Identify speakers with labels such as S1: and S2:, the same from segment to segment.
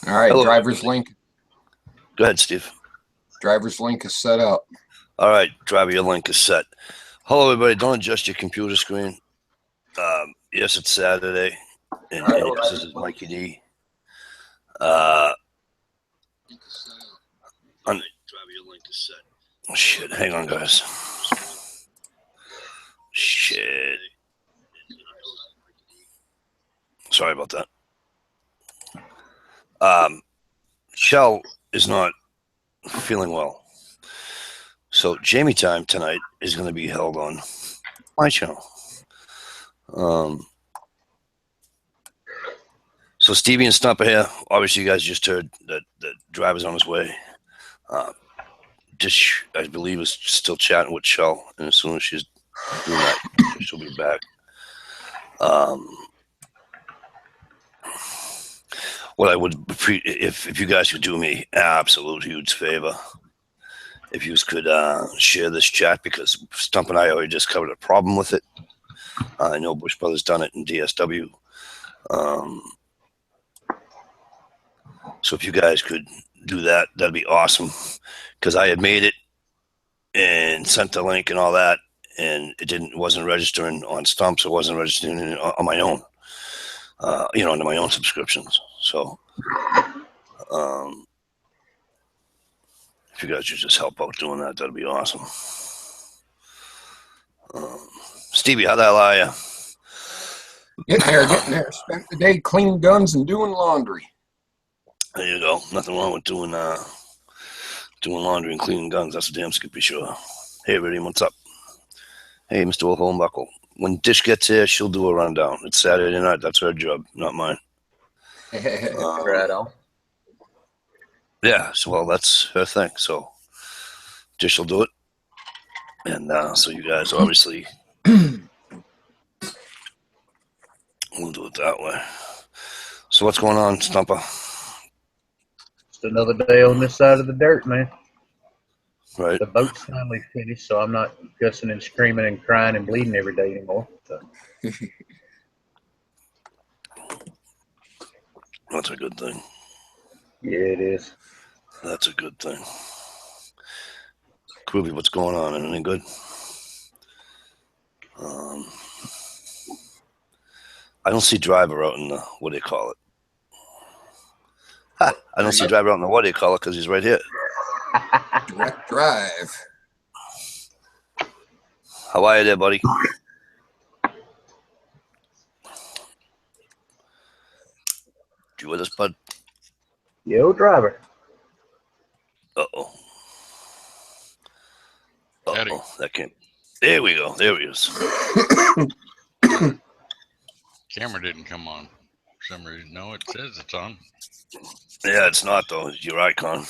S1: All right,
S2: Hello,
S1: driver's
S2: everybody.
S1: link.
S2: Go ahead, Steve.
S1: Driver's link is set up.
S2: All right, driver, your link is set. Hello, everybody. Don't adjust your computer screen. Yes, it's Saturday, and yes, this is Mikey D. Driver, your link is set. Oh, shit, hang on, guys. Shit. Sorry about that. Shell is not feeling well. So Jammy time tonight is going to be held on my channel. So Stevie and Stumper here. Obviously, you guys just heard that the driver's on his way. Dish, I believe, is still chatting with Shell, and as soon as she's doing that, she'll be back. What I would if you guys could do me an absolute huge favor, if you could share this chat, because Stump and I already just covered a problem with it. I know Bush Brothers done it in DSW. So if you guys could do that, that'd be awesome. Because I had made it and sent the link and all that, and it wasn't registering on Stump, so it wasn't registering on my own. Under my own subscriptions. So, if you guys could just help out doing that, that'd be awesome. Stevie, how the hell are you?
S1: Getting there. Spent the day cleaning guns and doing laundry.
S2: There you go. Nothing wrong with doing laundry and cleaning guns. That's a damn skippy sure. Hey, everybody, what's up? Hey, Mr. Wolfenbuckle. When Dish gets here, she'll do a rundown. It's Saturday night. That's her job, not mine.
S3: Right on.
S2: Yeah, so well, that's her thing. So Dish will do it, and so you guys obviously we'll do it that way. So what's going on, Stumper?
S3: Just another day on this side of the dirt, man.
S2: Right.
S3: The boat's finally finished, so I'm not cussing and screaming and crying and bleeding every day anymore. So.
S2: That's a good thing.
S3: Yeah, it is.
S2: That's a good thing. Groovy, what's going on? Anything good? I don't see Driver out in the, what do you call it? I don't see Driver out in the, what do you call it, because he's right here.
S1: Direct drive.
S2: How are you there, buddy? You with us, bud?
S3: Yo, Driver.
S2: Uh-oh. Uh-oh, that can't. There we go. There he is.
S4: Camera didn't come on for some reason. No, it says it's on.
S2: Yeah, it's not, though. It's your icon.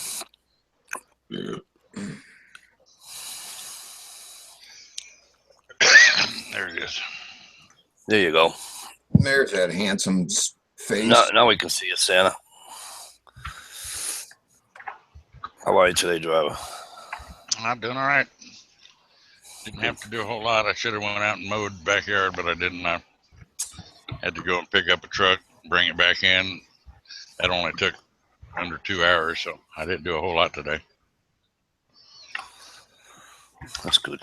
S4: There it is.
S2: There you go.
S1: There's that handsome face.
S2: Now we can see you, Santa. How are you today, Driver?
S4: I'm doing all right. Didn't have to do a whole lot. I should have went out and mowed the backyard, but I didn't. I had to go and pick up a truck, bring it back in. That only took under 2 hours, so I didn't do a whole lot today.
S2: That's good.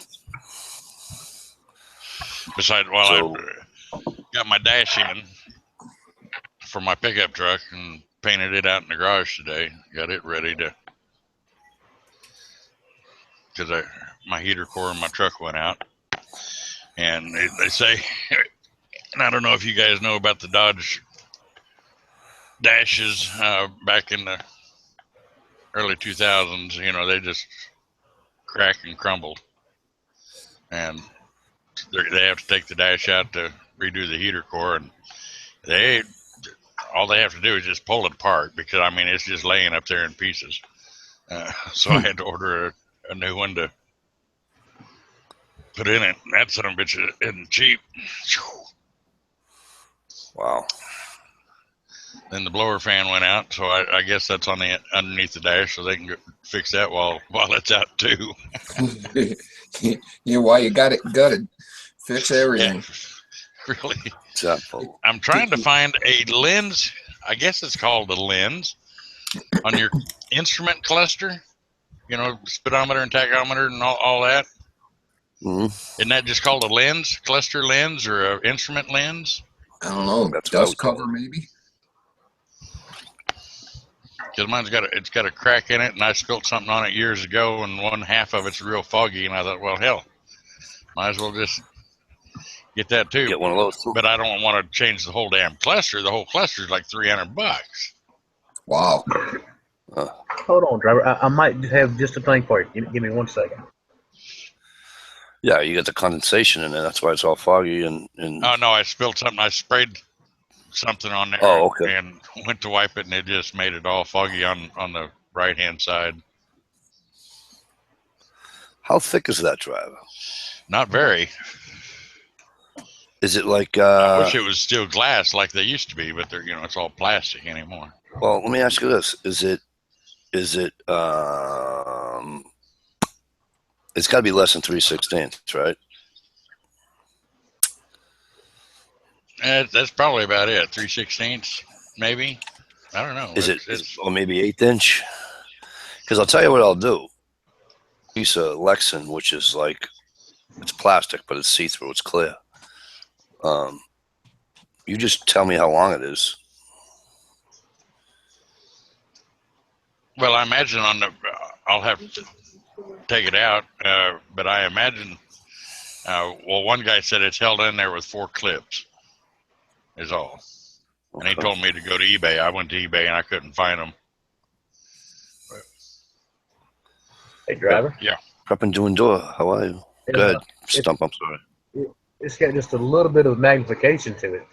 S4: Besides, I got my dash in for my pickup truck and painted it out in the garage today. Got it ready to, because my heater core in my truck went out. And they say, and I don't know if you guys know about the Dodge dashes back in the early 2000s, they just crack and crumbled. And they have to take the dash out to redo the heater core, and all they have to do is just pull it apart, because it's just laying up there in pieces. So I had to order a new one to put in it. That son of a bitch isn't cheap.
S2: Wow.
S4: Then the blower fan went out, so I guess that's on the underneath the dash, so they can fix that while it's out too.
S1: Why you got it gutted? Fix everything.
S4: Yeah, really. I'm trying to find a lens. I guess it's called a lens on your instrument cluster, you know, speedometer and tachometer and all that.
S2: Mm-hmm.
S4: Isn't that just called a lens, cluster lens, or an instrument lens?
S1: I don't know.
S2: That's what I
S1: Dust
S2: would call
S1: cover,
S2: it.
S1: maybe?
S4: Because mine's got a crack in it, and I spilled something on it years ago, and one half of it's real foggy, and I thought, well, hell, might as well just get that too.
S2: Get one of those too.
S4: But I don't want to change the whole damn cluster. The whole cluster is like $300.
S1: Wow.
S3: Hold on, driver. I might have just a thing for you. Give me 1 second.
S2: Yeah, you got the condensation in there. That's why it's all foggy and
S4: Oh no, I spilled something. I sprayed something on there.
S2: Oh, okay.
S4: And went to wipe it, and it just made it all foggy on the right hand side.
S2: How thick is that driver?
S4: Not very.
S2: Is it like?
S4: I wish it was still glass like they used to be, but they're, you know, it's all plastic anymore.
S2: Well, let me ask you this: Is it? It's got to be less than 3/16, right?
S4: That's probably about it. 3/16, maybe. I don't know.
S2: Or maybe 1/8 inch? Because I'll tell you what I'll do. Piece of Lexan, which is like, it's plastic, but it's see-through. It's clear. You just tell me how long it is.
S4: Well, I imagine I'll have to take it out, but I imagine. Well, one guy said it's held in there with 4 clips. Is all. And he told me to go to eBay. I went to eBay and I couldn't find them.
S3: Hey, driver.
S4: Yeah.
S2: Prep and doing door. How are you? Go ahead. Stump, I'm sorry.
S3: It's got just a little bit of magnification to it.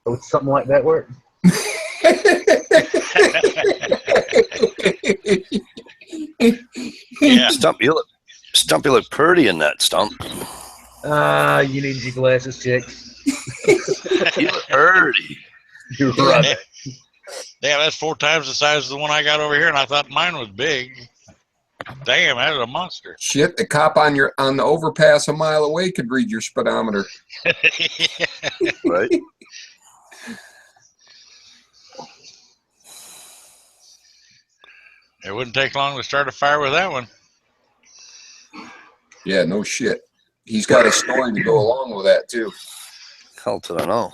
S3: So would something like that work?
S4: Yeah.
S2: Stump, you look pretty in that, Stump.
S3: You need your glasses checked.
S2: You look pretty.
S3: You're right.
S4: Yeah, that's 4 times the size of the one I got over here, and I thought mine was big. Damn, that was a monster.
S1: Shit, the cop on the overpass a mile away could read your speedometer.
S2: Right?
S4: It wouldn't take long to start a fire with that one.
S1: Yeah, no shit. He's got a story to go along with that too.
S2: Hell did I know?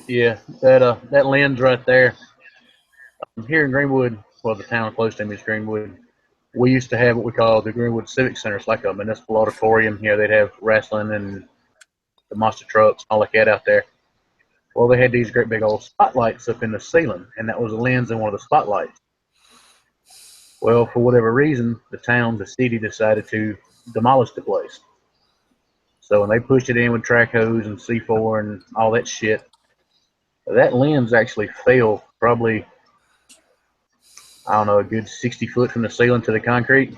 S3: Yeah, that lens right there. Here in Greenwood, well, the town close to me is Greenwood. We used to have what we call the Greenwood Civic Center. It's like a municipal auditorium. You know, they'd have wrestling and the monster trucks, all like that out there. Well, they had these great big old spotlights up in the ceiling, and that was a lens in one of the spotlights. Well, for whatever reason, the city decided to demolish the place. So when they pushed it in with track hose and C4 and all that shit, that lens actually fell probably, I don't know, a good 60 foot from the ceiling to the concrete.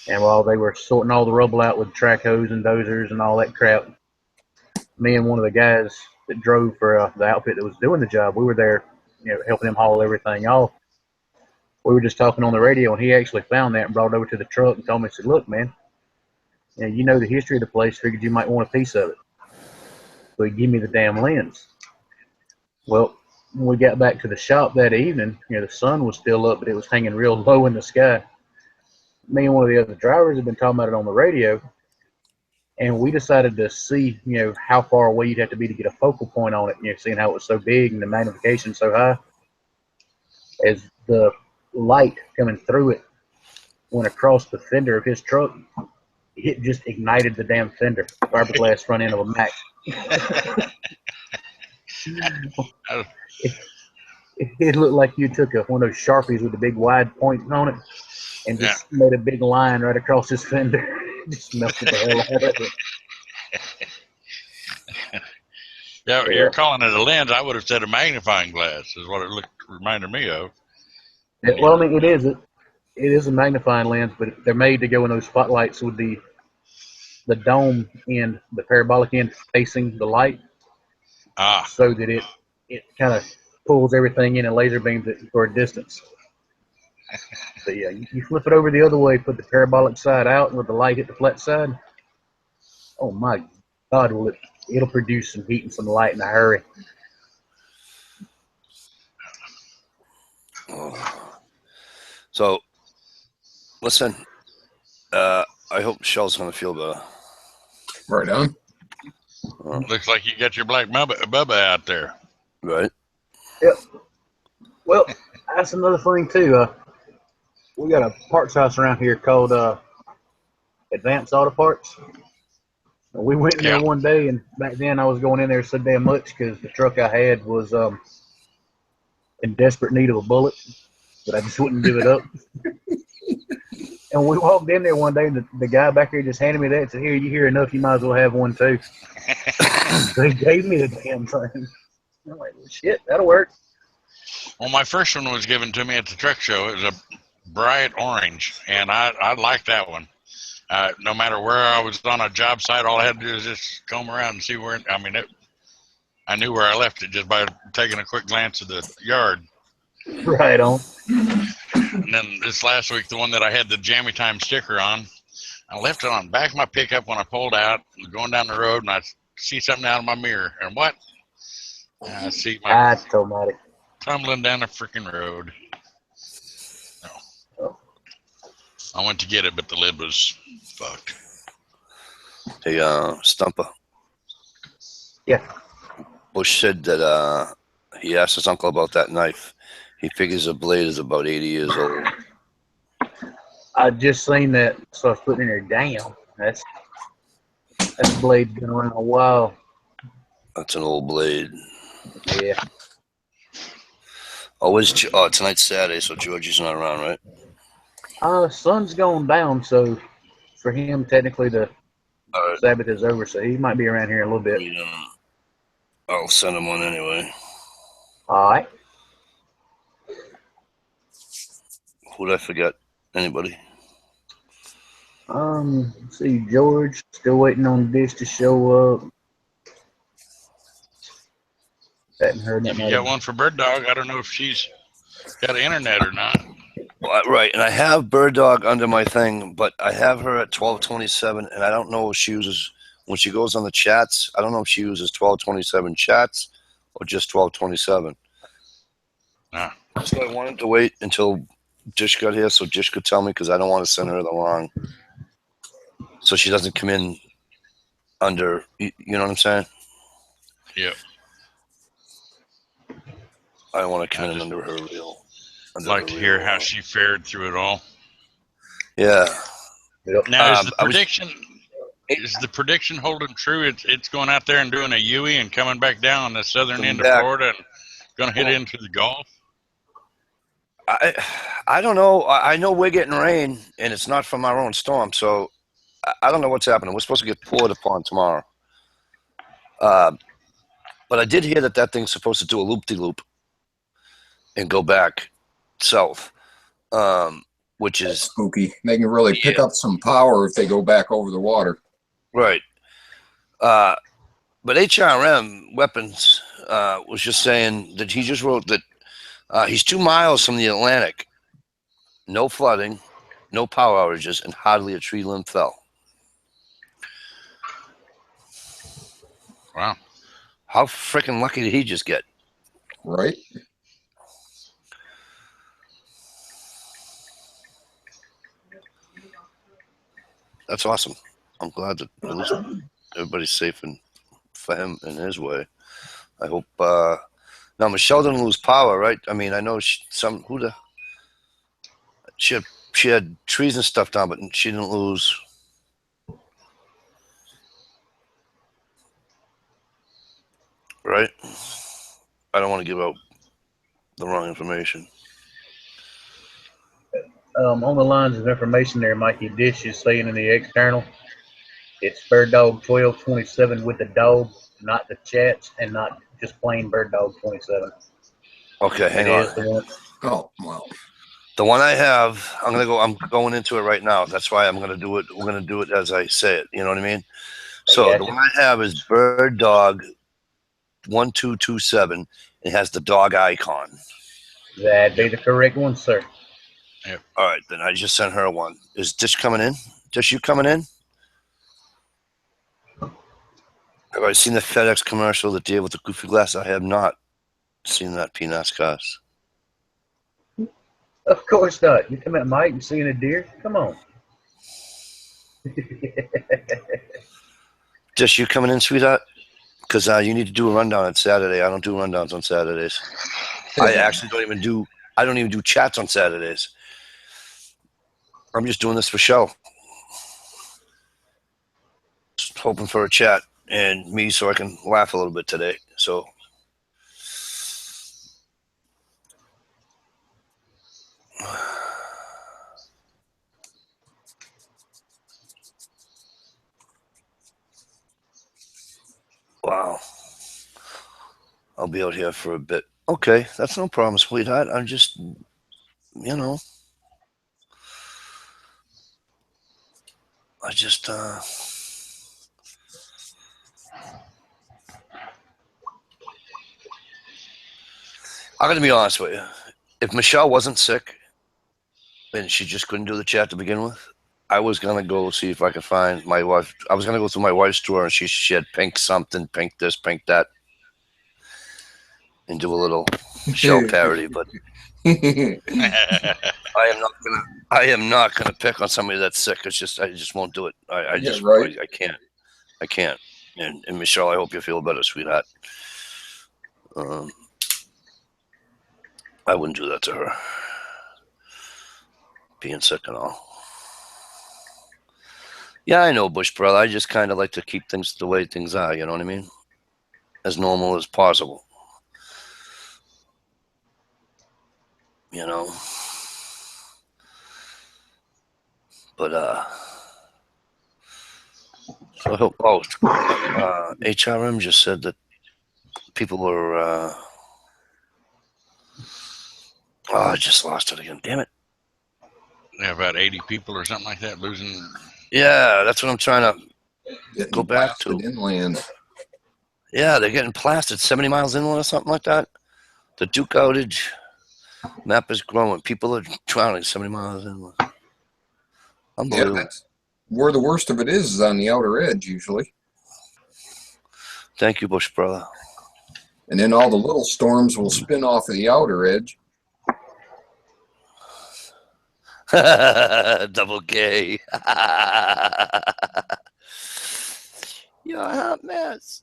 S3: And while they were sorting all the rubble out with track hose and dozers and all that crap, me and one of the guys that drove for the outfit that was doing the job, we were there, you know, helping him haul everything off. We were just talking on the radio, and he actually found that and brought it over to the truck and told me, he said, look, man, you know the history of the place, figured you might want a piece of it. So he gave me the damn lens. Well, when we got back to the shop that evening, you know, the sun was still up, but it was hanging real low in the sky. Me and one of the other drivers had been talking about it on the radio, and we decided to see, you know, how far away you'd have to be to get a focal point on it, you know, seeing how it was so big and the magnification so high. As the light coming through it went across the fender of his truck, it just ignited the damn fender, fiberglass front end of a Mac. It looked like you took one of those Sharpies with the big wide point on it and just made a big line right across his fender. Just melted the hell out of it.
S4: Yeah, you're calling it a lens. I would have said a magnifying glass is what it reminded me of.
S3: Well, I mean, it is. It is a magnifying lens, but they're made to go in those spotlights with the dome end, the parabolic end facing the light, so that it kind of pulls everything in and laser beams it for a distance. So yeah, you flip it over the other way, put the parabolic side out, and with the light hit the flat side. Oh my God, it'll produce some heat and some light in a hurry.
S2: So, listen, I hope Michelle's going to feel better.
S1: Right on.
S4: Looks like you got your black Bubba out there.
S2: Right?
S3: Yep. Well, that's another thing too. We got a parts house around here called Advanced Auto Parts. We went in there one day, and back then I was going in there so damn much because the truck I had was in desperate need of a bullet, but I just wouldn't give it up. And we walked in there one day, and the guy back there just handed me that and said, "Here, you hear enough, you might as well have one too." So he gave me the damn thing. I'm like, well, shit, that'll work.
S4: Well, my first one was given to me at the truck show. It was a bright orange, and I liked that one. No matter where I was on a job site, all I had to do is just comb around and see where. I mean, I knew where I left it just by taking a quick glance at the yard.
S3: Right on.
S4: And then this last week, the one that I had the Jammy Time sticker on, I left it on the back of my pickup when I pulled out, going down the road, and I see something out of my mirror. And what? I see my
S3: automatic
S4: tumbling down the freaking road. No. I went to get it, but the lid was fucked.
S2: Hey, Stumper.
S3: Yeah.
S2: Bush said that he asked his uncle about that knife. He figures the blade is about 80 years old.
S3: I just seen that, so I was putting it in there. Damn, that's blade been around a while.
S2: That's an old blade.
S3: Yeah.
S2: Oh, tonight's Saturday, so Georgie's not around, right?
S3: Sun's going down, so for him, technically, the
S2: Right.
S3: Sabbath is over, so he might be around here in a little bit.
S2: I'll send him one anyway.
S3: All right.
S2: Who'd I forget? Anybody?
S3: Let's see, George, still waiting on Dish to show up. Hadn't heard
S4: If
S3: nothing.
S4: you got one for Bird Dog, I don't know if she's got an internet or not.
S2: Well, right, and I have Bird Dog under my thing, but I have her at 1227, and I don't know if she uses, when she goes on the chats, I don't know if she uses 1227 chats or just 1227. So I wanted to wait until Dish got here so Dish could tell me, because I don't want to send her the wrong, so she doesn't come in under, you know what I'm saying?
S4: Yep.
S2: I don't want to come in under her real.
S4: I'd like to hear how she fared through it all.
S2: Yeah.
S4: Now, is the prediction holding true? It's going out there and doing a U-ey and coming back down on the southern end of Florida and going to hit into the Gulf?
S2: I don't know. I know we're getting rain, and it's not from our own storm, so I don't know what's happening. We're supposed to get poured upon tomorrow. But I did hear that thing's supposed to do a loop-de-loop and go back south, which is
S1: spooky. They can really pick up some power if they go back over the water.
S2: Right. But HRM Weapons was just saying that he just wrote that he's 2 miles from the Atlantic. No flooding, no power outages, and hardly a tree limb fell.
S4: Wow.
S2: How freaking lucky did he just get?
S1: Right.
S2: That's awesome. I'm glad that at least everybody's safe and for him in his way. I hope. Now Michelle didn't lose power, right? I mean, I know she had trees and stuff down, but she didn't lose. Right? I don't want to give out the wrong information.
S3: On the lines of information there, Mikey, Dish is saying in the external, it's Bird Dog 1227 with the dog, not the chats, and not just plain Bird Dog 27.
S2: Okay, hang on.
S1: Oh, well.
S2: The one I have, I'm going into it right now. That's why I'm going to do it. We're going to do it as I say it. You know what I mean? So the one I have is Bird Dog 1227. It has the dog icon.
S3: That'd be the correct one, sir.
S2: Yep. All right, then I just sent her one. Is Dish coming in? Dish, you coming in? Have I seen the FedEx commercial, the deal with the goofy glass? I have not seen that, Peanuts cast.
S3: Of course not. You come at Mike and seeing a deer? Come on.
S2: Just you coming in, sweetheart? Because you need to do a rundown on Saturday. I don't do rundowns on Saturdays. I actually don't even do chats on Saturdays. I'm just doing this for show. Just hoping for a chat and me so I can laugh a little bit today. So wow. I'll be out here for a bit. Okay, that's no problem, sweetheart. I'm just, you know, I just, I'm going to be honest with you. If Michelle wasn't sick and she just couldn't do the chat to begin with, I was going to go see if I could find my wife. I was going to go through my wife's drawer and she had pink something, pink this, pink that, and do a little show parody, but I am not gonna pick on somebody that's sick. It's just I just won't do it. I just
S1: right.
S2: I can't. And Michelle, I hope you feel better, sweetheart. I wouldn't do that to her. Being sick and all. Yeah, I know, Bush brother. I just kind of like to keep things the way things are. You know what I mean? As normal as possible. You know, but so I hope. Oh, HRM just said that people are. I just lost it again. Damn it!
S4: Yeah, about 80 people or something like that losing.
S2: Yeah, that's what I'm trying to go back to.
S1: Inland.
S2: Yeah, they're getting blasted 70 miles inland or something like that. The Duke outage map is growing. People are drowning 70 miles inland. Unbelievable.
S1: Yeah, that's where the worst of it is on the outer edge usually.
S2: Thank you, Bush brother.
S1: And then all the little storms will spin off of the outer edge.
S2: Double K. You're a hot mess.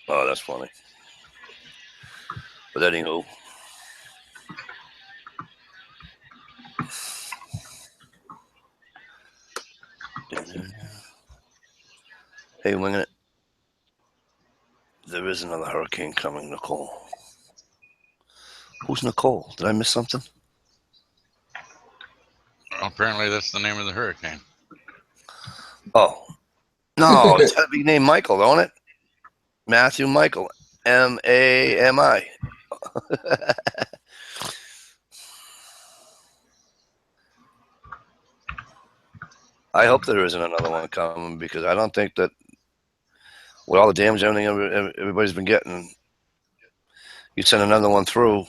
S2: Oh, that's funny. But anywho. Hey, winging it. There is another hurricane coming, Nicole. Who's Nicole? Did I miss something?
S4: Well, apparently, that's the name of the hurricane.
S2: Oh. No, it's got to be named Michael, don't it? Matthew Michael. M-A-M-I. I hope there isn't another one coming because I don't think that with all the damage everybody's been getting, you send another one through,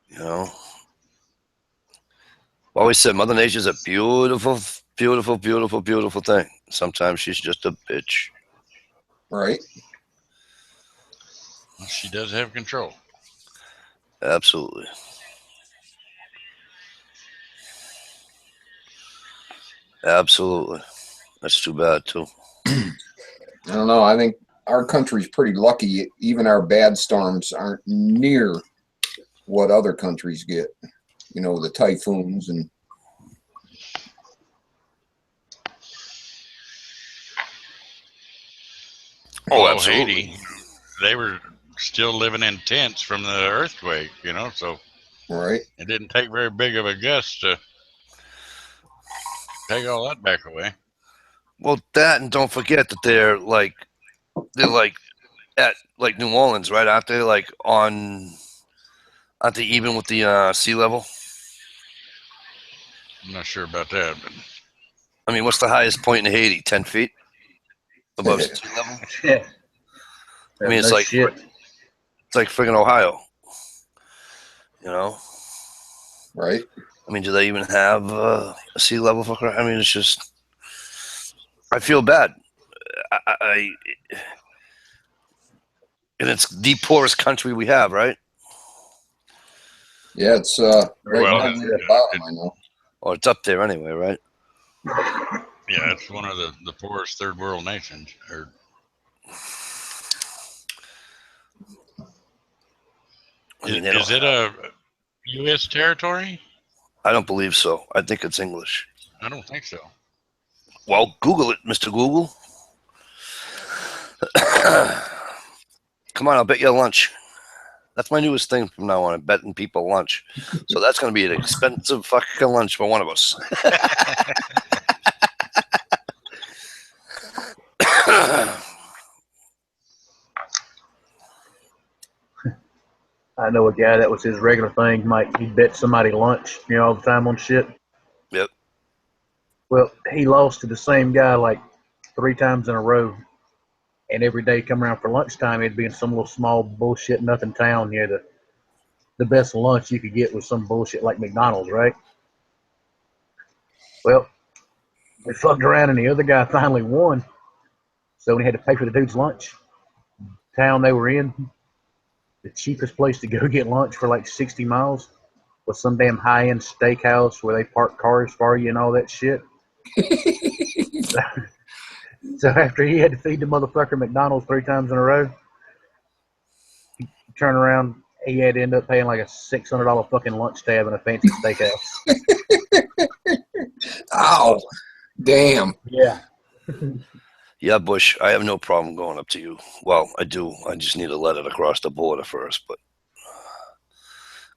S2: you know. I always said Mother Nature's a beautiful, beautiful, beautiful, beautiful thing. Sometimes she's just a bitch.
S1: Right.
S4: Well, she does have control.
S2: Absolutely. Absolutely. That's too bad, too.
S1: I don't know. I think our country's pretty lucky. Even our bad storms aren't near what other countries get. You know, the typhoons and.
S2: Oh,
S4: well,
S2: absolutely.
S4: Haiti, they were still living in tents from the earthquake, you know, so
S1: Right.
S4: it didn't take very big of a gust to take all that back away.
S2: Well, that, and don't forget that they're like at like New Orleans, right? Aren't they like aren't they even with the sea level?
S4: I'm not sure about that, but
S2: I mean, what's the highest point in Haiti? 10 feet above sea level?
S3: Yeah.
S2: I mean, it's
S3: No
S2: like
S3: shit.
S2: it's like friggin' Ohio, you know.
S1: Right.
S2: I mean, do they even have a sea level for? I mean, it's just. I feel bad. I and it's the poorest country we have, right?
S1: Yeah, it's right
S4: Well,
S1: down near the bottom. I know.
S2: Or it's up there anyway, right?
S4: yeah, it's one of the poorest third world nations.
S2: I mean,
S4: Is it a U.S. territory?
S2: I don't believe so. I think it's English.
S4: I don't think so.
S2: Well, Google it, Mr. Google. Come on, I'll bet you lunch. That's my newest thing from now on. I'm betting people lunch. So that's going to be an expensive fucking lunch for one of us.
S3: I know a guy that was his regular thing. He'd bet somebody lunch, all the time on shit.
S2: Yep.
S3: Well, he lost to the same guy like 3 times in a row. And every day come around for lunchtime, he'd be in some little small bullshit nothing town. The best lunch you could get was some bullshit like McDonald's, right? Well, they fucked around and the other guy finally won. So when he had to pay for the dude's lunch, town they were in, the cheapest place to go get lunch for like 60 miles was some damn high-end steakhouse where they park cars for you and all that shit. So after he had to feed the motherfucker McDonald's 3 times in a row, he turned around, he had to end up paying like a $600 fucking lunch tab in a fancy steakhouse.
S1: Ow! Damn.
S3: Yeah.
S2: Yeah, Bush, I have no problem going up to you. Well, I do. I just need a letter to cross the border first, but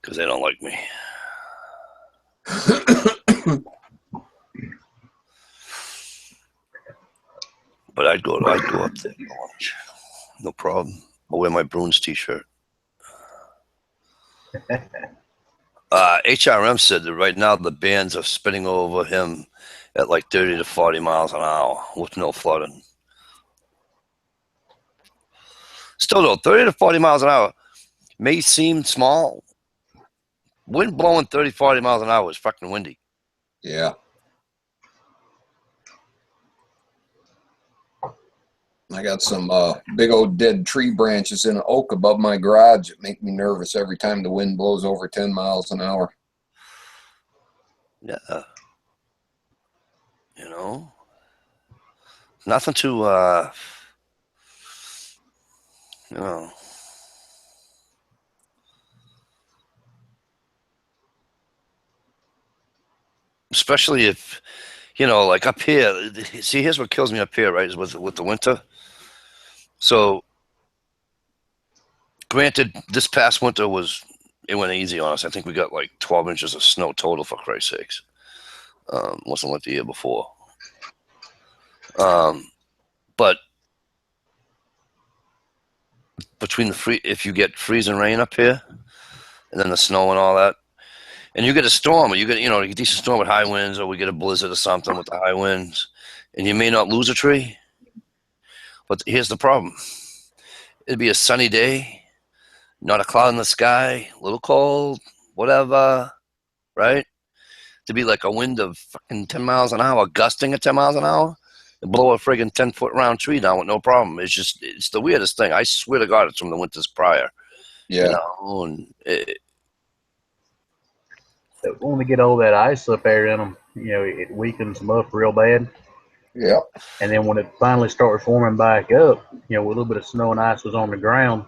S2: because they don't like me. But I'd go up there for lunch. No problem. I'll wear my Bruins t-shirt. HRM said that right now the bands are spinning over him at like 30 to 40 miles an hour with no flooding. Still though, 30 to 40 miles an hour may seem small. Wind blowing 30, 40 miles an hour is fucking windy.
S1: Yeah. I got some big old dead tree branches in an oak above my garage that make me nervous every time the wind blows over 10 miles an hour.
S2: Yeah. Nothing to, especially if, like up here, see, here's what kills me up here, right, is with the winter. So, granted, this past winter it went easy on us. I think we got like 12 inches of snow total, for Christ's sakes. Wasn't like the year before. But between if you get freezing rain up here, and then the snow and all that, and you get a storm, or you get a decent storm with high winds, or we get a blizzard or something with the high winds, and you may not lose a tree. But here's the problem. It'd be a sunny day, not a cloud in the sky, a little cold, whatever, right? To be like a wind of fucking 10 miles an hour, gusting at 10 miles an hour, and blow a friggin' 10-foot round tree down with no problem. It's the weirdest thing. I swear to God, it's from the winters prior.
S1: Yeah.
S2: And
S3: When we get all that ice up there in them, it weakens them up real bad.
S1: Yeah.
S3: And then when it finally starts forming back up, with a little bit of snow and ice was on the ground,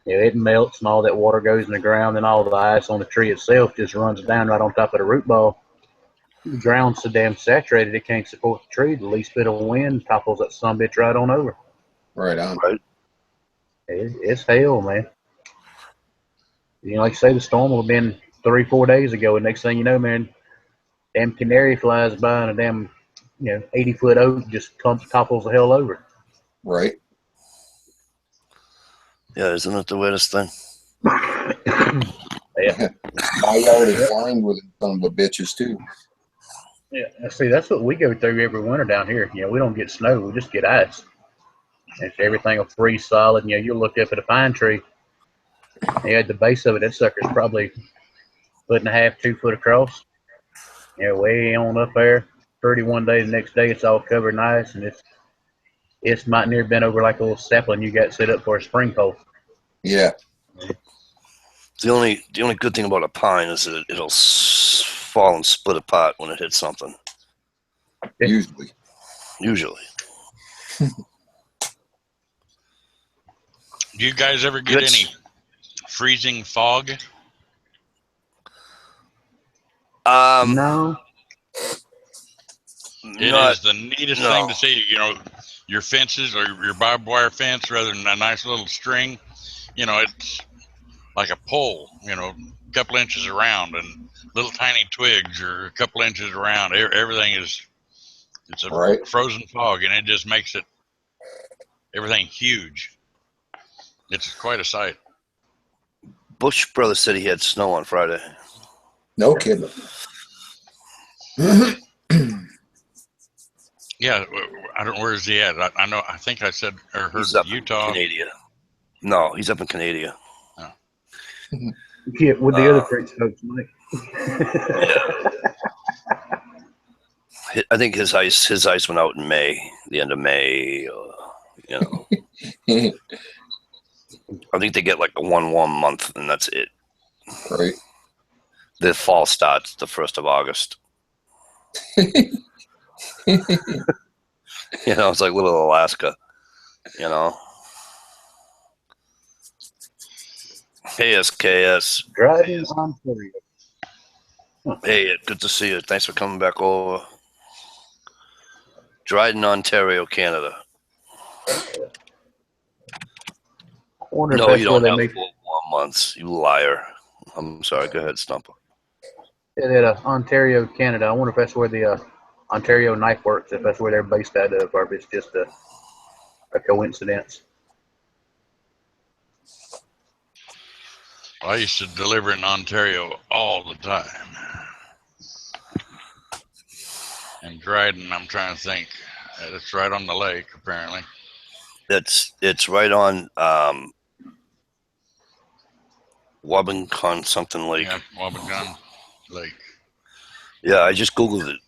S3: it melts and all that water goes in the ground, and all the ice on the tree itself just runs down right on top of the root ball. The ground's so damn saturated it can't support the tree. The least bit of wind topples that sumbitch right on over.
S1: Right on.
S2: right.
S3: It's hell, man. Like you say, the storm will have been 3-4 days ago, and next thing you know, man, damn canary flies by and a damn 80-foot oak just topples the hell over.
S1: Right.
S2: Yeah, isn't it the weirdest thing?
S3: Yeah.
S1: My yard is lined with some of the bitches too.
S3: Yeah, see, that's what we go through every winter down here. We don't get snow, we just get ice. And everything will freeze solid. You'll look up at a pine tree, at the base of it, that sucker's probably foot and a half, 2 foot across. Yeah, way on up there. Pretty one day, the next day it's all covered in ice, and it's might near bent over like a little sapling you got set up for a spring pole.
S1: Yeah.
S2: The only good thing about a pine is that it'll fall and split apart when it hits something.
S1: Usually.
S2: Usually.
S4: Do you guys ever get any freezing fog?
S3: No.
S4: It is the neatest thing to see. You know, your fences or your barbed wire fence rather than a nice little string. You know, it's like a pole, you know, a couple inches around and little tiny twigs or a couple inches around. Everything it's a frozen fog, and it just makes everything huge. It's quite a sight.
S2: Bush brother said he had snow on Friday.
S1: No kidding.
S4: Yeah, I don't. Where is he at? I know. I think I said or heard
S2: He's up
S4: Utah.
S2: in Canada. No, he's up in Canada.
S3: Oh. Yeah, with the other French folks, Mike.
S2: Yeah. I think his ice went out in May, the end of May. You know, I think they get like a 1 warm month, and that's it.
S1: Right.
S2: The fall starts the 1st of August. You know, it's like little Alaska. You know. KSKS.
S3: Driving Ontario.
S2: Hey, good to see you. Thanks for coming back over. Dryden, Ontario, Canada. No, you don't have 4 warm months. You liar. I'm sorry. Go ahead, Stumper.
S3: Yeah, Ontario, Canada. I wonder if that's where the Ontario Knife Works, if that's where they're based out of, or if it's just a coincidence.
S4: I used to deliver in Ontario all the time. And Dryden, I'm trying to think. It's right on the lake, apparently.
S2: It's right on Wabangon something lake.
S4: Yeah, Wabangon Lake.
S2: Yeah, I just Googled it.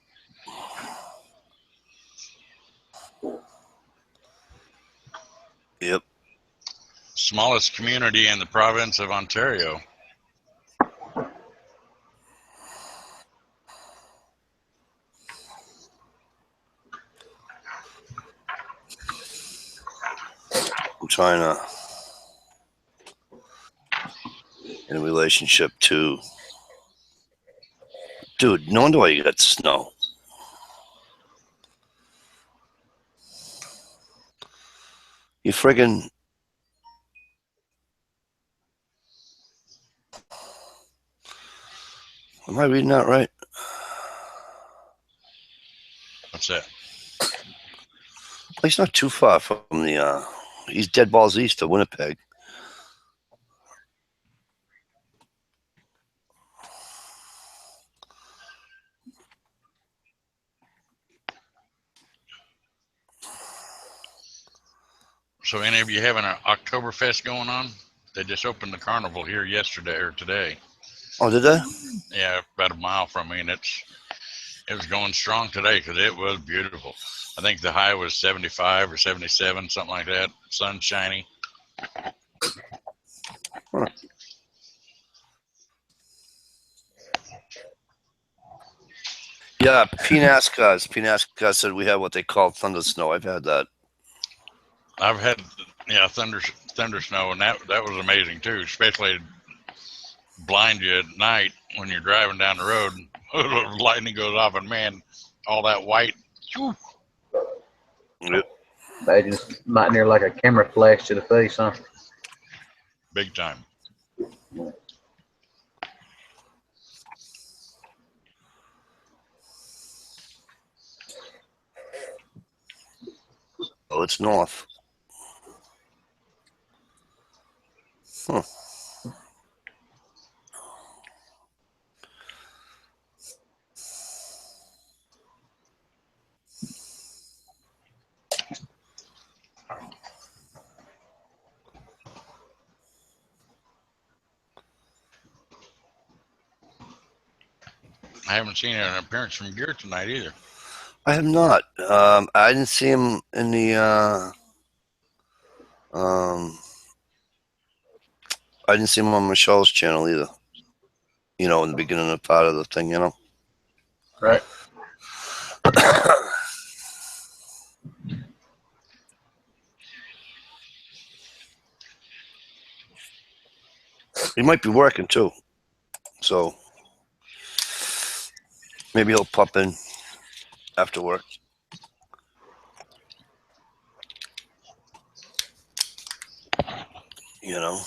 S2: Yep.
S4: Smallest community in the province of Ontario.
S2: I'm trying to, in relationship to, dude, no wonder why you got snow. You friggin', am I reading that right?
S4: What's that?
S2: Well, he's not too far from the, he's dead balls east of Winnipeg.
S4: So any of you having an Oktoberfest going on? They just opened the carnival here yesterday or today.
S2: Oh, did they?
S4: Yeah, about a mile from me, and it was going strong today because it was beautiful. I think the high was 75 or 77, something like that. Sun shiny.
S2: Huh. Yeah, Pinascas said we have what they call thunder snow. I've had that.
S4: I've had thunder snow, and that was amazing too. Especially blind you at night when you're driving down the road. Lightning goes off, and man, all that white. Whew.
S2: Yep.
S3: They just might near like a camera flash to the face, huh?
S4: Big time.
S2: Oh, it's north. Huh.
S4: I haven't seen an appearance from Gear tonight either.
S2: I have not. I didn't see him in the. I didn't see him on Michelle's channel either. You know, in the beginning of part of the thing, you know.
S3: Right.
S2: He might be working too, so maybe he'll pop in after work. You know.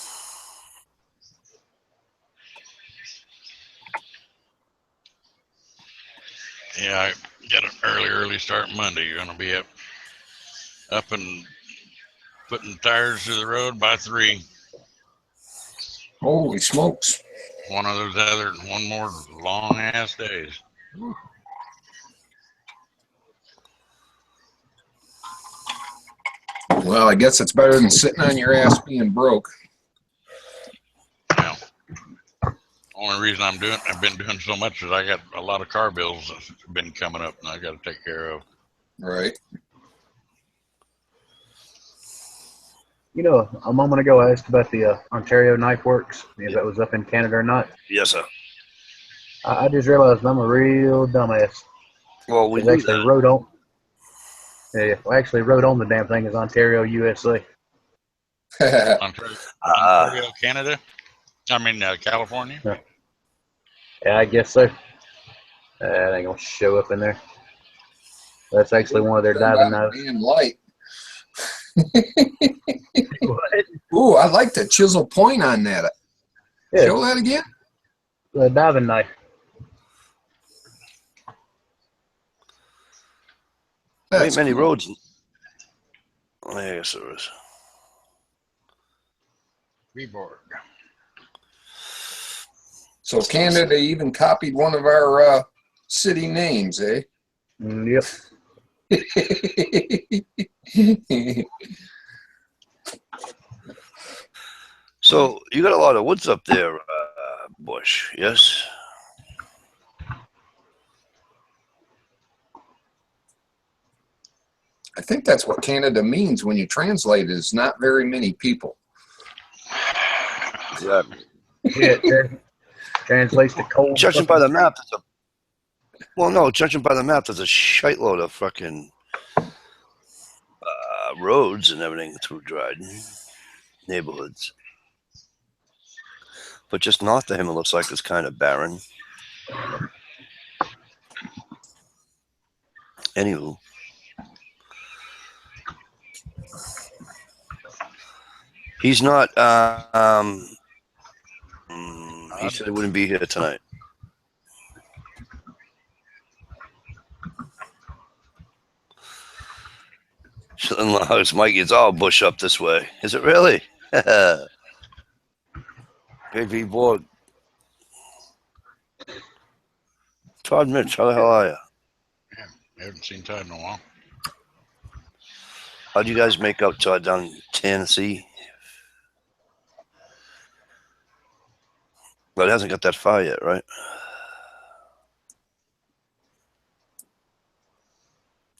S4: Yeah, I got an early start Monday. You're gonna be up and putting tires to the road by 3.
S1: Holy smokes.
S4: One more long ass days.
S1: Well, I guess it's better than sitting on your ass being broke.
S4: Well, only reason I've been doing so much is I got a lot of car bills that's been coming up and I got to take care of.
S1: Right.
S3: You know, a moment ago I asked about the Ontario Knife Works, if that was up in Canada or not.
S2: Yes, sir.
S3: I just realized I'm a real dumbass.
S2: Well, we
S3: I actually wrote on. Yeah, I actually wrote on the damn thing as Ontario, USA.
S4: Ontario, Canada? I mean, California?
S3: Yeah, I guess so. That ain't gonna show up in there. That's actually one of their diving knives.
S1: Being light.
S3: What?
S1: Ooh, I like the chisel point on that.
S3: Yeah,
S1: Show that again.
S3: the diving knife.
S2: There ain't many roads. Oh, I guess there is.
S4: Freeborg.
S1: So Canada even copied one of our city names, eh?
S3: Yep.
S2: So you got a lot of woods up there, Bush, yes?
S1: I think that's what Canada means when you translate it, is not very many people.
S2: Exactly.
S3: Yeah, translates to cold.
S2: Judging by the map, judging by the map, there's a shitload of fucking roads and everything through Dryden neighborhoods. But just north of him, it looks like it's kind of barren. Anywho. He's not, he said he wouldn't be here tonight. It's Mikey. It's all bush up this way. Is it really? Baby boy. Todd Mitch, how the hell are you?
S4: Yeah, I haven't seen Todd in a while.
S2: How'd you guys make out, Todd, down in Tennessee? But it hasn't got that far yet, right?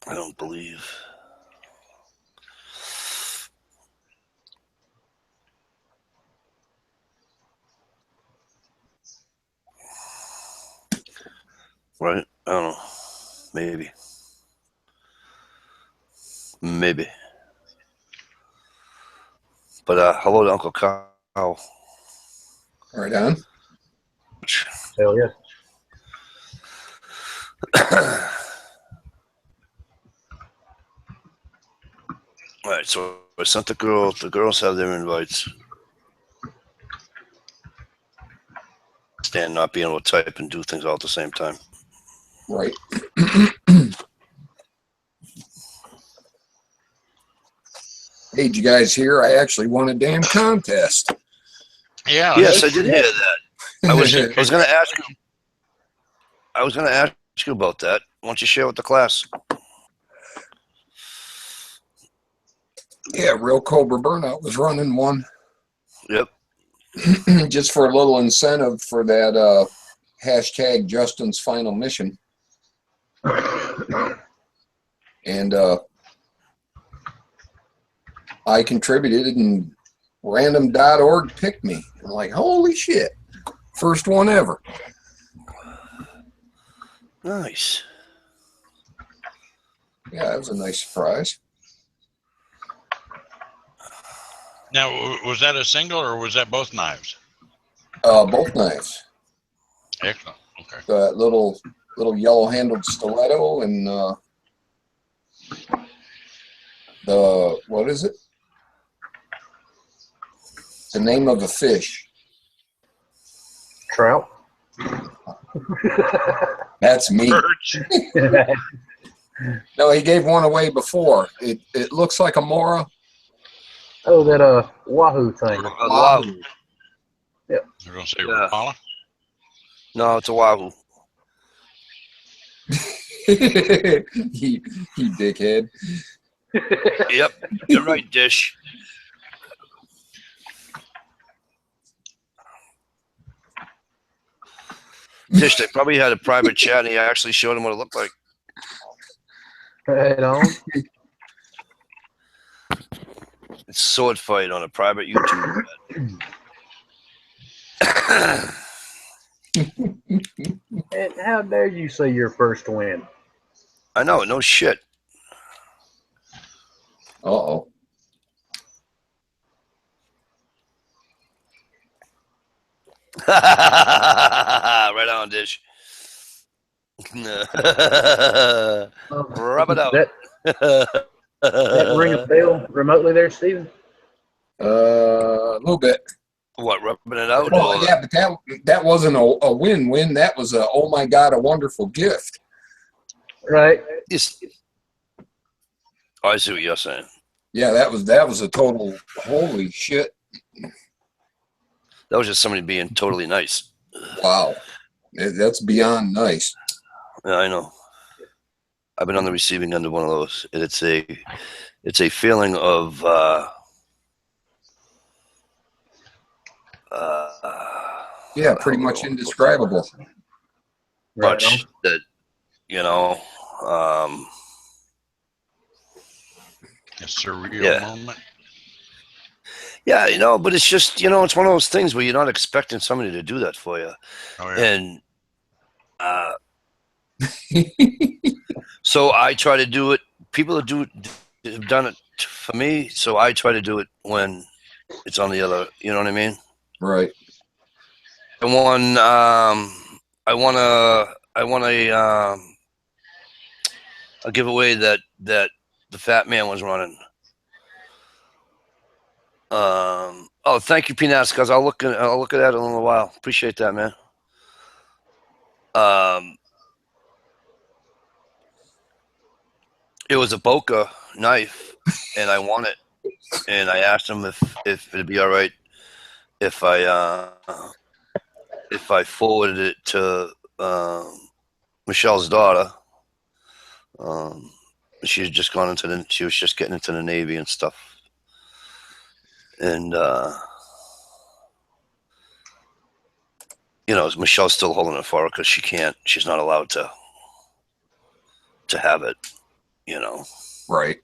S2: I don't believe. Right? I don't know. Maybe. Maybe. But hello to Uncle Carl.
S1: Right on.
S3: Hell yeah.
S2: All right, so I sent the girls. The girls have their invites. Stan not being able to type and do things all at the same time.
S1: Right. Hey, did you guys hear? I actually won a damn contest.
S4: Yeah.
S2: Yes, I did hear that. I was going to ask you. I was going to ask you about that. Why don't you share with the class?
S1: Yeah, Real Cobra Burnout was running one.
S2: Yep.
S1: Just for a little incentive for that hashtag Justin's Final Mission. And I contributed, and random.org picked me. I'm like, holy shit. First one ever.
S2: Nice.
S1: Yeah, that was a nice surprise.
S4: Now, was that a single or was that both knives?
S1: Both knives.
S4: Excellent. Okay.
S1: That little yellow-handled stiletto and the, what is it? The name of a fish.
S3: Trout.
S1: That's me.
S4: Perch.
S1: No, he gave one away before. It looks like a mora.
S3: Oh, that wahoo thing.
S2: Wahoo.
S4: You're going to say
S2: Yeah.
S4: Rapala?
S2: No, it's a wahoo.
S1: he dickhead.
S2: Yep, you're right, Dish. Dish, they probably had a private chat, and he actually showed him what it looked like.
S3: Right on.
S2: It's sword fight on a private YouTube.
S3: And how dare you say your first win?
S2: I know, no shit.
S1: Uh-oh.
S2: Right on, Dish. Rub it out.
S3: That ring a bell remotely there, Stephen?
S1: A little bit.
S2: What, rubbing it out?
S1: Well, yeah, but that wasn't a win-win. That was a, oh my God, a wonderful gift.
S3: Right.
S2: Oh, I see what you're saying.
S1: Yeah, that was a total holy shit.
S2: That was just somebody being totally nice.
S1: Wow. That's beyond nice.
S2: Yeah, I know. I've been on the receiving end of one of those. And it's a feeling of
S1: Yeah, pretty much indescribable.
S3: Right
S2: much
S3: on.
S2: that, you know,
S4: A surreal
S2: Yeah.
S4: moment.
S2: yeah, you know, but it's just, you know, it's one of those things where you're not expecting somebody to do that for you.
S4: Oh, yeah.
S2: And so I try to do it. People that have done it for me, so I try to do it when it's on the other, you know what I mean?
S1: Right.
S2: I want a giveaway that the fat man was running. Oh, thank you, Peanuts, because I'll look at that in a little while. Appreciate that, man. It was a Boca knife, and I won it. And I asked him if it'd be all right if I forwarded it to Michelle's daughter. She had just she was just getting into the Navy and stuff. And you know, Michelle's still holding it for her because she's not allowed to have it, you know.
S1: Right.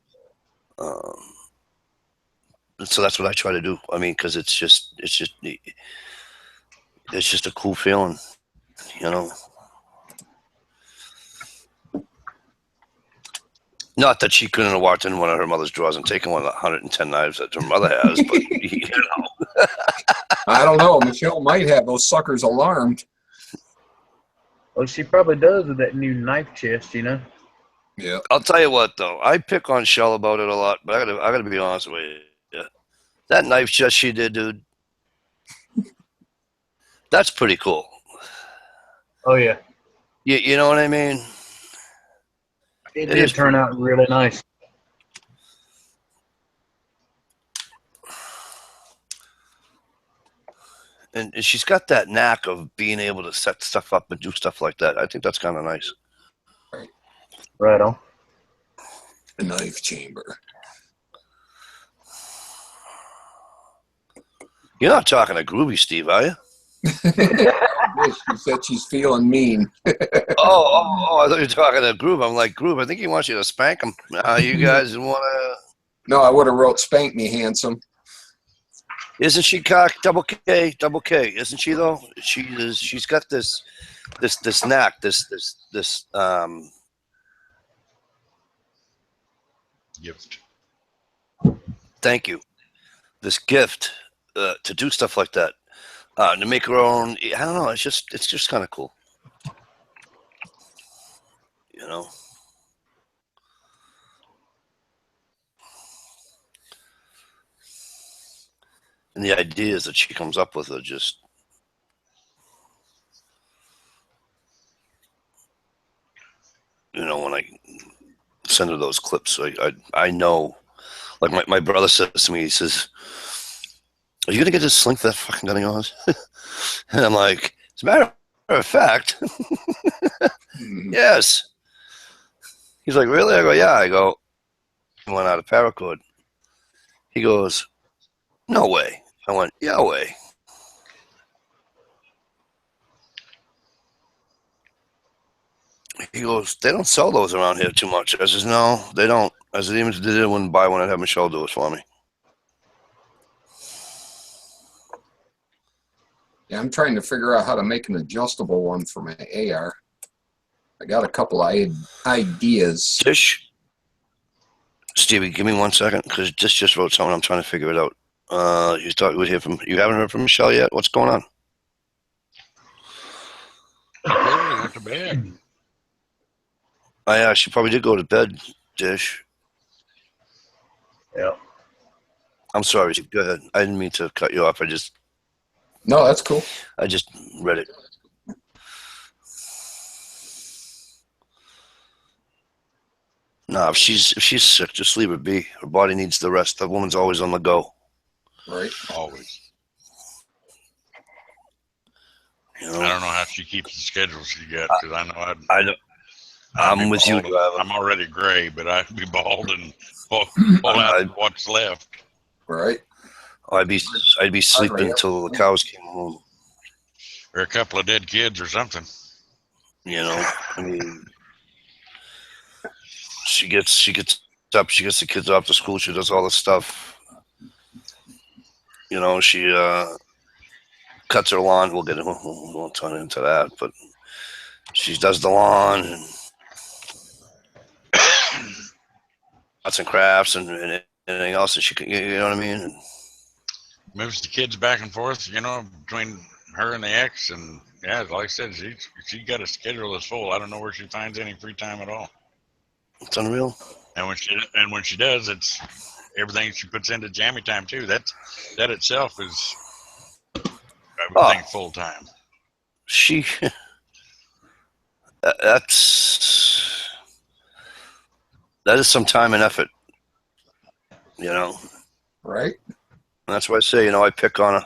S2: So that's what I try to do. I mean, because it's just a cool feeling, you know. Not that she couldn't have walked in one of her mother's drawers and taken one of the 110 knives that her mother has, but you know.
S1: I don't know. Michelle might have those suckers alarmed.
S3: Well, she probably does with that new knife chest, you know.
S1: Yeah.
S2: I'll tell you what, though, I pick on Shell about it a lot, but I gotta be honest with you. That knife chest she did, dude, that's pretty cool.
S3: Oh, yeah.
S2: You know what I mean?
S3: It did turn out really nice.
S2: And she's got that knack of being able to set stuff up and do stuff like that. I think that's kind of nice.
S3: Right on.
S1: The knife chamber.
S2: You're not talking to Groovy Steve, are you?
S1: She said she's feeling mean.
S2: I thought you were talking to Groove. I'm like, Groove, I think he wants you to spank him. You guys want to...
S1: No, I would have wrote "spank me, handsome."
S2: Isn't she cock? Double K, double K. Isn't she though? She's got this knack. This
S4: Gift.
S2: Thank you. This gift to do stuff like that. To make her own. I don't know. It's just kind of cool. You know. And the ideas that she comes up with are just, you know, when I send her those clips, I know, like my brother says to me, he says, "Are you going to get this sling for that fucking gun of yours?" And I'm like, as a matter of fact, yes. He's like, "Really?" I go, "Yeah." I go, "He went out of paracord." He goes, "No way." I went, "Yeah, way." He goes, "They don't sell those around here too much." I says, "No, they don't." I said, "Even if they did, I wouldn't buy one. I'd have Michelle do it for me."
S1: Yeah, I'm trying to figure out how to make an adjustable one for my AR. I got a couple of ideas.
S2: Dish, Stevie, give me 1 second, because Dish just wrote something. I'm trying to figure it out. You thought you would hear from? You haven't heard from Michelle yet? What's going on?
S4: Clearly went to bed.
S2: Yeah, she probably did go to bed. Dish.
S3: Yeah.
S2: I'm sorry. Go ahead. I didn't mean to cut you off.
S1: No, that's cool.
S2: I just read it. No, if she's sick, just leave her be. Her body needs the rest. That woman's always on the go.
S1: Right.
S4: Always.
S2: You know?
S4: I don't know how she keeps the schedule she got, because I know
S2: I'm with you, driver.
S4: I'm already gray, but I'd be bald and pull out what's left.
S1: Right.
S2: I'd be sleeping until the cows came home.
S4: Or a couple of dead kids or something.
S2: You know, I mean, she gets up, she gets the kids off to school, she does all the stuff. You know, she cuts her lawn. We won't turn into that, but she does the lawn and arts and crafts and anything else that she can. You know what I mean? And
S4: moves the kids back and forth, you know, between her and the ex, and yeah, like I said, she got a schedule that's full. I don't know where she finds any free time at all.
S2: it's unreal.
S4: And when she does, it's everything she puts into Jammy time too. That itself is everything full time.
S2: That is some time and effort. You know.
S1: Right.
S2: And that's why I say, you know, I pick on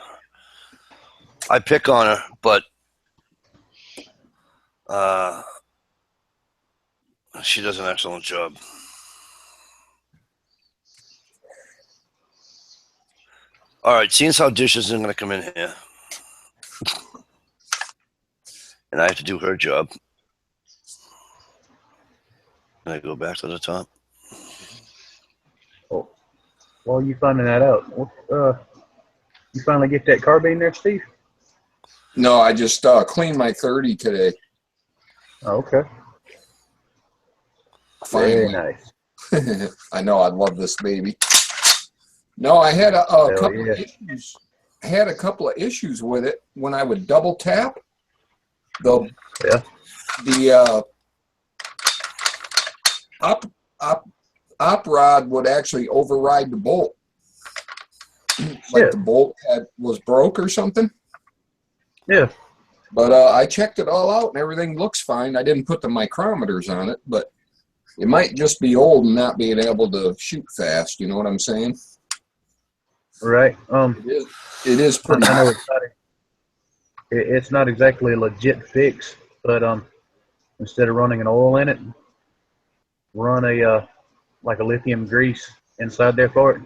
S2: her, but she does an excellent job. All right, seeing as how Dish isn't going to come in here, and I have to do her job, can I go back to the top?
S3: Oh, while you finding that out, you finally get that carbine there, Steve?
S1: No, I just cleaned my 30 today.
S3: Oh, okay.
S1: Finally.
S3: Very nice.
S1: I know. I love this baby. No, I had a couple of issues. I had a couple of issues with it when I would double tap. The op rod would actually override the bolt. Like the bolt was broke or something.
S3: Yeah.
S1: But I checked it all out and everything looks fine. I didn't put the micrometers on it, but it might just be old and not being able to shoot fast. You know what I'm saying?
S3: Right.
S1: It is pretty.
S3: I know it's not exactly a legit fix, but instead of running an oil in it, run a like a lithium grease inside there for it.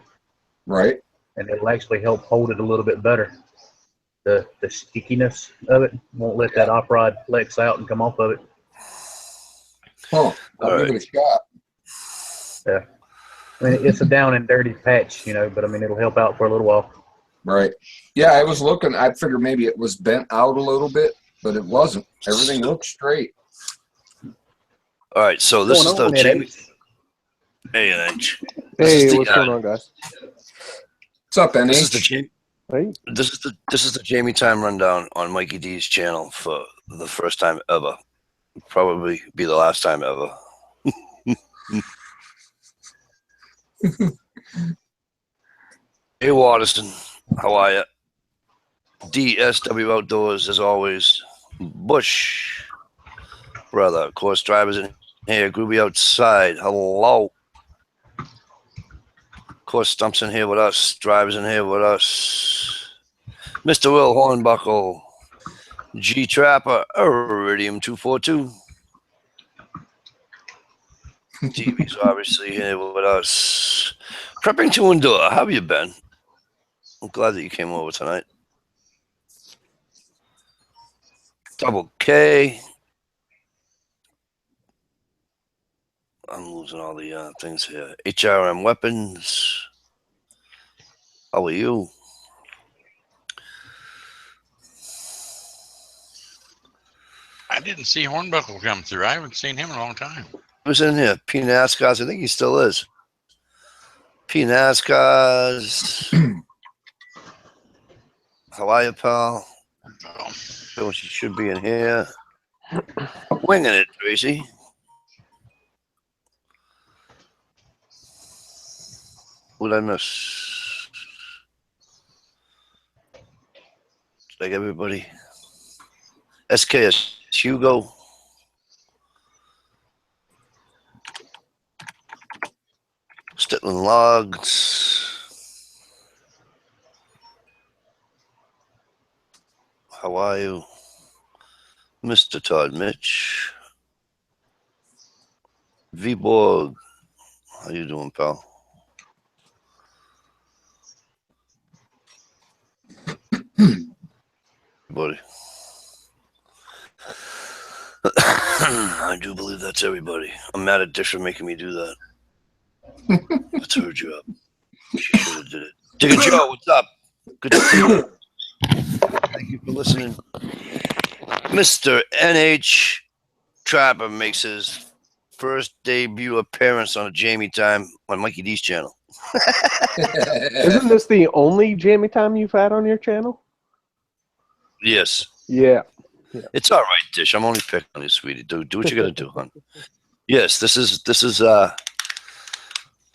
S1: Right.
S3: And it'll actually help hold it a little bit better. the stickiness of it. Won't let that op rod flex out and come off of it.
S1: Huh. I'll
S2: All
S1: give
S2: right.
S1: it a shot.
S3: Yeah. I mean, it's a down and dirty patch, you know, but I mean, it'll help out for a little while.
S1: Right. Yeah, I was looking. I figured maybe it was bent out a little bit, but it wasn't. Everything looked straight.
S2: All right, so this is
S3: What's
S2: the
S3: going on,
S2: Jamie
S3: H?
S2: A&H.
S5: Hey, what's going on, guys?
S1: What's up, NH?
S2: This is the Jamie.
S5: Hey,
S2: This is the Jamie time rundown on Mikey D's channel for the first time ever. Probably be the last time ever. Hey Waterston, how are ya? DSW Outdoors as always. Bush, brother. Of course, drivers in here. Groovy outside. Hello. Of course, Stump's in here with us. Drivers in here with us. Mr. Will Hornbuckle. G Trapper. Iridium 242. TV's obviously here with us. Prepping to endure. How have you been? I'm glad that you came over tonight. Double K. I'm losing all the things here. HRM Weapons. How are you?
S4: I didn't see Hornbuckle come through. I haven't seen him in a long time.
S2: He was in here. P. NASCAR's. I think he still is. P. NASCAR's. How are you, pal?
S4: Oh,
S2: So she should be in here. Winging it, Tracy. What did I miss? Like everybody. SKS Hugo. Stetland Logs. How are you? Mr. Todd Mitch. V-Borg. How you doing, pal? Buddy. I do believe that's everybody. I'm mad at Dish for making me do that. That's her job. She should have did it. Digger Joe, what's up? Good to see you. Thank you for listening. Mr. NH Trapper makes his first debut appearance on a Jamie Time on Mikey D's channel.
S5: isn't this the only Jamie time you've had on your channel?
S2: Yes.
S5: Yeah.
S2: It's all right, Dish. I'm only picking on you, sweetie. Do what you gotta do, hon. Yes, this is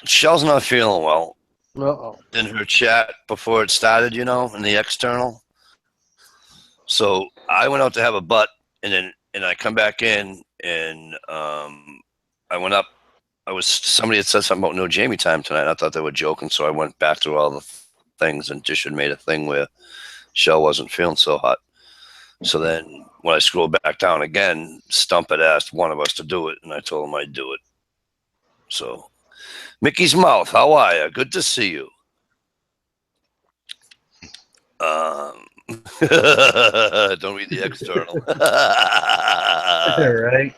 S2: Shell's not feeling well.
S5: Uh-oh.
S2: In her chat before it started, you know, in the external. So I went out to have a butt, and I come back in, and I went up. Somebody had said something about no Jamie time tonight. I thought they were joking, so I went back through all the things, and Dish had made a thing where Shell wasn't feeling so hot. So then when I scrolled back down again, Stump had asked one of us to do it, and I told him I'd do it. So, Mickey's Mouth, how are you? Good to see you. Don't read the external.
S3: Right.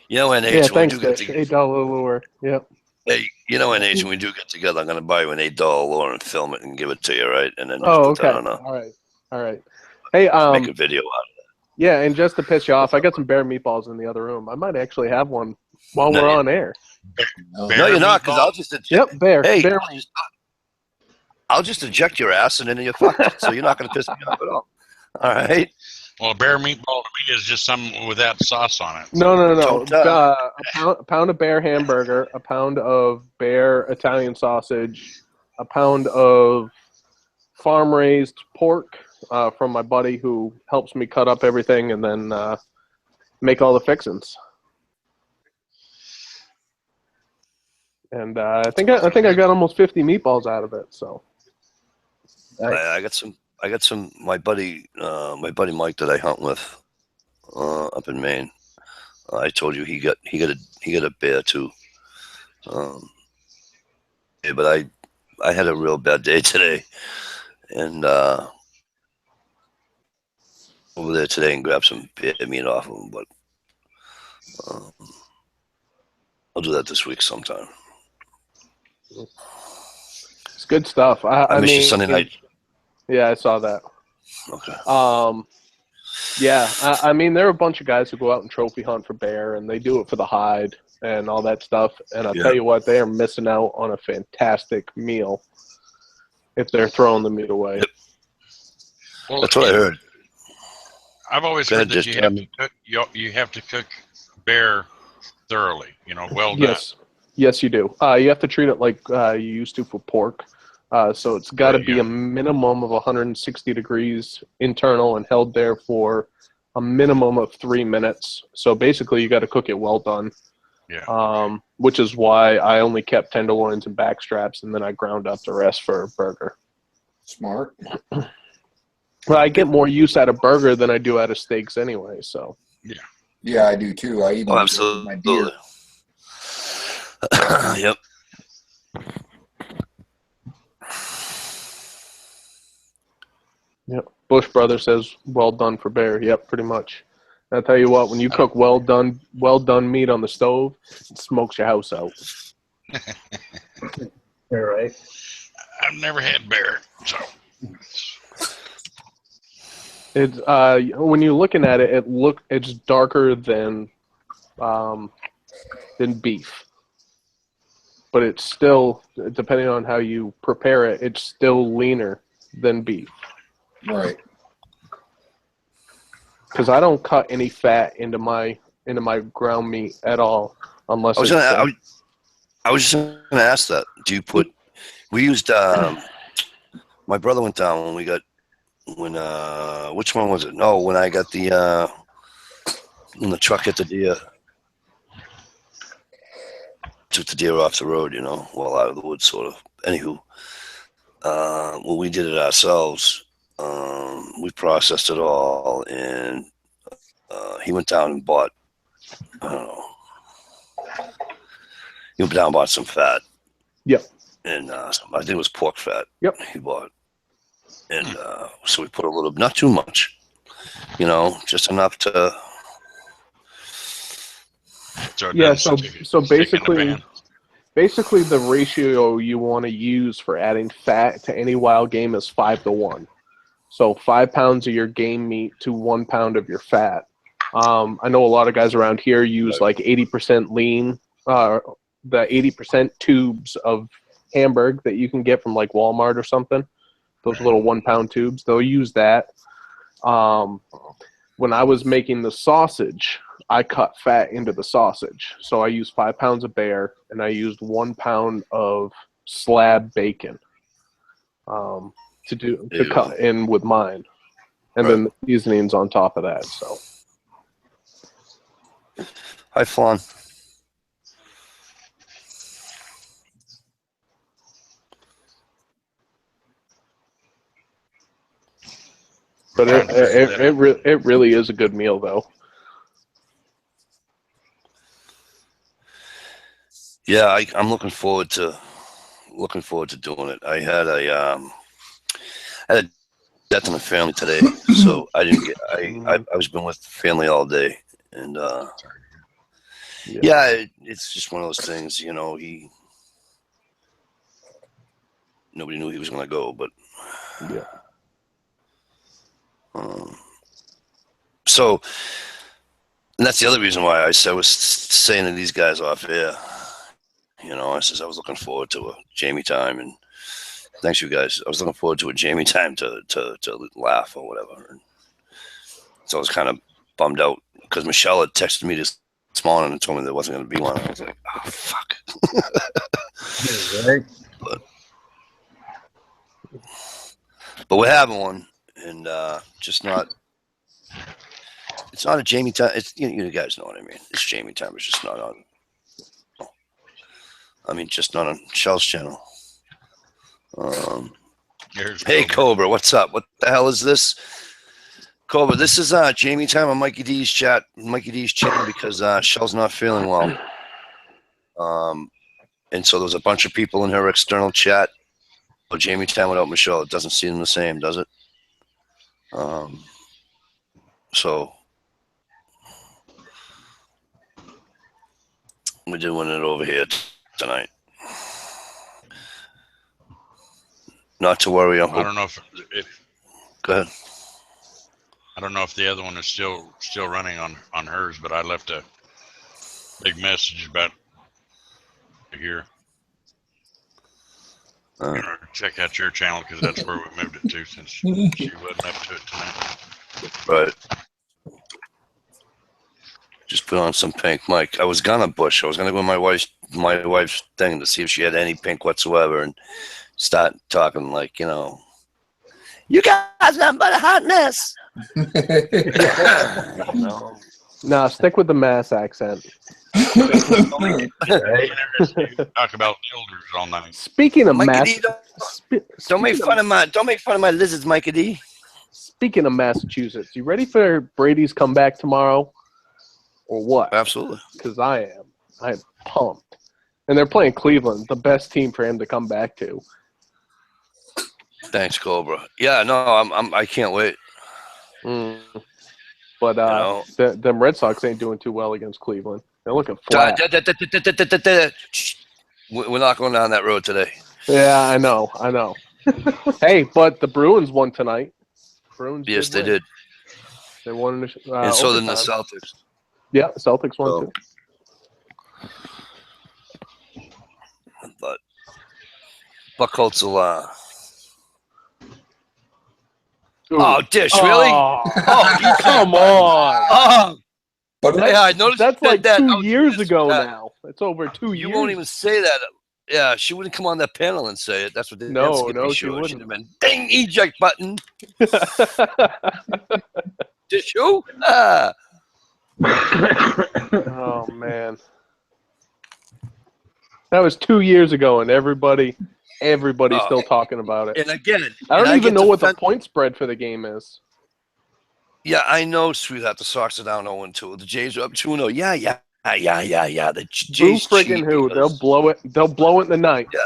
S2: You know, NH,
S5: Yeah,
S2: when we
S5: thanks,
S2: do get
S5: Dish.
S2: together,
S5: $8 lure. Yep.
S2: hey, you know, NH, when we do get together, I'm going to buy you an $8 lure and film it and give it to you, right? And then just
S5: Oh,
S2: put
S5: okay.
S2: that on
S5: All right. Hey,
S2: make a video out of
S5: yeah, and just to piss you off, I got some bear meatballs in the other room. I might actually have one while
S2: No,
S5: we're
S2: you-
S5: on air.
S2: it. No, you're not, because I'll just
S5: Yep, bear.
S2: Hey,
S5: bear
S2: I'll just eject your ass and then you're fucked. So you're not going to piss me off at all. All right.
S4: well, a bear meatball to me is just something without sauce on it.
S5: No.
S2: Don't,
S5: A pound of bear hamburger, a pound of bear Italian sausage, a pound of farm-raised pork from my buddy who helps me cut up everything and then make all the fixins. And I think I got almost 50 meatballs out of it. So
S2: I got some. My buddy Mike that I hunt with up in Maine. I told you he got a bear too. Yeah, but I had a real bad day today, and over there today and grab some bear meat off of them. But I'll do that this week sometime.
S5: It's good stuff.
S2: I missed
S5: mean,
S2: you Sunday night.
S5: Yeah, I saw that.
S2: Okay.
S5: Yeah, I mean, there are a bunch of guys who go out and trophy hunt for bear, and they do it for the hide and all that stuff. And I'll tell you what, they are missing out on a fantastic meal if they're throwing the meat away.
S2: Yep.
S4: Well,
S2: that's what I heard.
S4: I've always heard that you have to cook bear thoroughly. Well done.
S5: Yes, you do. You have to treat it like you used to for pork. So it's got to be a minimum of 160 degrees internal and held there for a minimum of 3 minutes. So basically, you got to cook it well done.
S4: Yeah.
S5: Which is why I only kept tenderloins and back straps, and then I ground up the rest for a burger.
S1: Smart.
S5: Well, I get more use out of burger than I do out of steaks anyway. So.
S4: Yeah.
S1: Yeah, I do too. I even
S2: absolutely.
S1: my deer.
S2: Yep.
S5: Yep. Bush Brother says, "Well done for bear." Yep, pretty much. And I'll tell you what, when you cook well done meat on the stove, it smokes your house out.
S3: All right.
S4: I've never had bear, so
S5: It's when you're looking at it, it's darker than beef, but it's still, depending on how you prepare it, it's still leaner than beef.
S1: Right.
S5: Because I don't cut any fat into my ground meat at all, unless
S2: I was just going to ask that. Do you put? We used. My brother went down when we got. Which one was it? No, when I got when the truck hit the deer. Took the deer off the road, well out of the woods, sort of. Anywho, when we did it ourselves, we processed it all, and he went down and bought, I don't know, he went down and bought some fat.
S5: Yep.
S2: And I think it was pork fat.
S5: Yep.
S2: He bought. And so we put a little, not too much, just enough to.
S5: So basically the ratio you want to use for adding fat to any wild game is 5-1. So 5 pounds of your game meat to 1 pound of your fat. I know a lot of guys around here use like 80% lean, the 80% tubes of Hamburg that you can get from like Walmart or something. Those little 1 pound tubes, they'll use that. When I was making the sausage, I cut fat into the sausage. So I used 5 pounds of bear, and I used 1 pound of slab bacon to cut in with mine, and then the seasonings on top of that. So,
S2: hi, Flan.
S5: But it really is a good meal, though.
S2: Yeah, I'm looking forward to doing it. I had a death in the family today, so I didn't get. I was been with family all day, and it's just one of those things. Nobody knew he was going to go, but
S5: yeah.
S2: So, and that's the other reason why I was saying to these guys off air. I says I was looking forward to a Jamie time, and thanks you guys. I was looking forward to a Jamie time to laugh or whatever. And so I was kind of bummed out because Michelle had texted me this morning and told me there wasn't going to be one. I was like, oh fuck. But we're having one, and just not. It's not a Jamie time. It's you guys know what I mean. It's Jamie time. It's just not on. Just not on Shell's channel. Hey, Cobra, what's up? What the hell is this? Cobra, this is Jamie time on Mikey D's channel because Shell's not feeling well. And so there's a bunch of people in her external chat Jamie time without Michelle, it doesn't seem the same, does it? So we're doing it over here tonight. Not to worry,
S4: I
S2: Uncle.
S4: don't know if
S2: Go ahead.
S4: I don't know if the other one is still running on hers, but I left a big message about here. Check out your channel because that's where we moved it to since she wasn't up to it tonight.
S2: Right. Just put on some pink, Mike. I was gonna go with my wife's thing to see if she had any pink whatsoever, and start talking like, you guys nothing but a hot mess. No.
S5: Nah, stick with the Mass accent.
S4: Talk about elders all night.
S5: Speaking of
S2: Mikey
S5: Mass,
S2: D, don't make fun of my lizards, Mikey D.
S5: Speaking of Massachusetts, you ready for Brady's comeback tomorrow, or what?
S2: Absolutely.
S5: Because I am. I'm pumped, and they're playing Cleveland, the best team for him to come back to.
S2: Thanks, Cobra. Yeah, no, I can't wait.
S5: But them Red Sox ain't doing too well against Cleveland. They're looking flat.
S2: We're not going down that road today.
S5: Yeah, I know. Hey, but the Bruins won tonight.
S2: Yes, they did.
S5: They won.
S2: And so did the Celtics.
S5: Yeah, Celtics won too.
S2: But Buckholz will. Oh, Dish, really?
S5: Oh, come on.
S2: Oh,
S1: But
S2: yeah, I noticed
S5: That's like
S2: that.
S5: 2 years ago now. It's over 2 years.
S2: You won't even say that. Yeah, she wouldn't come on that panel and say it. That's what they
S5: No,
S2: Skippy
S5: she
S2: showed.
S5: wouldn't.
S2: She'd have been ding eject button. Dish who?
S5: Oh man, that was 2 years ago, and everybody's still talking about it.
S2: And again,
S5: I don't even know what the point spread for the game is.
S2: Yeah, I know, sweetheart. The Sox are down 0-2. The Jays are up 2-0. Yeah. The
S5: Who
S2: Jays
S5: friggin' who? They'll blow it. They'll blow it in the ninth.
S2: Yeah,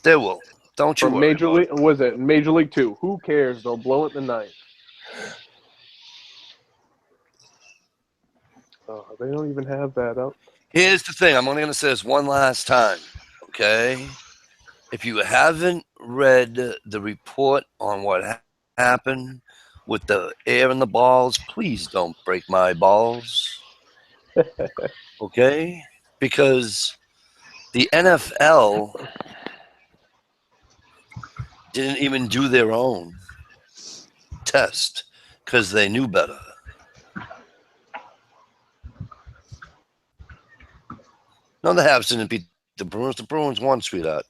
S2: they will. Don't you
S5: From
S2: worry.
S5: Major League, was it Major League 2? Who cares? They'll blow it in the ninth. Oh, they don't even have that up.
S2: Here's the thing. I'm only going to say this one last time, okay? If you haven't read the report on what happened with the air and the balls, please don't break my balls, okay? Because the NFL didn't even do their own test because they knew better. No, the Habs didn't beat the Bruins. The Bruins won, sweetheart.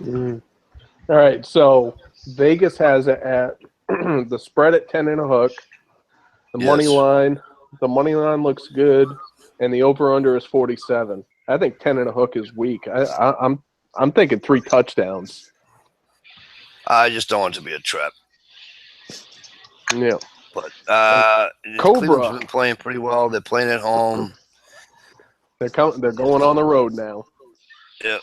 S5: All right, so Vegas has it at the spread at 10.5. The money line looks good, and the over/under is 47. I think 10.5 is weak. I'm thinking 3 touchdowns.
S2: I just don't want it to be a trap.
S5: Yeah,
S2: but
S5: Cobra
S2: Cleveland's been playing pretty well. They're playing at home.
S5: They're going on the road now.
S2: Yep.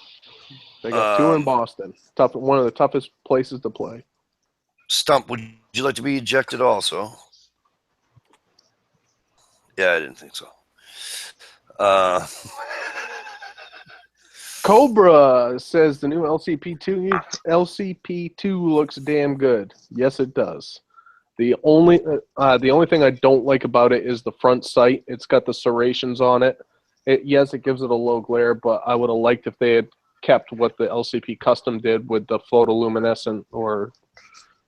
S5: They got 2 in Boston. One of the toughest places to play.
S2: Stump, would you like to be ejected also? Yeah, I didn't think so.
S5: Cobra says the new LCP2 looks damn good. Yes, it does. The only thing I don't like about it is the front sight. It's got the serrations on it. Yes, it gives it a low glare, but I would have liked if they had kept what the LCP Custom did with the photoluminescent or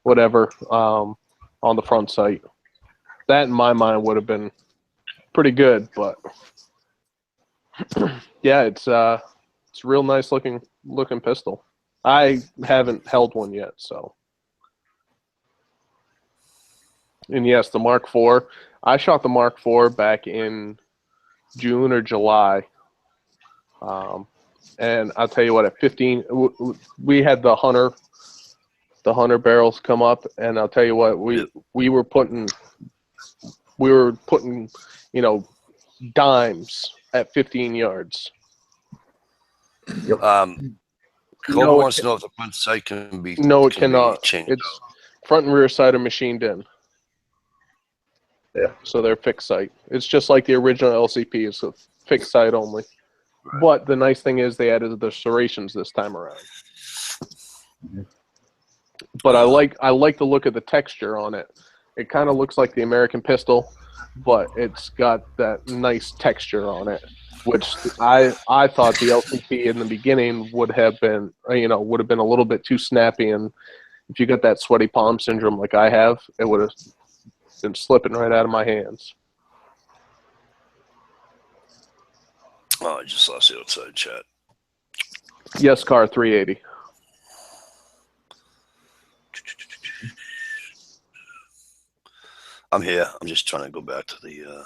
S5: whatever on the front sight. That, in my mind, would have been pretty good. But yeah, it's a real nice looking pistol. I haven't held one yet, so. And yes, the Mark IV. I shot the Mark IV back in June or July. And I'll tell you what, at 15, we had the Hunter barrels come up, and I'll tell you what, we were putting, dimes at 15 yards.
S2: Cobra
S5: No,
S2: wants to know if the front sight can be
S5: No, it
S2: can be
S5: cannot.
S2: changed.
S5: It's front and rear sight are machined in.
S3: Yeah.
S5: So they're fixed sight. It's just like the original LCP. It's a fixed sight only.
S2: Right.
S5: But the nice thing is they added the serrations this time around. But I like the look of the texture on it. It kind of looks like the American pistol, but it's got that nice texture on it, which I thought the LCP in the beginning would have been a little bit too snappy, and if you got that sweaty palm syndrome like I have, it would have been slipping right out of my hands.
S2: Oh, I just lost the outside chat.
S5: Yes, car 380.
S2: I'm here. I'm just trying to go back to the.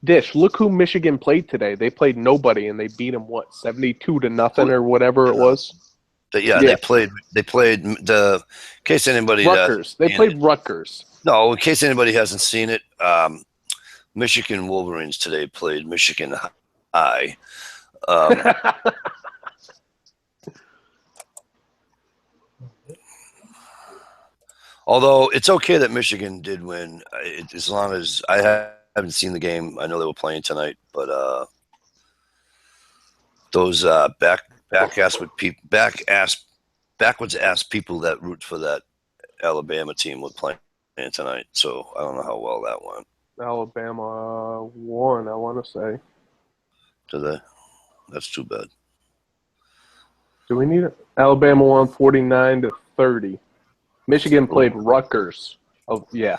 S5: Dish, look who Michigan played today. They played nobody, and they beat them, 72-0 or whatever it was?
S2: They played the. In case anybody.
S5: Rutgers. They played Rutgers.
S2: No, in case anybody hasn't seen it, Michigan Wolverines today played Michigan High. Although it's okay that Michigan did win, as long as I haven't seen the game. I know they were playing tonight, but those backwards ass people that root for that Alabama team were playing tonight. So I don't know how well that went.
S5: Alabama won, I want to say.
S2: Did they? That's too bad.
S5: Do we need it? Alabama won 49-30. Michigan played Rutgers.
S2: Yeah,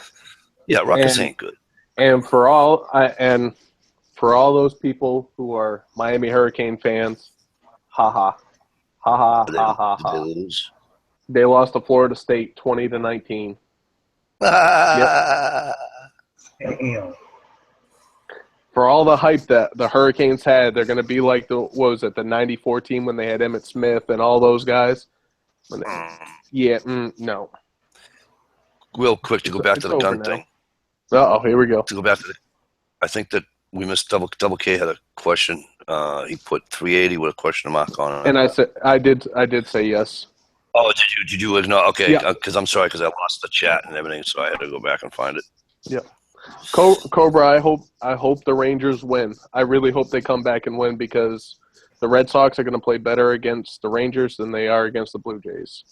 S2: Rutgers ain't good.
S5: And for all those people who are Miami Hurricane fans, ha ha ha ha.
S2: They lose.
S5: They lost to Florida State 20-19.
S2: Yep.
S3: Damn.
S5: For all the hype that the Hurricanes had, they're going to be like the '94 team when they had Emmitt Smith and all those guys. No.
S2: Real quick to go back to the gun thing.
S5: Oh, here we go.
S2: To go back to I think that we missed Double K had a question. He put 380 with a question mark on it.
S5: And I did say yes.
S2: Oh, did you no? Okay,
S5: Yeah.
S2: Because I'm sorry, because I lost the chat and everything, so I had to go back and find it.
S5: Yeah. Cobra, I hope the Rangers win. I really hope they come back and win because the Red Sox are going to play better against the Rangers than they are against the Blue Jays.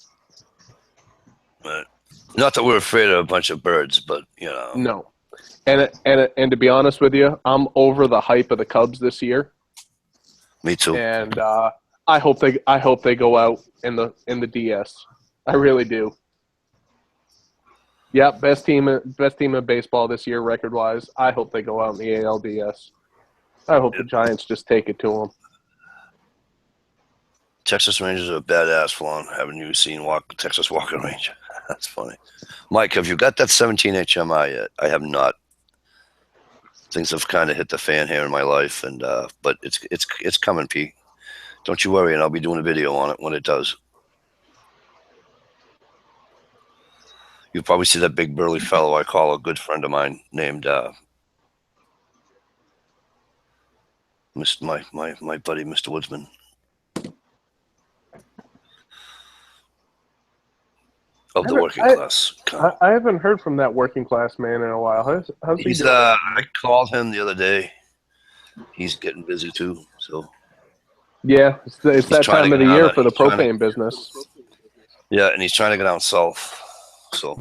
S2: Not that we're afraid of a bunch of birds, but
S5: No. And to be honest with you, I'm over the hype of the Cubs this year.
S2: Me too.
S5: And I hope they go out in the DS. I really do. Yeah, best team in baseball this year, record wise. I hope they go out in the ALDS. I hope the Giants just take it to them.
S2: Texas Rangers are badass, Flan. Haven't you seen Texas Walker Ranger? That's funny. Mike, have you got that 17 HMI yet? I have not. Things have kind of hit the fan here in my life, and but it's coming, Pete. Don't you worry, and I'll be doing a video on it when it does. You'll probably see that big burly fellow I call a good friend of mine named my buddy Mr. Woodsman. Of the working class.
S5: I haven't heard from that working class man in a while. How's he doing?
S2: I called him the other day. He's getting busy too. So
S5: yeah, it's that time of the year for the propane business.
S2: Yeah, and he's trying to get down south. So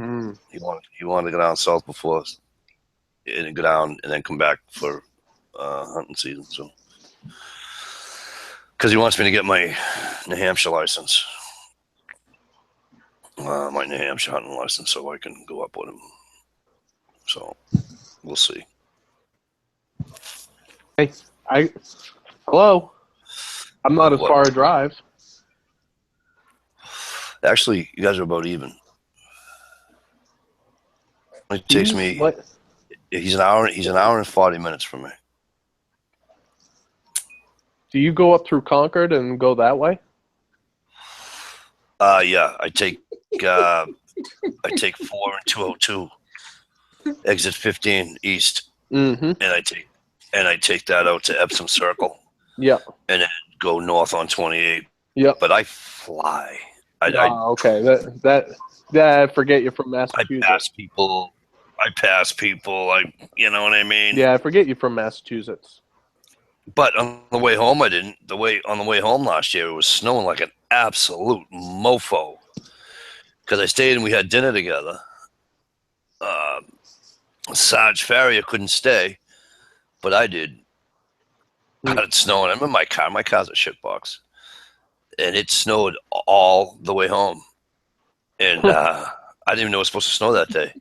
S2: he wanted to go down south before and go down and then come back for hunting season. So because he wants me to get my New Hampshire license. My New Hampshire hunting license, so I can go up with him. So we'll see.
S5: Hey, hello. I'm not as far a drive.
S2: Actually, you guys are about even. It takes me.
S5: What?
S2: He's an hour and 40 minutes from me.
S5: Do you go up through Concord and go that way?
S2: Yeah, I take 4 and 202, exit 15 east, and I take that out to Epsom Circle,
S5: Yep.
S2: and then go north on 28.
S5: Yep.
S2: But I fly. I
S5: Okay. That forget you're from
S2: I
S5: Massachusetts.
S2: pass people. You know what I mean?
S5: Yeah, I forget you're from Massachusetts.
S2: But on the way home, I didn't. On the way home last year, it was snowing like an absolute mofo. Because I stayed and we had dinner together. Sarge Farrier couldn't stay, but I did. Had it snowing. I'm in my car. My car's a shitbox. And it snowed all the way home. And I didn't even know it was supposed to snow that day.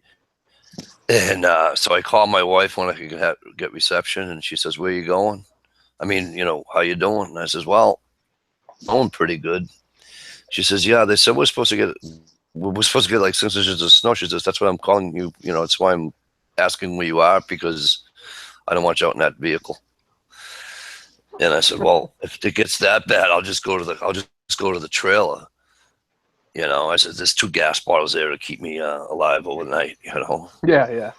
S2: And so I called my wife when I could get reception, and she says, "Where are you going? I mean, how you doing?" And I says, "Well, going pretty good." She says, "Yeah, they said we're supposed to get like 6 inches of snow." She says, "That's why I'm calling you. That's why I'm asking where you are, because I don't want you out in that vehicle." And I said, "Well, if it gets that bad, I'll just go to the trailer." I said, "There's 2 gas bottles there to keep me alive overnight."
S5: Yeah.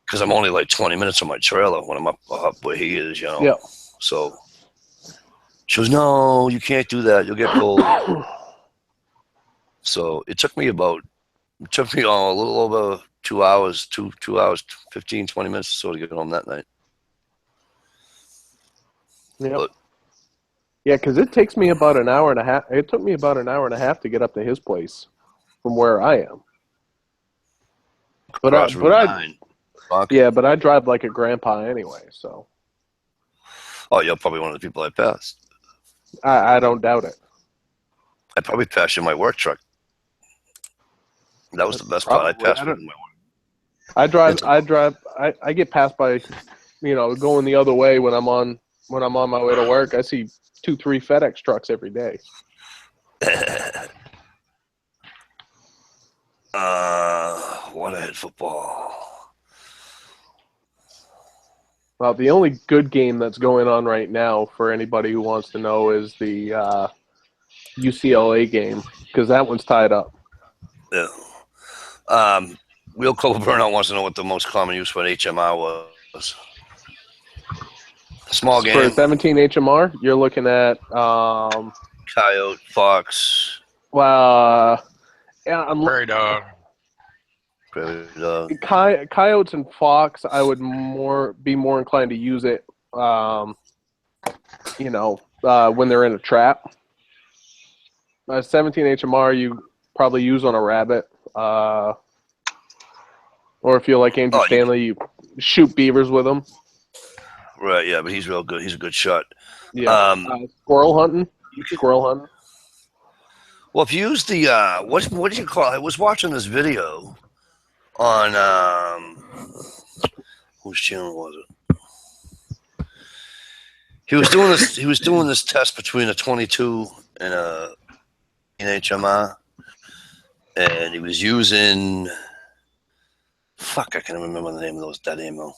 S2: Because I'm only like 20 minutes from my trailer when I'm up where he is.
S5: Yep.
S2: So she goes, "No, you can't do that. You'll get cold." So it took me a little over 2 hours, 2 hours, 15, 20 minutes or so to get home that night.
S5: Yep.
S2: But,
S5: yeah, because it takes me about an hour and a half. It took me about an hour and a half to get up to his place from where I am. But I drive like a grandpa anyway, so.
S2: Oh, you're probably one of the people I passed.
S5: I don't doubt it.
S2: I probably passed you in my work truck. That was the best part. I passed you in my work.
S5: I get passed by, going the other way when I'm on my way to work. I see 2-3 FedEx trucks every day.
S2: What ahead football?
S5: Well, the only good game that's going on right now for anybody who wants to know is the UCLA game, because that one's tied up.
S2: Yeah. Real Cold Burnout wants to know what the most common use for an HMR was. Small game.
S5: For 17 HMR, you're looking at
S2: coyote, fox.
S4: Prairie dog.
S5: Coyotes and fox, I would be more inclined to use it, when they're in a trap. 17 HMR, you probably use on a rabbit, or if you're like Andrew Stanley, you shoot beavers with them.
S2: Right, yeah, but he's real good. He's a good shot.
S5: Yeah. Squirrel hunting.
S2: Well, if you use the what do you call it? I was watching this video on whose channel was it? He was doing this test between a 22 and an HMR, and he was using I can't remember the name of that ammo.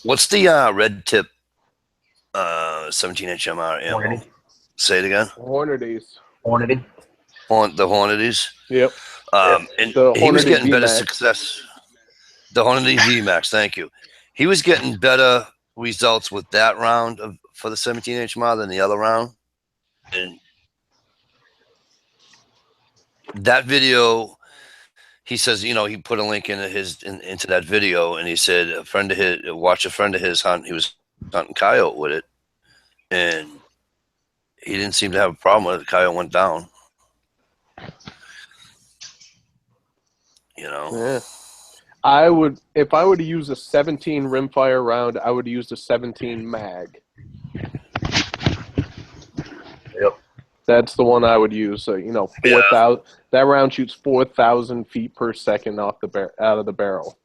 S2: What's the red tip 17 HMR ammo?
S3: Hornady.
S2: Say it again.
S5: Hornady.
S2: The Hornadies.
S5: Yep.
S2: And he was getting better success. The Hornady VMAX, thank you. He was getting better results with that round for the 17 HMR than the other round. And that video, he says, he put a link into that video, and he said a friend of his hunt. He was hunting coyote with it, and he didn't seem to have a problem with it. The coyote went down.
S5: Yeah. I would, if I were to use a 17 rimfire round, I would use the 17 mag.
S2: Yep.
S5: That's the one I would use. So, 4,000. That round shoots 4,000 feet per second out of the barrel.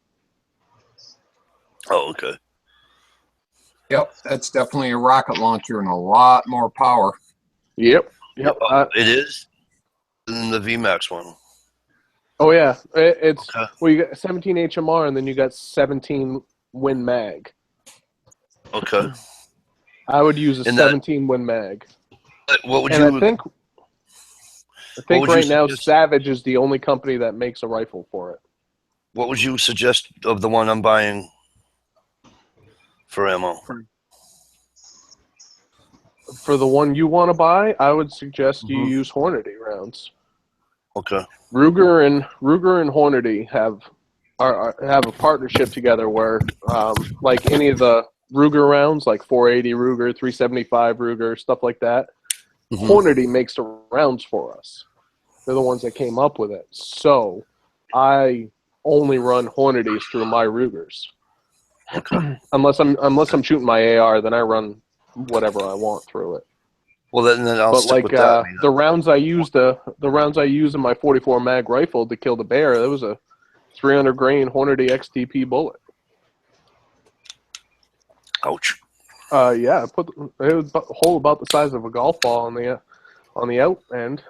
S2: Oh, okay.
S1: Yep, that's definitely a rocket launcher and a lot more power.
S5: Yep.
S2: It is than the VMAX one.
S5: Oh yeah, it's
S2: okay.
S5: Well, you got 17 HMR and then you got 17 Win Mag.
S2: Okay.
S5: I would use a 17 Win Mag.
S2: What would
S5: and
S2: you?
S5: I think right now Savage is the only company that makes a rifle for it.
S2: What would you suggest of the one I'm buying for ammo?
S5: For the one you want to buy, I would suggest you use Hornady rounds.
S2: Okay.
S5: Ruger and Hornady have a partnership together where, like any of the Ruger rounds, like 480 Ruger, 375 Ruger, stuff like that, Hornady makes the rounds for us. They're the ones that came up with it. So I only run Hornadys through my Rugers.
S2: Okay.
S5: unless I'm shooting my AR, then I run whatever I want through it.
S2: Well, then I'll
S5: But
S2: stick
S5: like
S2: with that.
S5: the rounds I used in my 44 mag rifle to kill the bear, that was a 300 grain Hornady XTP bullet.
S2: Ouch.
S5: Yeah, it was a hole about the size of a golf ball on the out end,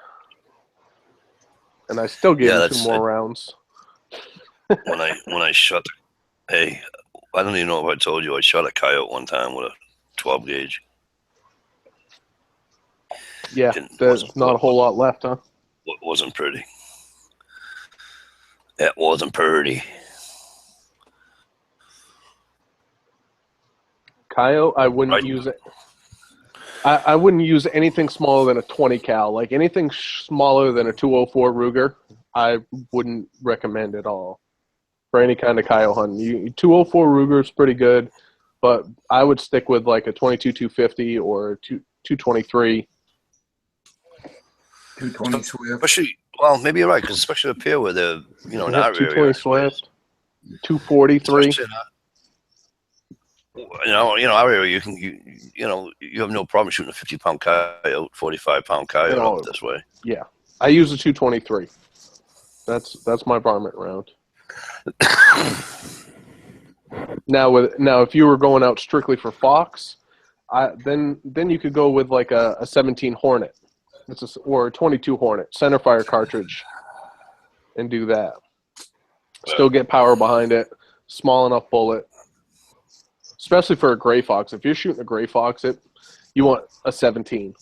S5: and I still gave him 2 more rounds.
S2: when I shot, hey, I don't even know if I told you I shot a coyote one time with a 12 gauge.
S5: Yeah, there's not a whole lot left, huh?
S2: It wasn't pretty. It wasn't pretty.
S5: Coyote, I wouldn't use it. I wouldn't use anything smaller than a 20 cal. Like anything smaller than a 204 Ruger, I wouldn't recommend at all for any kind of coyote hunting. 204 Ruger is pretty good, but I would stick with like a 22-250 or 223.
S1: 220 Swift.
S2: Especially, well, maybe you're right, because especially up here where the, in our area.
S5: 220 Swift, 243.
S2: Our area, you have no problem shooting a 50-pound coyote, 45-pound coyote up this way.
S5: Yeah, I use a 223. That's my varmint round. Now, if you were going out strictly for fox, then you could go with like a 17 Hornet, or a 22 Hornet centerfire cartridge, and do that. Still get power behind it, small enough bullet. Especially for a gray fox. If you're shooting a gray fox, you want a 17.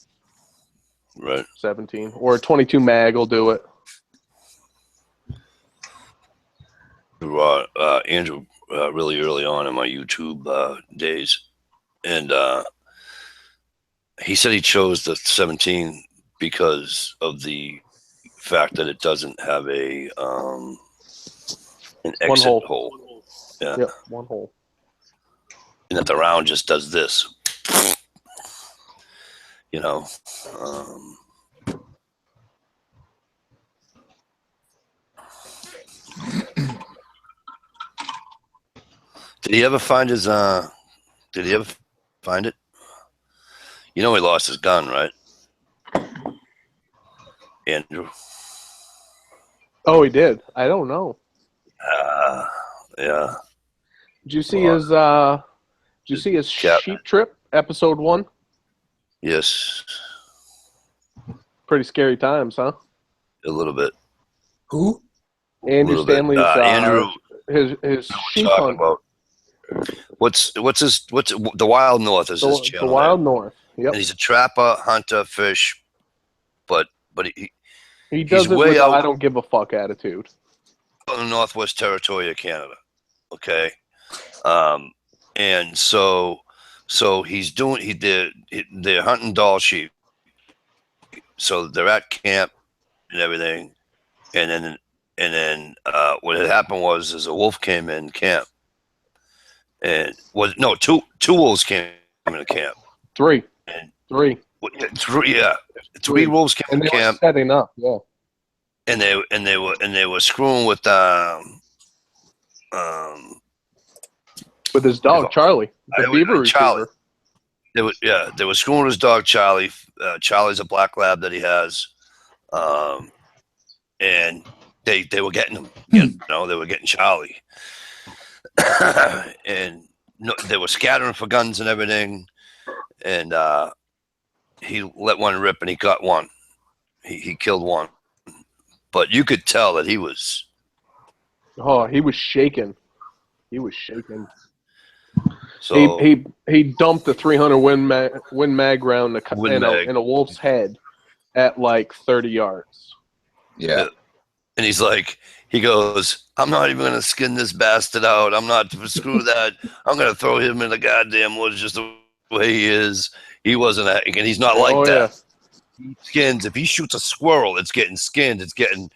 S2: Right.
S5: 17. Or a 22 mag will do it.
S2: Andrew, really early on in my YouTube days, and he said he chose the 17 because of the fact that it doesn't have an exit hole. Yeah.
S5: Yep, one hole.
S2: And that the round just does this, Did he ever find his? Did he ever find it? He lost his gun, right, Andrew?
S5: Oh, he did. I don't know.
S2: Yeah.
S5: Did you see his sheep trip, episode 1?
S2: Yes.
S5: Pretty scary times, huh?
S2: A little bit.
S1: Who?
S5: Andrew Stanley's
S2: Andrew.
S5: his sheep hunt.
S2: About. What's the Wild North is his channel.
S5: The Wild North. Yep.
S2: And he's a trapper, hunter, fish, but
S5: he does it with I don't give a fuck attitude.
S2: In the Northwest Territory of Canada. Okay. And so they're hunting Dall sheep. So they're at camp and everything. And then what had happened was a wolf came in camp. And two wolves came into camp.
S5: Three.
S2: Three wolves came into camp.
S5: Setting up, yeah.
S2: And they were screwing with
S5: his dog Charlie, the beaver
S2: Charlie.
S5: retriever.
S2: They were screwing with his dog Charlie. Charlie's a black lab that he has, and they were getting him. They were getting Charlie, and they were scattering for guns and everything. And he let one rip, and he got one. He killed one, but you could tell that he was.
S5: Oh, he was shaking. He was shaking.
S2: So
S5: he dumped the 300 Win Mag round in a wolf's head at like 30 yards.
S1: Yeah.
S2: And he goes, I'm not even going to skin this bastard out. I'm not, screw that. I'm going to throw him in the goddamn woods just the way he is. He wasn't, and he's not like that. He skins. If he shoots a squirrel, it's getting skinned. It's getting,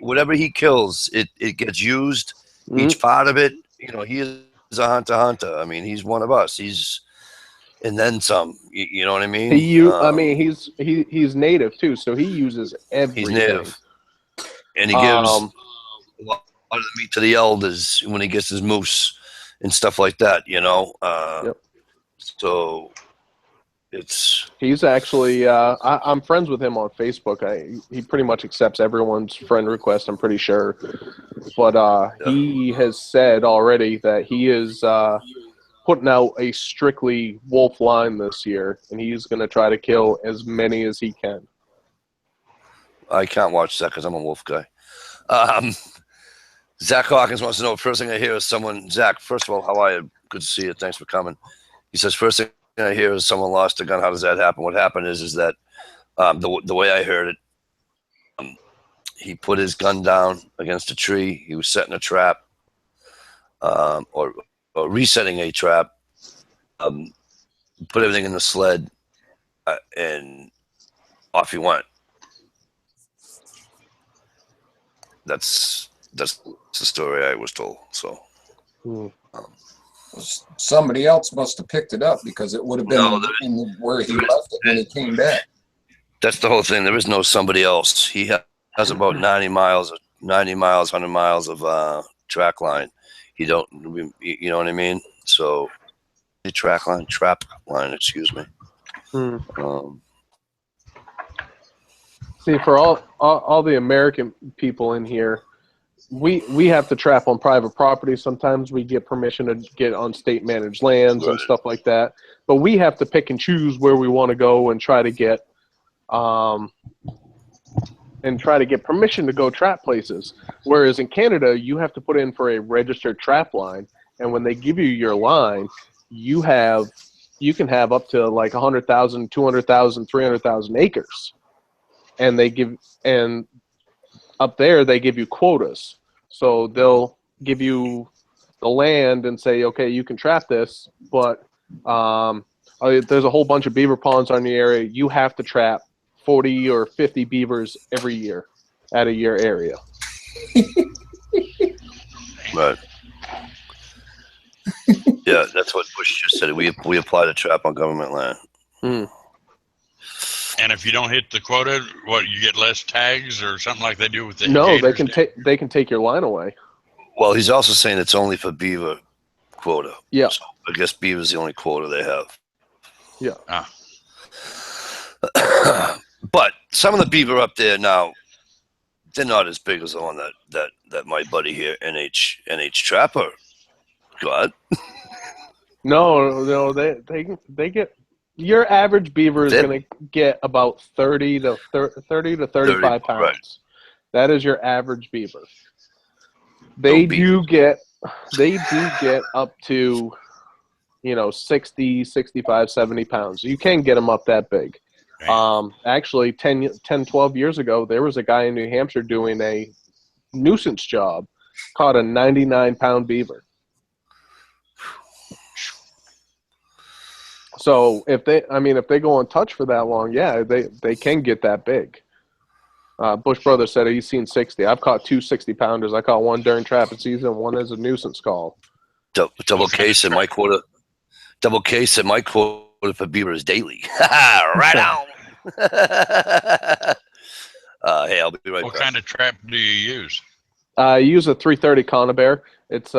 S2: whatever he kills, it gets used. Each part of it, he is a hunter. I mean, he's one of us. And then some. You know what I mean?
S5: He's native too, so he uses everything.
S2: He's native, and he gives a lot of the meat to the elders when he gets his moose and stuff like that.
S5: Yep.
S2: So
S5: he's actually I'm friends with him on Facebook. He pretty much accepts everyone's friend request, I'm pretty sure. But he has said already that he is putting out a strictly wolf line this year, and he's going to try to kill as many as he can.
S2: I can't watch that because I'm a wolf guy. Zach Hawkins wants to know, first thing I hear is someone, Zach, first of all, how are you? Good to see you. Thanks for coming. He says, first thing I hear is someone lost a gun. How does that happen? What happened is that the way I heard it, he put his gun down against a tree. He was setting a trap or resetting a trap, put everything in the sled, and off he went. That's the story I was told. So
S1: somebody else must have picked it up because it would have been where he left it when he came back.
S2: That's the whole thing. There is no somebody else. He has about 90 miles, 100 miles of track line. You know what I mean? So trap line, excuse me.
S5: See, for all the American people in here, we have to trap on private property. Sometimes we get permission to get on state managed lands and stuff like that. But we have to pick and choose where we want to go and try to get permission to go trap places. Whereas in Canada, you have to put in for a registered trap line, and when they give you your line, you can have up to like 100,000, 200,000, 300,000 acres. And up there they give you quotas. So they'll give you the land and say, okay, you can trap this, but there's a whole bunch of beaver ponds on the area. You have to trap 40 or 50 beavers every year out of your area.
S2: Right. Yeah, that's what Bush just said. We apply to trap on government land.
S4: And if you don't hit the quota, what, you get less tags or something like they do with the
S5: No, they can take your line away.
S2: Well, he's also saying it's only for beaver quota.
S5: Yeah.
S2: So I guess beaver's the only quota they have.
S5: Yeah.
S2: But some of the beaver up there now, they're not as big as the one that my buddy here, NH Trapper, got.
S5: No, they get. Your average beaver is going to get about 30 to 35 pounds. Right. That is your average beaver. They do get up to 60, 65, 70 pounds. You can get them up that big. Actually 10, 12 years ago, there was a guy in New Hampshire doing a nuisance job, caught a 99-pound beaver. So if they go untouched for that long, yeah, they can get that big. Bush Brothers said he's seen 60. I've caught 2 60-pounders. I caught one during trapping season, one as a nuisance call.
S2: Double case in my quota. Double case in my quota for beaver is daily. Right on. Hey, I'll be right back.
S4: What kind of trap do you use?
S5: I use a 330 Conibear. It's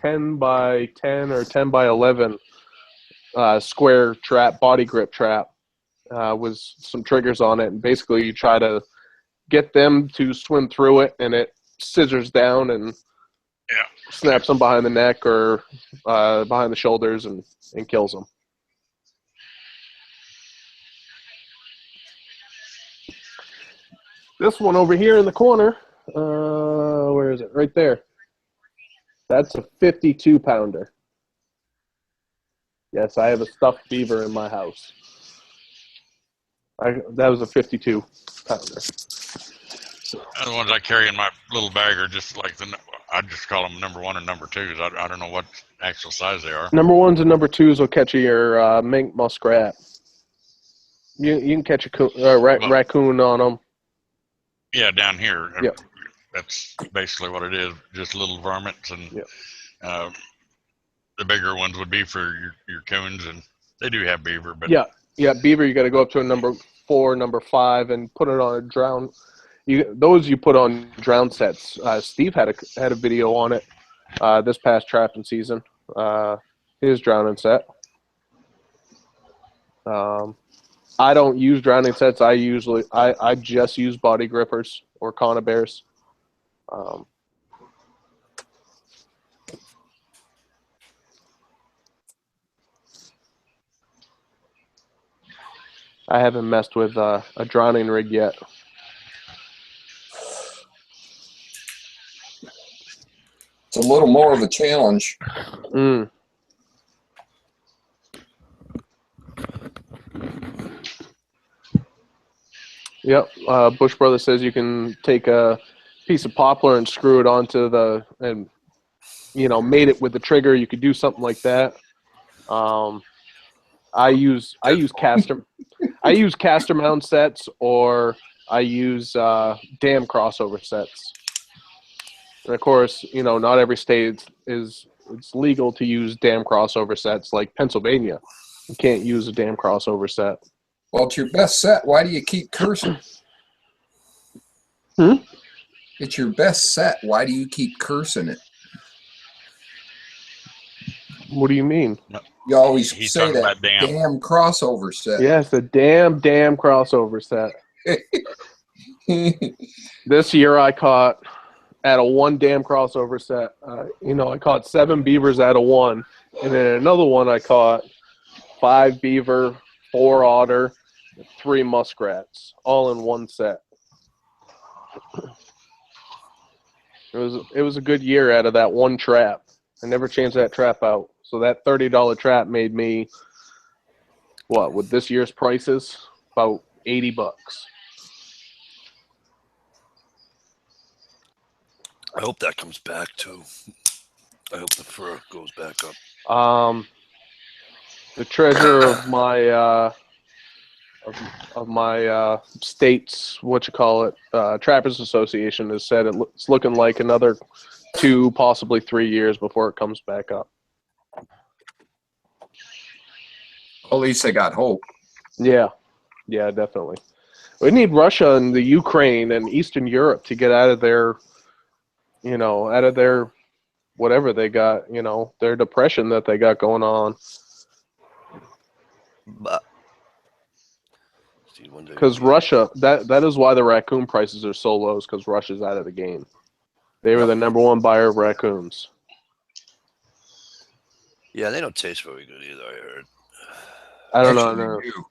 S5: 10 by 10 or 10 by 11 square trap, body grip trap with some triggers on it. And basically you try to get them to swim through it, and it scissors down and snaps them behind the neck or behind the shoulders and kills them. This one over here in the corner, where is it? Right there. That's a 52-pounder. Yes, I have a stuffed beaver in my house. That was a 52-pounder.
S4: The ones I carry in my little bag are just like I just call them number 1 and number 2s. I don't know what actual size they are.
S5: Number 1s and number 2s will catch your mink muskrat. You can catch a raccoon on them.
S4: Yeah, down here.
S5: Yep.
S4: That's basically what it is. Just little varmints, and
S5: Yep.
S4: The bigger ones would be for your coons, and they do have beaver. But
S5: yeah, beaver. You got to go up to a number 4, number 5, and put it on a drown. Those you put on drown sets. Steve had a video on it this past trapping season. His drowning set. I don't use drowning sets. I just use body grippers or conibears. I haven't messed with a drowning rig yet.
S1: It's a little more of a challenge.
S5: Mm. Yep. Bush Brothers says you can take a piece of poplar and screw it onto and mate it with the trigger. You could do something like that. I use caster mount sets, or I use dam crossover sets. And of course, not every state it's legal to use dam crossover sets. Like Pennsylvania, you can't use a dam crossover set.
S1: Well, it's your best set. Why do you keep cursing? It's your best set. Why do you keep cursing it?
S5: What do you mean?
S1: You always
S4: He's
S1: say
S4: talking
S1: that
S4: about dam.
S1: damn crossover set.
S5: Yes, the damn crossover set. This year I caught out of one damn crossover set. I caught 7 beavers out of one, and then another one I caught 5 beaver, 4 otter, 3 muskrats, all in one set. It was a good year out of that one trap. I never changed that trap out. So that $30 trap made me, what, with this year's prices, about $80.
S2: I hope that comes back too. I hope the fur goes back up.
S5: The treasurer of my state's Trappers Association has said it's looking like another 2, possibly 3 years before it comes back up.
S1: At least they got hope.
S5: Yeah, definitely. We need Russia and the Ukraine and Eastern Europe to get out of their whatever they got, their depression that they got going on. Because Russia, that is why the raccoon prices are so low, is because Russia's out of the game. They were the number 1 buyer of raccoons.
S2: Yeah, they don't taste very good either, I heard.
S5: I don't
S1: Actually,
S5: know.
S1: they do.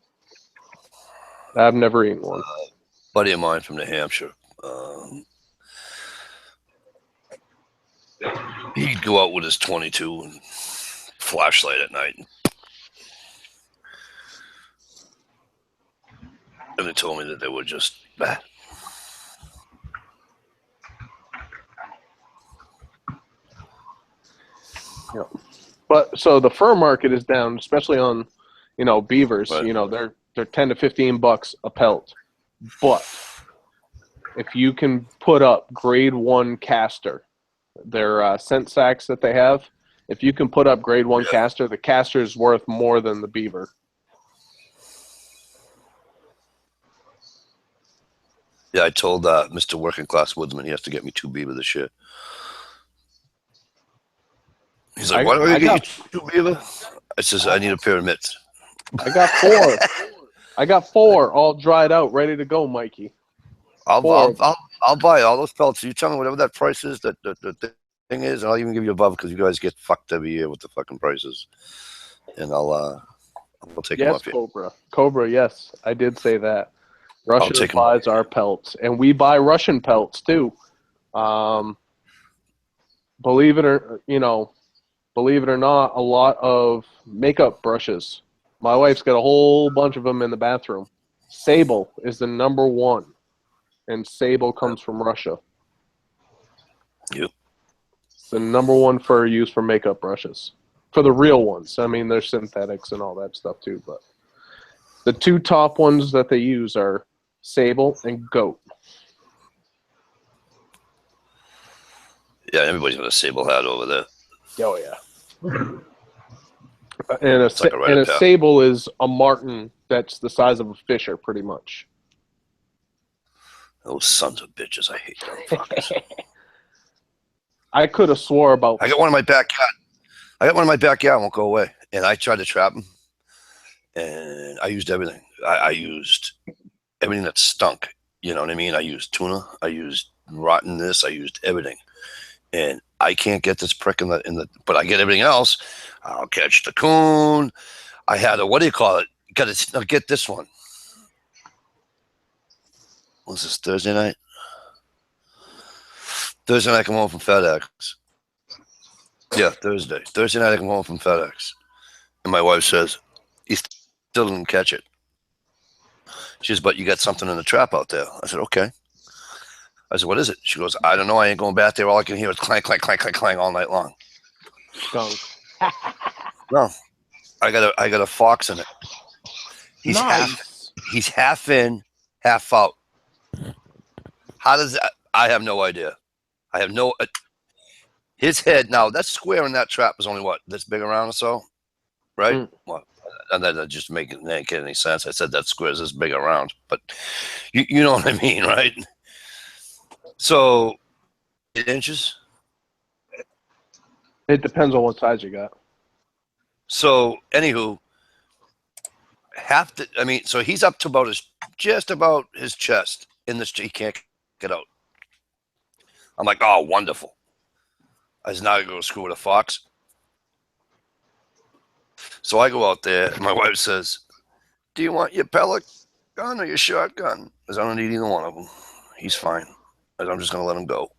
S5: I've never eaten one.
S2: Buddy of mine from New Hampshire. He'd go out with his 22 and flashlight at night. And they told me that they were just bah.
S5: Yep. But so the fur market is down, especially on, beavers.
S2: Right.
S5: They're $10 to $15 a pelt. But if you can put up grade 1 caster, their scent sacks that they have, if you can put up grade 1 caster, the caster is worth more than the beaver.
S2: Yeah, I told Mr. Working Class Woodsman he has to get me 2 beaver this year. He's like, why do I get you 2 beaver? I says, I need a pair of mitts.
S5: I got 4. I got 4 all dried out, ready to go, Mikey.
S2: I'll buy all those pelts. You tell me whatever that price is, that the thing is, and I'll even give you above, because you guys get fucked every year with the fucking prices. And I'll take them off you.
S5: Cobra, yes, I did say that. Russia buys our pelts, and we buy Russian pelts too. Believe it or not, a lot of makeup brushes. My wife's got a whole bunch of them in the bathroom. Sable is the number 1, and sable comes from Russia.
S2: Yep.
S5: It's the #1 fur used for makeup brushes. For the real ones. I mean, there's synthetics and all that stuff too, but the 2 top ones that they use are sable and goat.
S2: Yeah, everybody's got a sable hat over there.
S5: Oh, yeah. And
S2: It's like a red cap.
S5: sable is a marten that's the size of a fisher, pretty much.
S2: Those sons of bitches, I hate them fuckers.
S5: I could have swore about...
S2: I got one in my backyard. Won't go away. And I tried to trap him. And I used everything. I used everything that stunk. You know what I mean? I used tuna. I used rotten this. I used everything. And I can't get this prick in the but I get everything else. I'll catch the coon. I had a, what do you call it? Got to get this one. Was this Thursday night? Thursday night I come home from FedEx. Yeah, Thursday. Thursday night I come home from FedEx. And my wife says, he still didn't catch it. She says, but you got something in the trap out there. I said, okay. I said, what is it? She goes, I don't know. I ain't going back there. All I can hear is clank, clank, clank, clank, clank all night long.
S5: Skunk.
S2: No, I got a fox in it. He's
S5: Nice.
S2: he's half in, half out. How does that? I have no idea. I have no. His head now. That square in that trap is only what, this big around or so, right?
S5: Mm.
S2: Well, and that just didn't make any sense. I said that square is this big around, but you know what I mean, right? So 8 inches.
S5: It depends on what size you got.
S2: So anywho, so he's up to about just about his chest in this. He can't get out. I'm like, oh, wonderful. I said, now I go screw with a fox. So I go out there, and my wife says, do you want your pellet gun or your shotgun? Because I don't need either one of them. He's fine. I'm just going to let him go.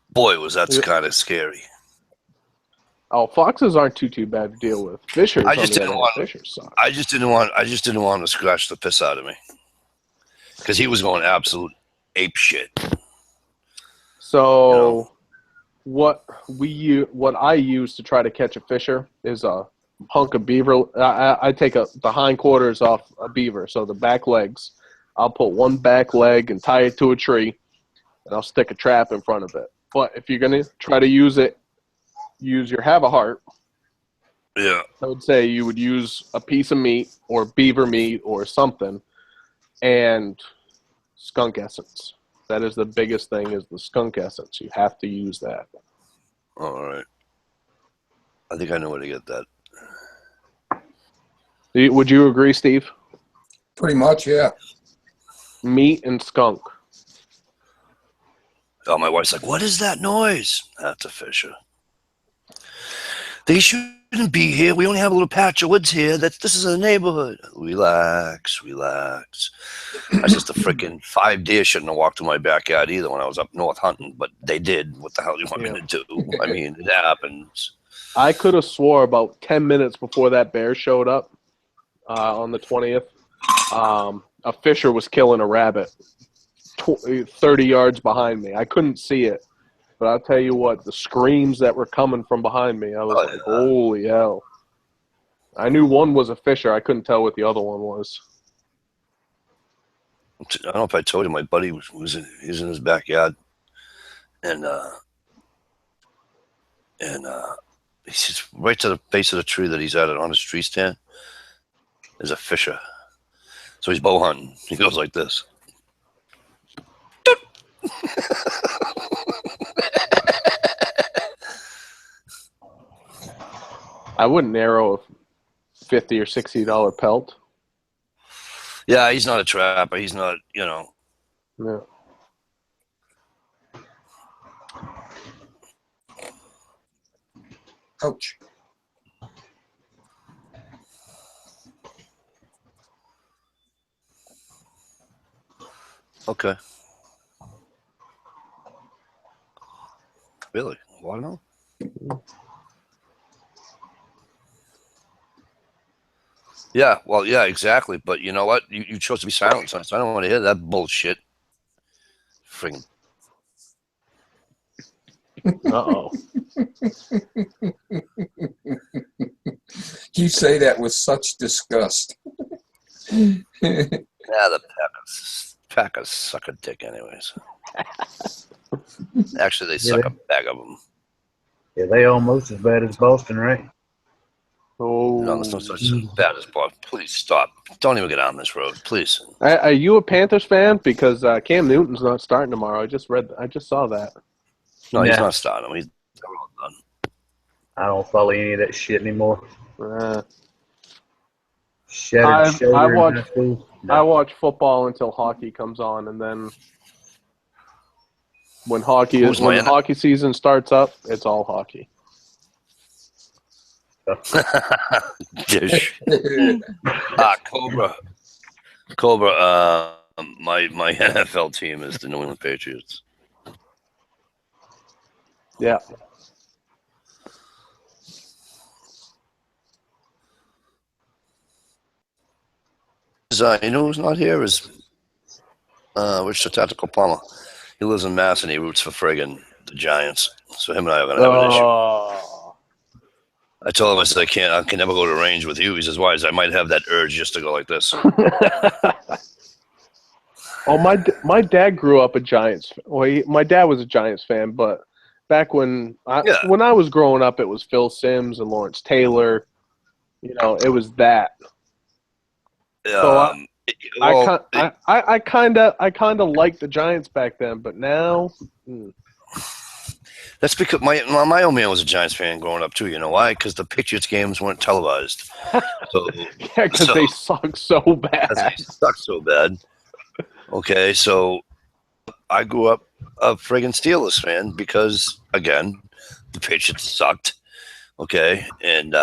S2: Boy, was that kind of scary.
S5: Oh, foxes aren't too bad to deal with. Fishers,
S2: I just didn't want.
S5: Fishers suck.
S2: I just didn't want to scratch the piss out of me because he was going absolute ape shit.
S5: So,
S2: You know?
S5: what I use to try to catch a fisher is a hunk of beaver. I take the hindquarters off a beaver, so the back legs. I'll put one back leg and tie it to a tree, and I'll stick a trap in front of it. But if you're gonna try to use your have a heart.
S2: Yeah.
S5: I would say you would use a piece of meat or beaver meat or something, and skunk essence. That is the biggest thing, is the skunk essence. You have to use that.
S2: All right. I think I know where to get that.
S5: Would you agree, Steve?
S1: Pretty much, yeah.
S5: Meat and skunk.
S2: Oh, my wife's like, what is that noise? That's a fisher. They shouldn't be here. We only have a little patch of woods here. This is a neighborhood. Relax. I just the freaking 5 deer shouldn't have walked through my backyard either when I was up north hunting, but they did. What the hell do you want me to do? I mean, it happens.
S5: I could have swore about 10 minutes before that bear showed up on the 20th, a fisher was killing a rabbit 30 yards behind me. I couldn't see it, but I'll tell you what, the screams that were coming from behind me, I was like, holy hell. I knew one was a fisher. I couldn't tell what the other one was.
S2: I don't know if I told you, my buddy was in his backyard, and he's just right to the base of the tree that he's at on his tree stand. There's a fisher, so he's bow hunting. He goes like this.
S5: I wouldn't arrow a $50 or $60 pelt.
S2: Yeah, he's not a trapper. He's not,
S5: Yeah.
S1: Ouch.
S2: Okay. Really? Why not? Yeah, well, yeah, exactly. But you know what? You chose to be silent, so I don't want to hear that bullshit. Friggin'
S5: Uh-oh.
S1: You say that with such disgust.
S2: yeah, the Packers suck a dick, anyways. Actually, they suck a bag of them.
S3: Yeah, they almost as bad as Boston, right?
S2: No, there's no such as bad as Boston. Please stop. Don't even get on this road, please.
S5: Are you a Panthers fan? Because Cam Newton's not starting tomorrow. I just saw that.
S2: No, he's
S3: Yeah.
S2: not starting. He's all done.
S3: I don't follow any of that shit anymore.
S5: Uh,
S3: Shattered shoulder in high school. No.
S5: I watch football until hockey comes on, and then when hockey season starts up, it's all hockey.
S2: Dish. Cobra. My NFL team is the New England Patriots.
S5: Yeah.
S2: You know who's not here is Richard Tactical Palmer. He lives in Mass and he roots for friggin' the Giants. So him and I are gonna have an issue. I told him, I said, I can never go to range with you. He says, why? I might have that urge just to go like this.
S5: Oh, my dad grew up a Giants. Well, my dad was a Giants fan, but back when I was growing up, it was Phil Simms and Lawrence Taylor. You know, it was that. So I kind of liked the Giants back then, but now.
S2: That's because my old man was a Giants fan growing up too. You know why? Because the Patriots games weren't televised. So
S5: yeah, because they suck so bad.
S2: They suck so bad. Okay, so I grew up a friggin' Steelers fan because, again, the Patriots sucked. Okay, and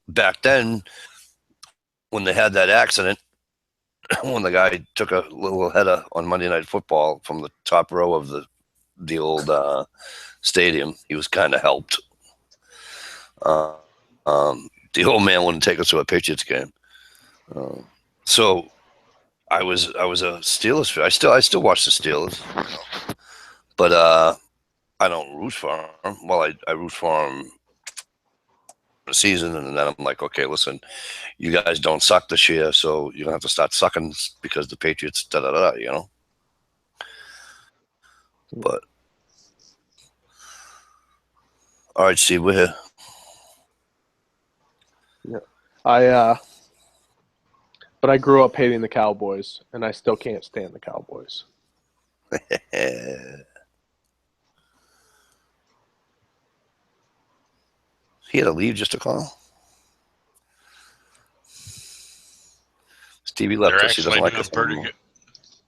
S2: back then, when they had that accident, when the guy took a little header on Monday Night Football from the top row of the old stadium, he was kind of helped. The old man wouldn't take us to a Patriots game, so I was a Steelers fan. I still watch the Steelers, you know, but I don't root for them. Well, I root for them the season, and then I'm like, okay, listen, you guys don't suck this year, so you're gonna have to start sucking because the Patriots, you know. But all right, Steve, we're here.
S5: Yeah, but I grew up hating the Cowboys, and I still can't stand the Cowboys.
S2: He had to leave just to call. Stevie left us. He doesn't like us anymore.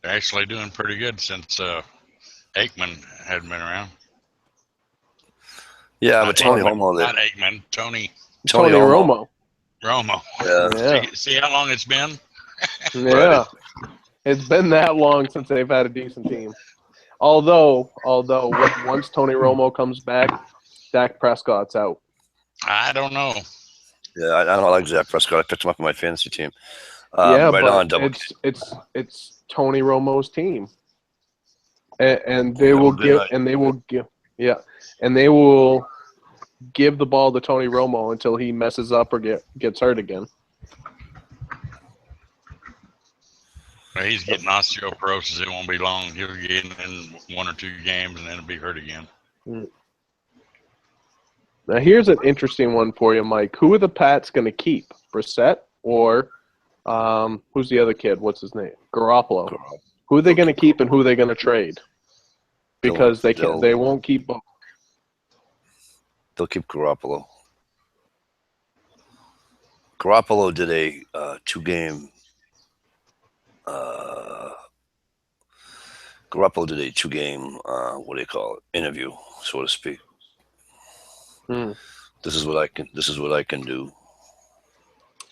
S4: They're actually doing pretty good since Aikman hadn't been around.
S2: Yeah, but Tony Romo.
S4: Not Aikman. Tony
S5: Romo.
S2: Yeah.
S4: See how long it's been?
S5: Yeah. It's been that long since they've had a decent team. Although once Tony Romo comes back, Dak Prescott's out.
S4: I don't know.
S2: Yeah, I don't like Dak Prescott. I picked him up on my fantasy team.
S5: Yeah, right but it's Tony Romo's team, and they will give the ball to Tony Romo until he messes up or gets hurt again.
S4: He's getting osteoporosis. It won't be long. He'll get in 1 or 2 games and then he'll be hurt again.
S5: Now here's an interesting one for you, Mike. Who are the Pats going to keep? Brissett or who's the other kid? What's his name? Garoppolo. Who are they going to keep and who are they going to trade? Because they won't keep both.
S2: They'll keep Garoppolo. Garoppolo did a 2-game. Garoppolo did a 2-game. What do you call it? Interview, so to speak. This is what I can do.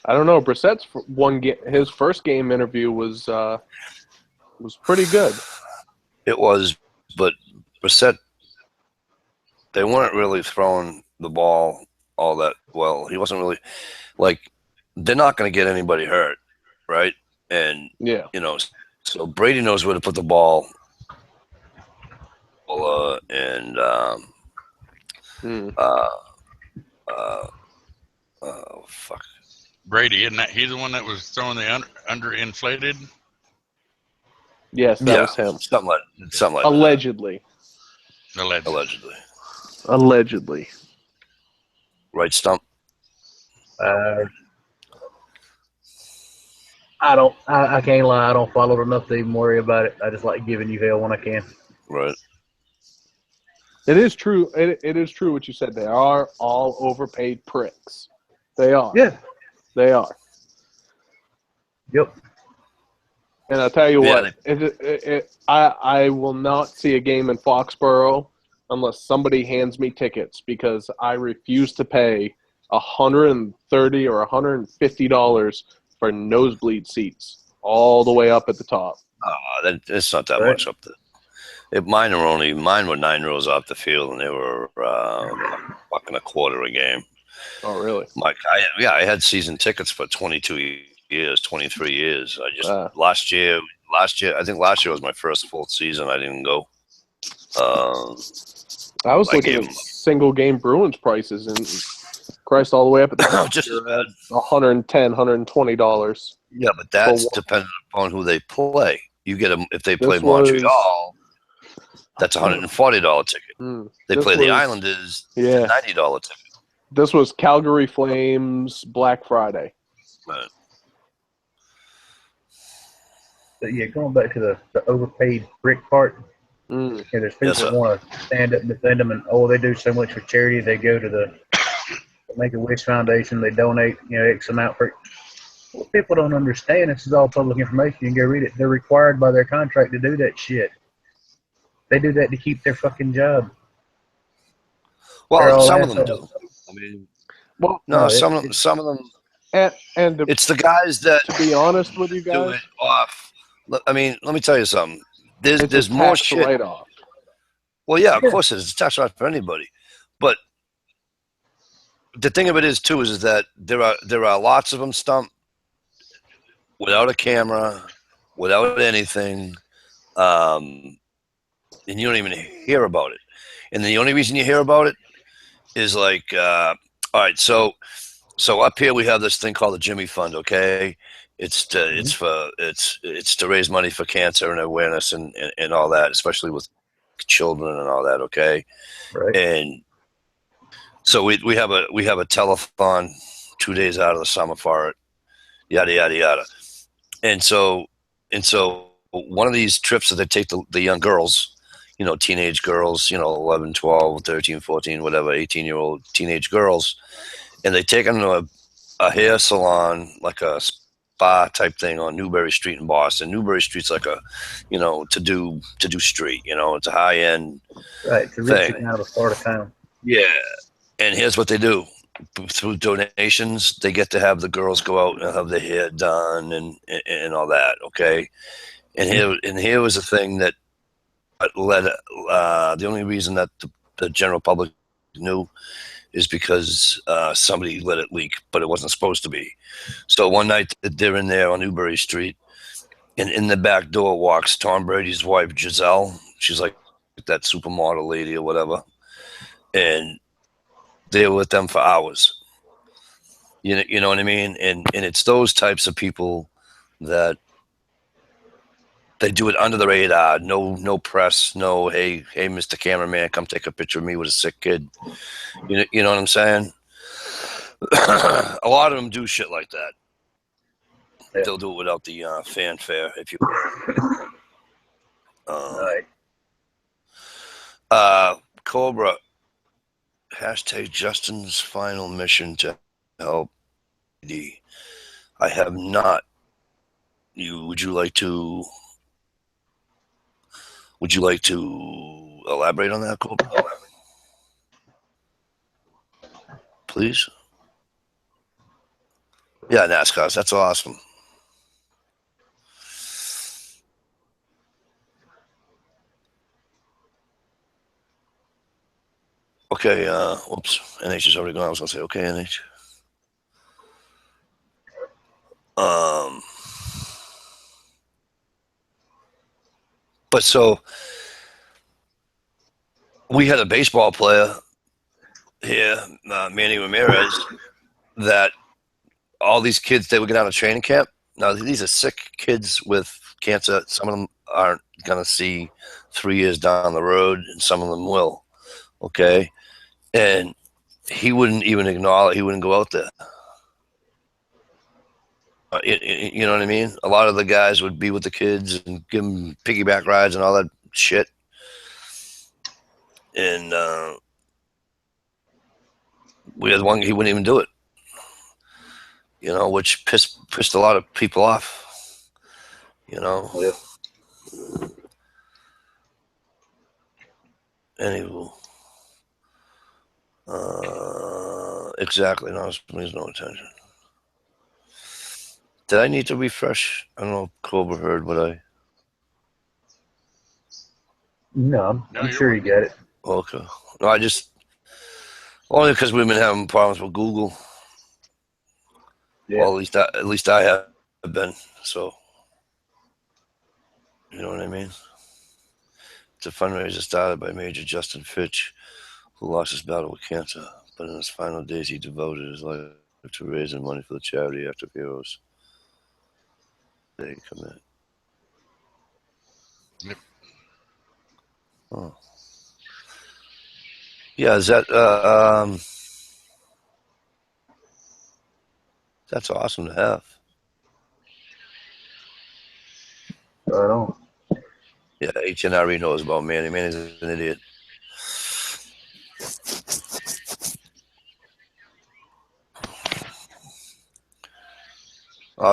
S5: I don't know. Brissett's his first game interview was pretty good.
S2: It was, but Brissett, they weren't really throwing the ball all that well. He wasn't really like they're not going to get anybody hurt, right? And
S5: Yeah.
S2: so Brady knows where to put the ball, and
S5: Mm.
S2: fuck.
S4: Brady, isn't that he's the one that was throwing the underinflated?
S5: Yes, that was him.
S2: Something like
S5: Allegedly.
S2: that. Allegedly.
S5: Allegedly.
S2: Right, Stump?
S3: I can't lie. I don't follow it enough to even worry about it. I just like giving you hell when I can.
S2: Right.
S5: It is true. It is true what you said. They are all overpaid pricks. They are.
S3: Yeah.
S5: They are.
S3: Yep.
S5: And I'll tell you what, I will not see a game in Foxborough unless somebody hands me tickets, because I refuse to pay $130 or $150 for nosebleed seats all the way up at the top.
S2: It's not that much up there. Mine were 9 rows off the field, and they were fucking a quarter a game.
S5: Oh, really?
S2: Mike, I had season tickets for 22 years, 23 years. I just last year, I think last year was my first full season. I didn't go.
S5: I was looking at single game Bruins prices, and Christ, all the way up at the
S2: just as bad.
S5: $110, $120.
S2: Yeah, but that's dependent upon who they play. You get them if they play Montreal. That's $140 ticket. They play the Islanders.
S5: Yeah,
S2: $90 ticket.
S5: This was Calgary Flames Black Friday.
S2: Right.
S3: But yeah, going back to the overpaid brick part. Yeah, there's people that want to stand up and defend them, and they do so much for charity. They go to the Make-A-Wish Foundation. They donate, X amount for. What people don't understand, this is all public information. You can go read it. They're required by their contract to do that shit. They do that to keep their fucking job.
S2: Well, some of them do. I mean, some of them.
S5: And
S2: it's the guys that.
S5: To be honest with you guys,
S2: do it off. I mean, let me tell you something. There's more shit.
S5: Write-off.
S2: Well, yeah, of course it is. It's tax write-off for anybody. But the thing of it is too is that there are lots of them, Stump, without a camera, without anything, and you don't even hear about it. And the only reason you hear about it is like, all right, so up here we have this thing called the Jammy Fund. Okay, it's to raise money for cancer and awareness and all that, especially with children and all that. Okay,
S3: right.
S2: And so we have a telethon 2 days out of the summer for it, yada yada yada. And so one of these trips that they take the young girls, teenage girls, 11, 12, 13, 14, whatever, 18-year-old teenage girls, and they take them to a hair salon, like a spa type thing on Newbury Street in Boston. Newbury Street's like a, to do street, it's a high end
S3: right, to reach out of part of town.
S2: Yeah. And here's what they do. Through donations, they get to have the girls go out and have their hair done and all that, okay? And here was the thing that led, the only reason that the general public knew is because somebody let it leak, but it wasn't supposed to be. So one night they're in there on Newbury Street, and in the back door walks Tom Brady's wife, Giselle. She's like that supermodel lady or whatever. And they were with them for hours. You know what I mean? And it's those types of people that they do it under the radar. No press. No, hey, Mr. Cameraman, come take a picture of me with a sick kid. You know what I'm saying? A lot of them do shit like that. Yeah. They'll do it without the fanfare, if you will. Cobra. # Justin's final mission to help. I have not. Would you like to elaborate on that, Cobra? Please. Yeah, NASCAR. That's awesome. Okay, whoops. NH is already gone. I was going to say, okay, NH. But so we had a baseball player here, Manny Ramirez, that all these kids, they would get out of training camp. Now, these are sick kids with cancer. Some of them aren't going to see 3 years down the road, and some of them will. Okay. And he wouldn't even acknowledge, he wouldn't go out there. You know what I mean? A lot of the guys would be with the kids and give them piggyback rides and all that shit. And we had one, he wouldn't even do it. You know, which pissed a lot of people off. You know.
S3: Yeah.
S2: Anywho. Exactly. No, please no attention. Did I need to refresh? I don't know if Cobra heard what I.
S3: No, I'm sure you get it.
S2: Okay. No, I just only because we've been having problems with Google.
S3: Yeah.
S2: Well, at least I have been. So, you know what I mean? It's a fundraiser started by Major Justin Fitch, who lost his battle with cancer, but in his final days, he devoted his life to raising money for the charity Active Heroes. They commit.
S4: Yep.
S2: Oh. Yeah, is that that's awesome to have.
S3: Right on.
S2: Yeah, HNRE knows about Manny. Manny's an idiot.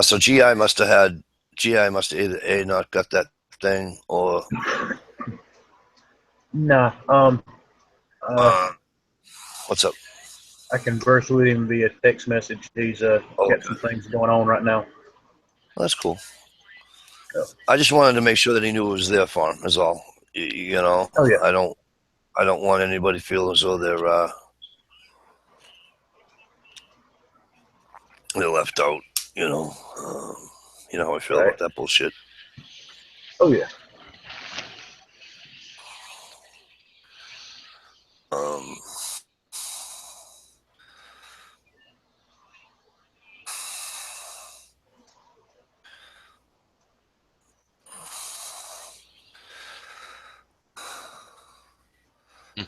S2: So GI must have either A, not got that thing, or
S3: Nah.
S2: what's up?
S3: I converse with him via text message. He's got some things going on right now.
S2: Well, that's cool.
S3: Yeah.
S2: I just wanted to make sure that he knew it was there for him. Is all. You know.
S3: Oh yeah.
S2: I don't want anybody to feel as though they're left out. You know. You know how I feel about that bullshit.
S3: Oh yeah.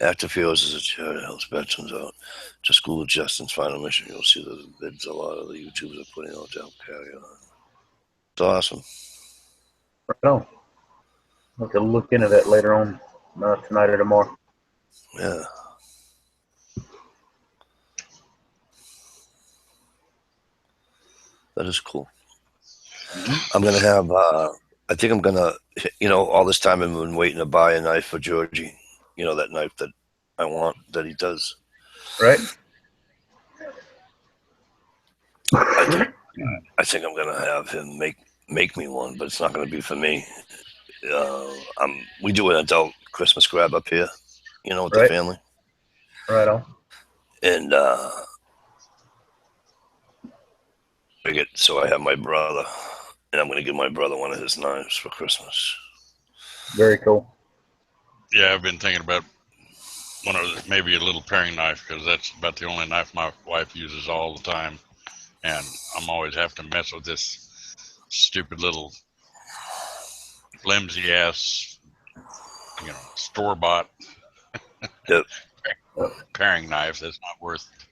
S2: Active Heroes is a charity that helps veterans out. Just Google Justin's final mission. You'll see the bids a lot of the YouTubers are putting out to help carry on. It's awesome.
S3: Right on. I'll have to look into that later on tonight or tomorrow.
S2: Yeah. That is cool. I'm going to have, I think I'm going to, you know, all this time I've been waiting to buy a knife for Georgie. You know, that knife that I want, that he does.
S3: Right.
S2: I think I'm going to have him make me one, but it's not going to be for me. We do an adult Christmas grab up here, you know, with the family.
S3: Right on.
S2: And so I have my brother, and I'm going to give my brother one of his knives for Christmas.
S3: Very cool.
S4: Yeah, I've been thinking about maybe a little paring knife, because that's about the only knife my wife uses all the time, and I'm always having to mess with this stupid little flimsy ass, you know, store bought paring knife that's not worth it.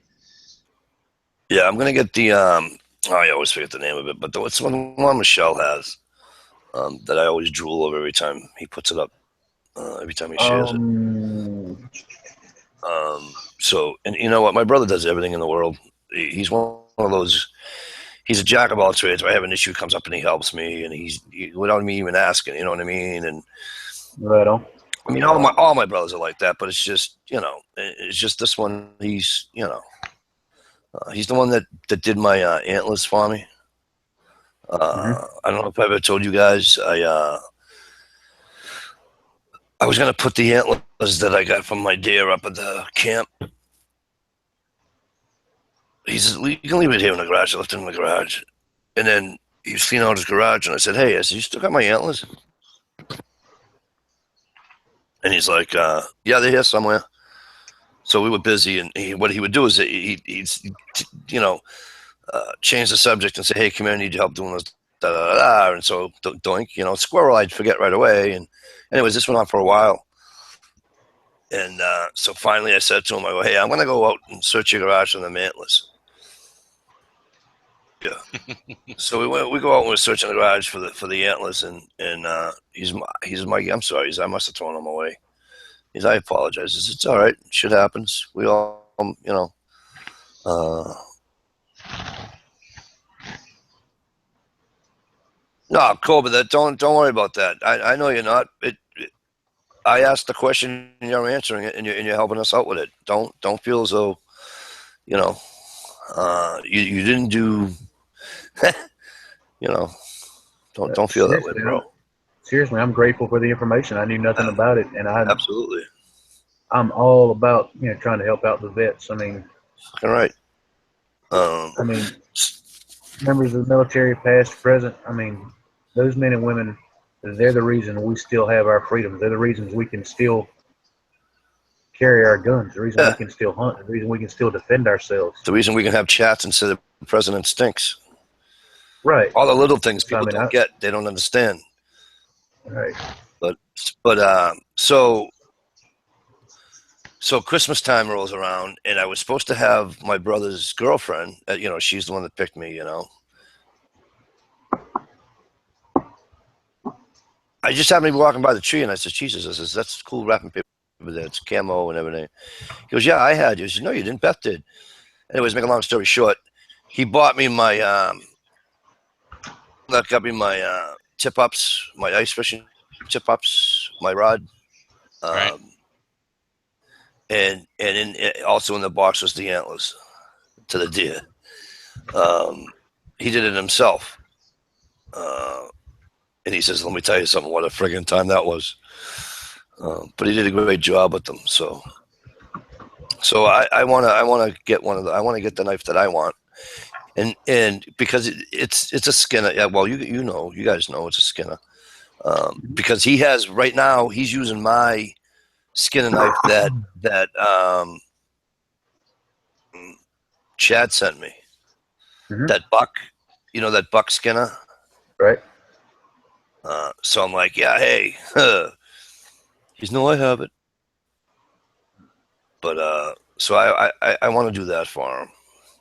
S2: Yeah, I'm gonna get the I always forget the name of it, but it's one Michelle has that I always drool over every time he puts it up. Every time he shares it. So, and you know what? My brother does everything in the world. He's one of those. He's a jack of all trades. If I have an issue, comes up and he helps me, and he without me even asking. You know what I mean? And
S3: right on.
S2: I mean, all my brothers are like that, but it's just, you know, it's just this one. He's, you know, he's the one that did my antlers for me. I don't know if I ever told you guys. I was gonna put the antlers that I got from my deer up at the camp. He said, "You can leave it here in the garage." I left it in the garage, and then he was cleaning out his garage, and I said, "Hey," I said, "You still got my antlers?" And he's like, yeah, they're here somewhere. So we were busy, and what he would do is he'd change the subject and say, hey, come here, I need your help doing this. Da, da, da, da. And so, doink, squirrel, I'd forget right away. And anyways, this went on for a while. And so finally I said to him, I go, hey, I'm going to go out and search your garage for the mantless. Yeah. So we go out and we're searching the garage for the antlers, and he's Mikey, I'm sorry. I must have thrown him away. I apologize. It's all right. Shit happens. We all, no, Cobra, don't worry about that. I know you're not. I asked the question and you're answering it, and you're helping us out with it. Don't feel as though, you didn't do, don't feel that way, bro.
S3: Seriously, I'm grateful for the information. I knew nothing about it, and
S2: Absolutely.
S3: I'm all about trying to help out the vets. I mean,
S2: all right.
S3: Members of the military, past, present. I mean, those men and women, they're the reason we still have our freedom. They're the reasons we can still carry our guns. The reason we can still hunt. The reason we can still defend ourselves.
S2: The reason we can have chats instead of the president stinks.
S3: Right.
S2: All the little things people don't get, they don't understand.
S3: Right.
S2: But so Christmas time rolls around, and I was supposed to have my brother's girlfriend. She's the one that picked me. I just happened to be walking by the tree, and I said, Jesus, that's cool wrapping paper there. It's camo and everything. He goes, yeah, I had. He goes, no, you didn't. Beth did. Anyways, make a long story short, he bought me my tip-ups, my ice fishing tip-ups, my rod.
S4: Right.
S2: And also in the box was the antlers to the deer. He did it himself. And he says, let me tell you something, what a friggin' time that was. But he did a great job with them. So I want to get I want to get the knife that I want. And because it's a Skinner. Yeah, well, you guys know it's a Skinner. Because he has right now, he's using my Skinner knife that Chad sent me. Mm-hmm. That buck, that buck Skinner.
S3: Right.
S2: So I'm like, yeah, hey, he's no, I have it. But so I want to do that for him,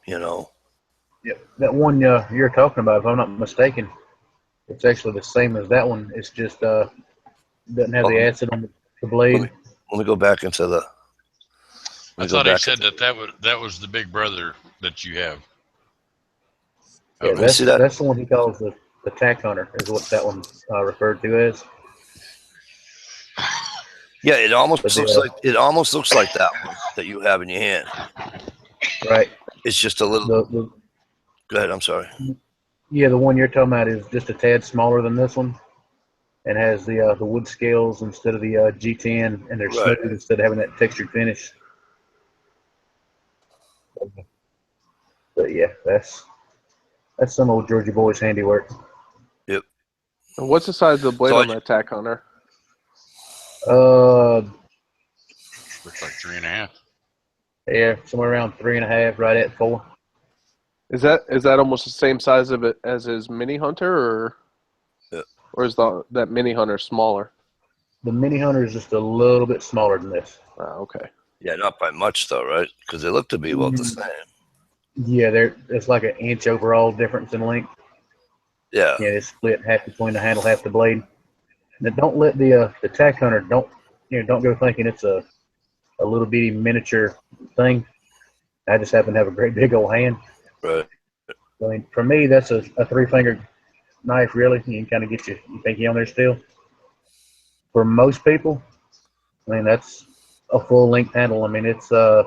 S3: Yeah, that one you're talking about, if I'm not mistaken, it's actually the same as that one. It's just doesn't have the acid on the blade.
S2: Let me go back into the.
S4: I thought he said that was the big brother that you have.
S3: Yeah, that's the one he calls the tack hunter, is what that one's referred to as.
S2: Yeah, it almost looks like that one that you have in your hand.
S3: Right.
S2: It's just a little. Go ahead. I'm sorry.
S3: Yeah, the one you're talking about is just a tad smaller than this one, and has the wood scales instead of the G10, and they're smooth instead of having that textured finish. But yeah, that's some old Georgia boy's handiwork.
S2: Yep.
S5: And what's the size of the blade on that tack hunter?
S4: Looks like 3.5.
S3: Yeah, somewhere around 3.5, right at 4.
S5: Is that almost the same size of it as his mini hunter, or is that mini hunter smaller?
S3: The mini hunter is just a little bit smaller than this.
S5: Okay.
S2: Yeah, not by much though, right? Because they look to be about the same.
S3: Yeah, it's like an inch overall difference in length.
S2: Yeah.
S3: Yeah, it's split half between the handle, half the blade. Now, don't let the tack hunter don't go thinking it's a little bitty miniature thing. I just happen to have a great big old hand.
S2: Right.
S3: I mean, for me, that's a 3-fingered knife. Really, you can kind of get your pinky on there still. For most people, I mean, that's a full length handle. I mean, it's if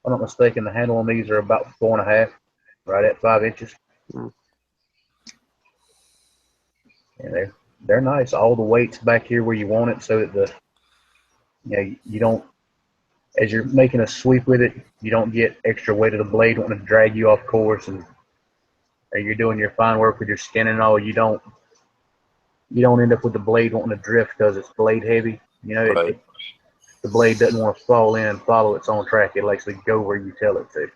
S3: I'm not mistaken, the handle on these are about 4.5, right at 5 inches. And they're nice. All the weight's back here where you want it, so that you don't, as you're making a sweep with it, you don't get extra weight of the blade wanting to drag you off course, and you're doing your fine work with your skin and all. You don't end up with the blade wanting to drift because it's blade heavy. You know,
S2: Right.
S3: the blade doesn't want to fall in and follow its own track. It likes to go where you tell it to.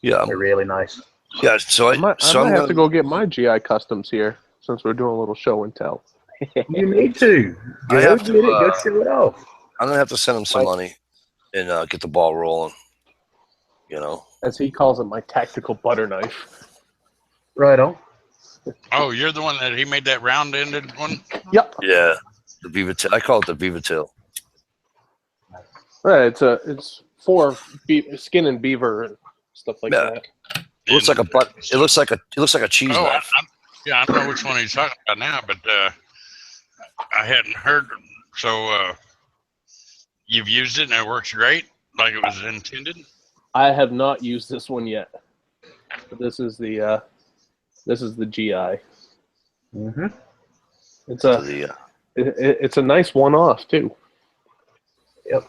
S2: Yeah.
S3: They're really nice.
S2: Yeah. So
S5: I might
S2: I'm
S5: have to
S2: gonna,
S5: go get my GI customs here since we're doing a little show and tell.
S3: You need to.
S2: I
S3: Go
S2: have to,
S3: get it. Go show it off.
S2: I'm gonna have to send him some
S5: Like-
S2: money and get the ball rolling. You know.
S5: As he calls it, my tactical butter knife.
S3: Right on.
S4: Oh, you're the one that he made that round-ended one?
S5: Yep.
S2: Yeah. The beaver tail. I call it the beaver tail.
S5: Right, it's for skin and beaver and stuff like
S2: Yeah.
S5: that.
S2: It looks like a butt. It looks like a cheese
S4: Oh,
S2: knife.
S4: I know which one he's talking about now, but I hadn't heard. So you've used it and it works great, like it was intended?
S5: I have not used this one yet. But this is the GI.
S3: Mm-hmm.
S5: It's a nice one-off too.
S3: Yep.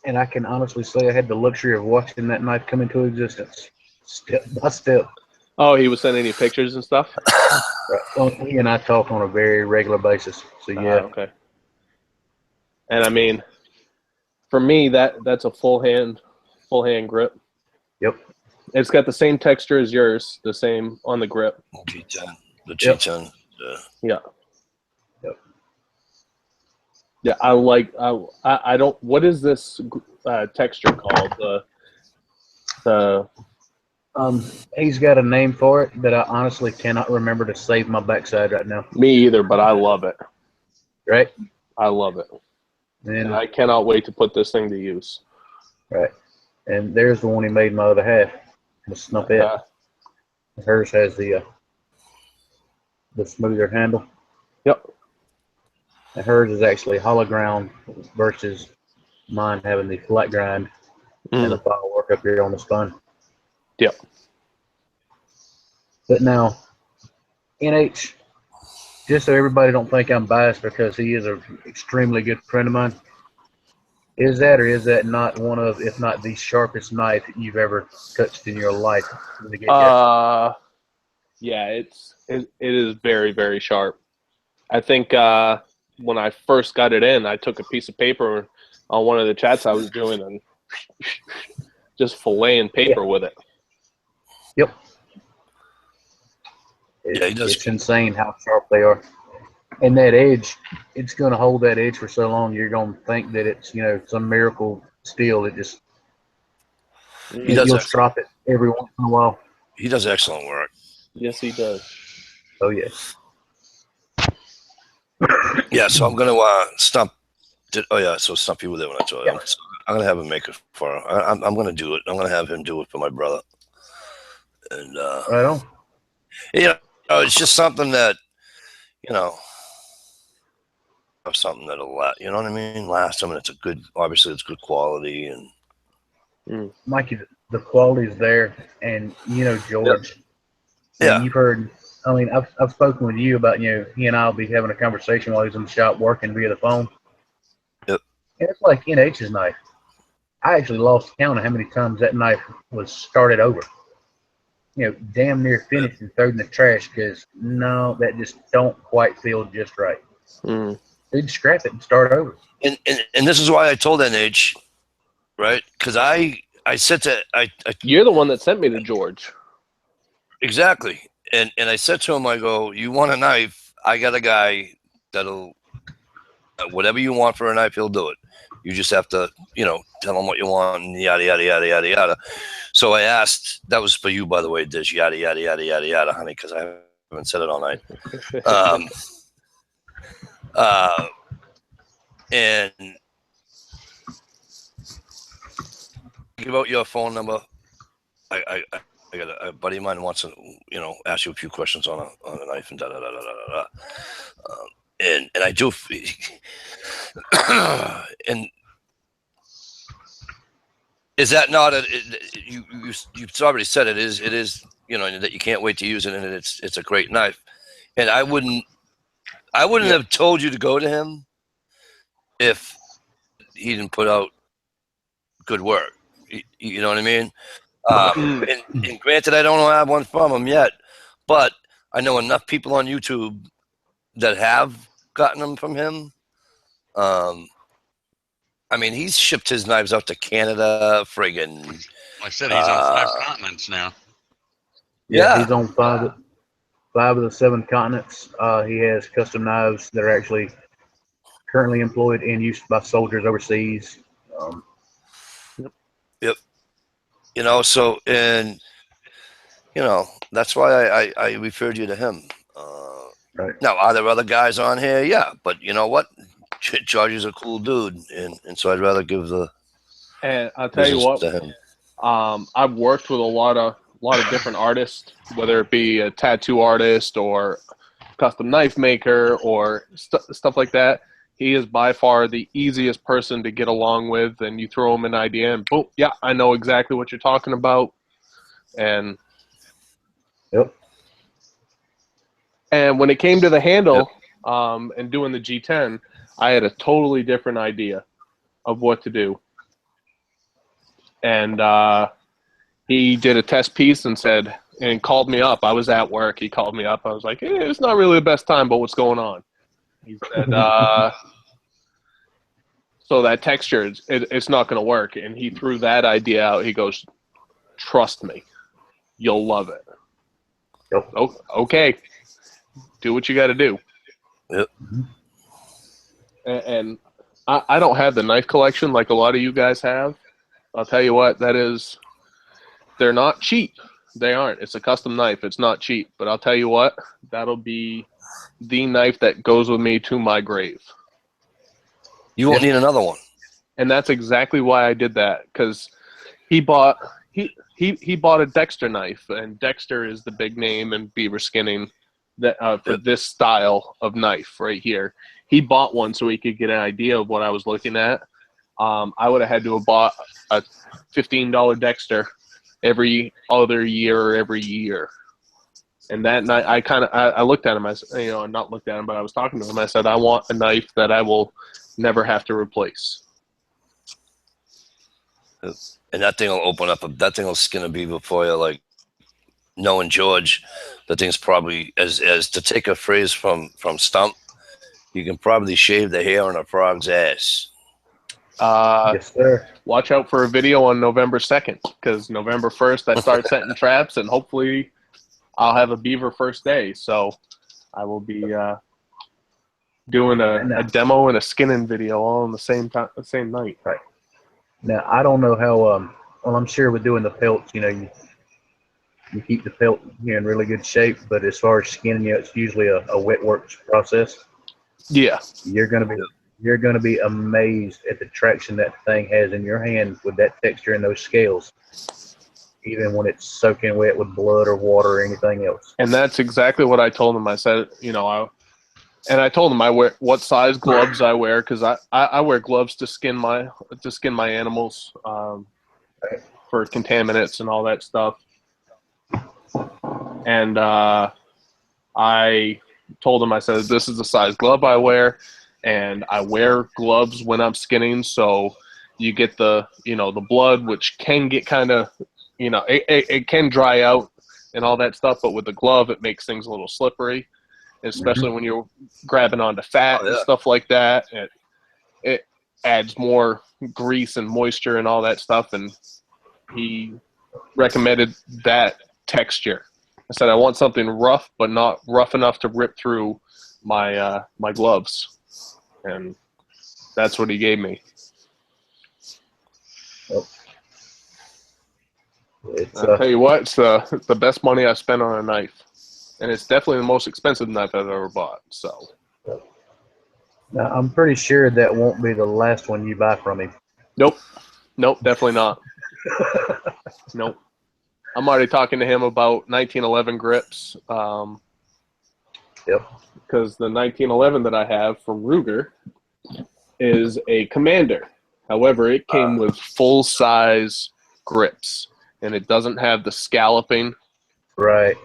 S3: And I can honestly say I had the luxury of watching that knife come into existence, step by step.
S5: Oh, he was sending you pictures and stuff.
S3: He and I talk on a very regular basis. So yeah.
S5: Okay. And I mean, for me, that's a full hand grip.
S3: Yep.
S5: It's got the same texture as yours, the same on the grip.
S2: G10. The
S3: Yep.
S2: G10.
S5: Yeah.
S3: Yep.
S5: Yeah, I don't. What is this texture called?
S3: He's got a name for it that I honestly cannot remember to save my backside right now.
S5: Me either, but I love it.
S3: Right?
S5: I love it, and
S3: And
S5: I cannot wait to put this thing to use.
S3: right. And there's the one he made my other half. The Snuffette. Hers has the smoother handle.
S5: Yep.
S3: And hers is actually hollow ground versus mine having the flat grind and the file work up here on the spine.
S5: Yep.
S3: But now, NH, just so everybody don't think I'm biased because he is an extremely good friend of mine, is that or is that not one of, if not the sharpest knife you've ever touched in your life?
S5: Yeah, it is very, very sharp. I think when I first got it in, I took a piece of paper on one of the chats I was doing and just filleting paper with it.
S3: Yep.
S2: Yeah, he does.
S3: It's insane how sharp they are. And that edge, it's going to hold that edge for so long, you're going to think that it's, some miracle steel. It just,
S2: He does
S3: you'll
S2: excellent.
S3: drop it every once in a while.
S2: He does excellent work.
S5: Yes, he does.
S3: Oh, yes.
S2: Yeah, so I'm gonna stump. So stump you with it when I told him. So I'm gonna have him make it for. I'm gonna do it. I'm gonna have him do it for my brother. And
S3: Right on.
S2: it's just something that something that'll last. You know what I mean? Last. I mean, obviously it's good quality and.
S3: Mikey, the quality's there, and George.
S2: Yeah.
S3: And you've heard. I mean, I've spoken with you about he and I'll be having a conversation while he's in the shop working via the phone.
S2: Yep.
S3: And it's like NH's knife. I actually lost count of how many times that knife was started over. Damn near finished and thrown in the trash because no, that just don't quite feel just right. They'd scrap it and start over.
S2: And this is why I told NH, right? Because I said to
S5: You're the one that sent me to George.
S2: Exactly. And I said to him, I go, you want a knife? I got a guy that'll, whatever you want for a knife, he'll do it. You just have to, tell him what you want and yada, yada, yada, yada, yada. So I asked, that was for you, by the way, Dish, yada, yada, yada, yada, yada, honey, because I haven't said it all night. And give out your phone number. I got a buddy of mine wants to, ask you a few questions on a knife and da da da da da da. And I do, and is that not you've already said it is that you can't wait to use it and it's a great knife, and I wouldn't have told you to go to him if he didn't put out good work. You know what I mean? And granted, I don't have one from him yet, but I know enough people on YouTube that have gotten them from him I mean, he's shipped his knives out to Canada, friggin'.
S4: Like I said, he's on 5 continents now.
S2: Yeah.
S3: He's on five of the 7 continents. He has custom knives that are actually currently employed and used by soldiers overseas.
S2: Yep. So, and, that's why I referred you to him.
S3: Right.
S2: Now, are there other guys on here? Yeah. But you know what? George is a cool dude. And so I'd rather give the
S5: And I'll tell you
S2: business
S5: what,
S2: to him.
S5: I've worked with a lot of different artists, whether it be a tattoo artist or custom knife maker or stuff like that. He is by far the easiest person to get along with, and you throw him an idea and boom, yeah, I know exactly what you're talking about. And
S3: Yep.
S5: And when it came to the handle and doing the G10, I had a totally different idea of what to do. And he did a test piece and called me up. I was at work. He called me up. I was like, it's not really the best time, but what's going on? He said, so that texture, it's not going to work. And he threw that idea out. He goes, trust me, you'll love it.
S3: Yep.
S5: Oh, okay. Do what you got to do.
S2: Yep.
S5: And I don't have the knife collection like a lot of you guys have. I'll tell you what, they're not cheap. They aren't. It's a custom knife. It's not cheap. But I'll tell you what, that'll be the knife that goes with me to my grave.
S2: You won't need another one.
S5: And that's exactly why I did that, because he bought a Dexter knife, and Dexter is the big name in beaver skinning for this style of knife right here. He bought one so he could get an idea of what I was looking at. I would have had to have bought a $15 Dexter every other year or every year. And that night, I looked at him. I said, not looked at him, but I was talking to him. I said, I want a knife that I will never have to replace.
S2: And that thing will open up. That thing will skin a beaver for you. Like, knowing George, the thing's probably, as to take a phrase from Stump, you can probably shave the hair on a frog's ass.
S3: Yes, sir.
S5: Watch out for a video on November 2nd, because November 1st I start setting traps, and hopefully I'll have a beaver first day. So I will be doing a demo and a skinning video all on the same night.
S3: Right. Now, I don't know how, well, I'm sure with doing the pelts, you keep the pelt in really good shape, but as far as skinning, it's usually a wet works process.
S5: Yeah.
S3: You're gonna be amazed at the traction that thing has in your hand with that texture and those scales, even when it's soaking wet with blood or water or anything else.
S5: And that's exactly what I told him. I said, I told him I wear what size gloves I wear, because I wear gloves to skin my animals for contaminants and all that stuff. And I told him, I said, this is the size glove I wear, and I wear gloves when I'm skinning, so you get the blood, which can get kind of, it can dry out and all that stuff, but with the glove, it makes things a little slippery, especially when you're grabbing onto fat and stuff like that. It adds more grease and moisture and all that stuff, and he recommended that texture. I said, I want something rough, but not rough enough to rip through my gloves. And that's what he gave me. I'll tell you what, it's the best money I've spent on a knife. And it's definitely the most expensive knife I've ever bought. So,
S3: now, I'm pretty sure that won't be the last one you buy from him.
S5: Nope, definitely not. Nope. I'm already talking to him about 1911 grips.
S3: Yep.
S5: Because the 1911 that I have from Ruger is a Commander. However, it came with full-size grips, and it doesn't have the scalloping.
S3: Right.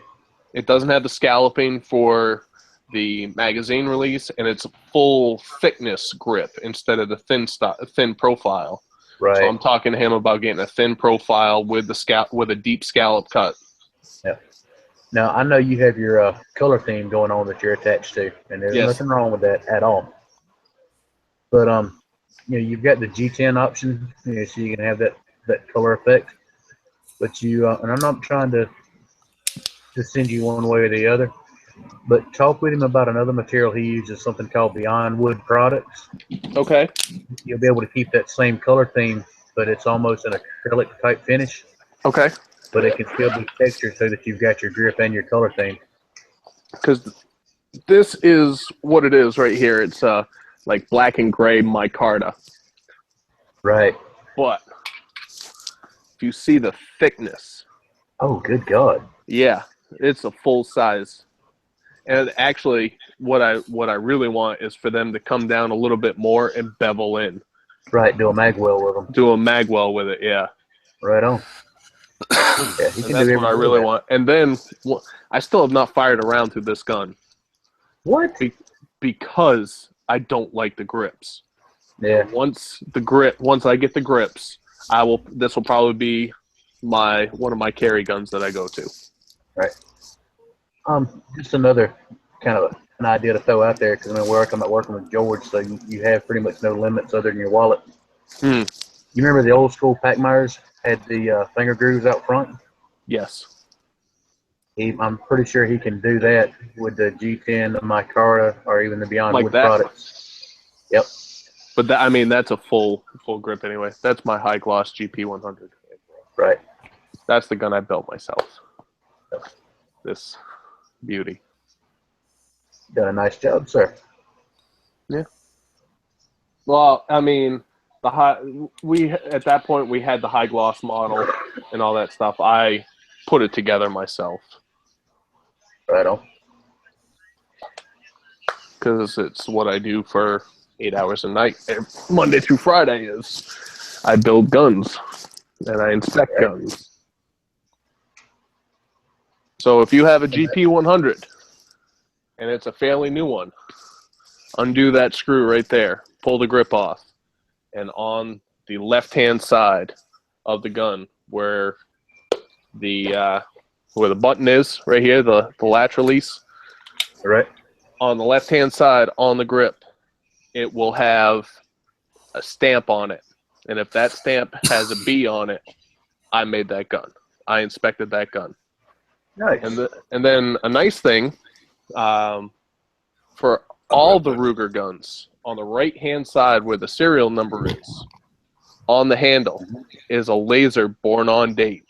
S5: It doesn't have the scalloping for the magazine release, and it's a full thickness grip instead of the thin profile.
S3: Right.
S5: So I'm talking to him about getting a thin profile with a deep scallop cut.
S3: Yeah. Now, I know you have your color theme going on that you're attached to, and there's nothing wrong with that at all. But you've got the G10 option, so you can have that color effect. But and I'm not trying to send you one way or the other, but talk with him about another material he uses, something called Beyond Wood Products.
S5: Okay.
S3: You'll be able to keep that same color theme, but it's almost an acrylic type finish.
S5: Okay.
S3: But it can still be textured so that you've got your grip and your color theme.
S5: Because this is what it is right here. It's like black and gray micarta.
S3: Right.
S5: But if you see the thickness,
S3: Oh, good God.
S5: yeah, it's a full size. And actually, what I really want is for them to come down a little bit more and bevel in.
S3: Right, do a magwell with them.
S5: Do a magwell with it, yeah.
S3: Right on. Yeah, he can
S5: That's
S3: do
S5: what I
S3: everything
S5: really
S3: with
S5: want. And then I still have not fired around through this gun.
S3: What?
S5: Because I don't like the grips.
S3: Yeah.
S5: Once I get the grips, this will probably be one of my carry guns that I go to.
S3: Right. Just another kind of an idea to throw out there, because we're talking about working with George, so you have pretty much no limits other than your wallet. You remember the old school Packmeyers had the finger grooves out front?
S5: Yes.
S3: I'm pretty sure he can do that with the G10, the micarta, or even the Beyond
S5: Like
S3: Wood
S5: that?
S3: products. Yep.
S5: But that's a full grip anyway. That's my high gloss GP100.
S3: Right.
S5: That's the gun I built myself. This beauty.
S3: Done a nice job, sir.
S5: Yeah. Well, at that point we had the high gloss model and all that stuff. I put it together myself.
S3: Right on.
S5: Because it's what I do for 8 hours a night. Monday through Friday is I build guns and I inspect guns. So if you have a GP100 and it's a fairly new one, undo that screw right there, pull the grip off, and on the left-hand side of the gun where the button is, right here, the latch release,
S3: Right.
S5: on the left-hand side on the grip, it will have a stamp on it. And if that stamp has a B on it, I made that gun. I inspected that gun.
S3: Nice.
S5: And then a nice thing, for all the Ruger guns, on the right-hand side where the serial number is, on the handle, is a laser born on date.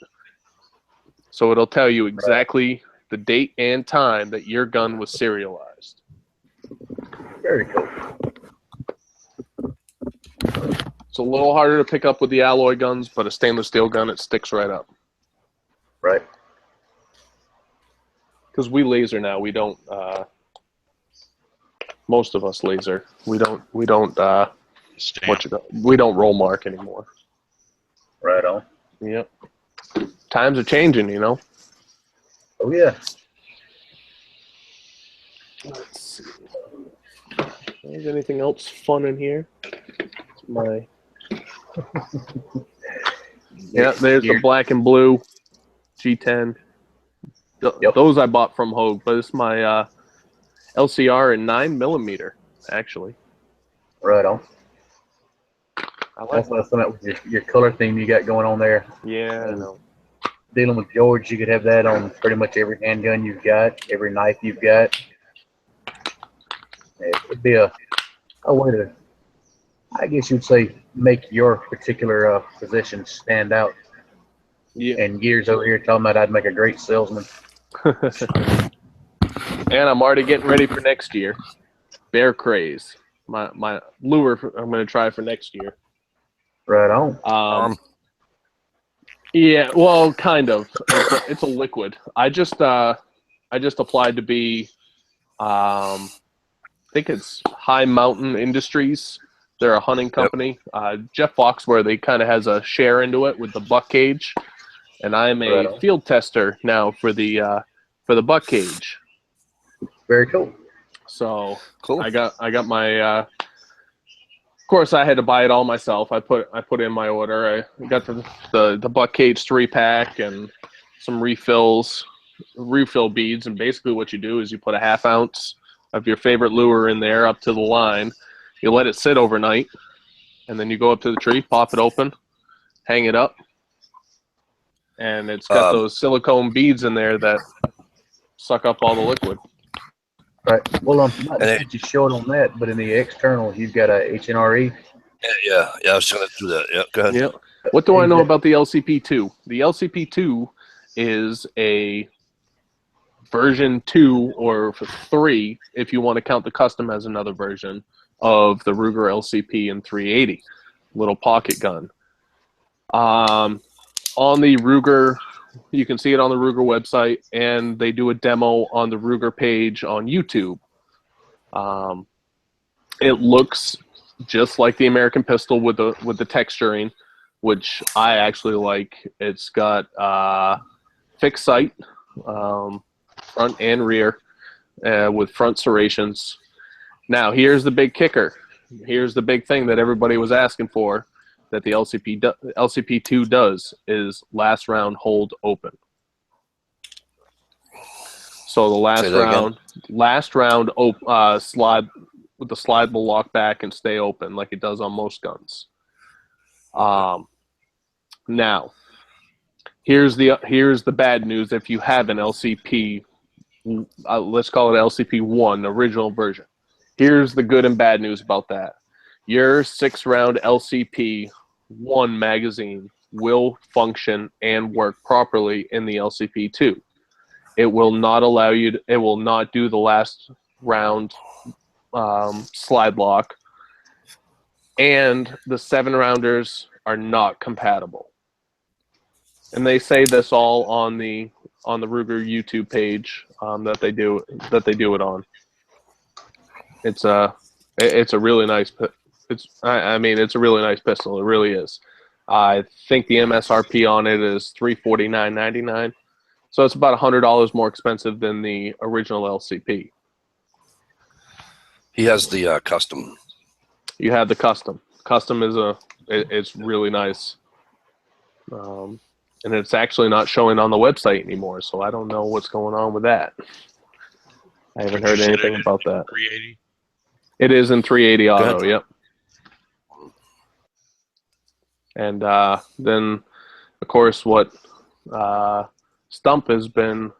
S5: So it'll tell you exactly the date and time that your gun was serialized.
S3: Very cool.
S5: It's a little harder to pick up with the alloy guns, but a stainless steel gun, it sticks right up.
S3: Right.
S5: Because we laser now, we don't. Most of us laser. We don't. We don't roll mark anymore.
S3: Right on.
S5: Yep. Times are changing, you know.
S3: Oh yeah.
S5: Let's see. Is there anything else fun in here? Yeah, there's the black and blue G10.
S3: Yep.
S5: Those I bought from Hogue, but it's my LCR in 9mm, actually.
S3: Right on.
S5: I like
S3: That's what I was talking about with your color theme you got going on there.
S5: Yeah, I know.
S3: Dealing with George, you could have that on pretty much every handgun you've got, every knife you've got. It would be a way to, I guess you'd say, make your particular position stand out.
S5: Yeah.
S3: And years over here talking about I'd make a great salesman.
S5: And I'm already getting ready for next year. Bear Craze. My lure I'm going to try for next year.
S3: Right on.
S5: Yeah, well, kind of. It's a liquid. I just applied to be, I think it's High Mountain Industries. They're a hunting company. Jeff Foxworthy, they kind of has a share into it with the buck cage, and I'm a field tester now for the buck cage.
S3: Very cool.
S5: So
S2: Cool.
S5: I got my. Of course, I had to buy it all myself. I put in my order. I got the buck cage 3-pack and some refill beads. And basically, what you do is you put a 1/2 ounce of your favorite lure in there up to the line. You let it sit overnight, and then you go up to the tree, pop it open, hang it up, and it's got those silicone beads in there that suck up all the liquid.
S3: Right. Well, not to get you short on that, but in the external, you've got a HNRE.
S2: Yeah. I was trying to do that. Yeah, go ahead.
S5: Yeah. What do I know about the LCP2? The LCP2 is a version 2 or 3, if you want to count the custom as another version, of the Ruger LCP in 380, little pocket gun. On the Ruger, you can see it on the Ruger website, and they do a demo on the Ruger page on YouTube. It looks just like the American pistol with the texturing, which I actually like. It's got fixed sight, front and rear, with front serrations. Now, here's the big kicker. Here's the big thing that everybody was asking for, that the LCP2 does, is last round hold open. So the last round slide with the slide will lock back and stay open like it does on most guns. Now, here's the bad news. If you have an LCP, let's call it LCP1, original version. Here's the good and bad news about that. Your 6-round LCP1 magazine will function and work properly in the LCP2. It will not allow you. It will not do the last round slide lock, and the 7-rounders are not compatible. And they say this all on the Ruger YouTube page that they do it on. It's a really nice. It's a really nice pistol. It really is. I think the MSRP on it is $349.99, so it's about $100 more expensive than the original LCP.
S2: He has the custom.
S5: You have the custom. Custom is it's really nice, and it's actually not showing on the website anymore. So I don't know what's going on with that. I haven't heard anything about that.
S4: 380.
S5: It is in 380 auto. Yep. And then, of course, what Stump has been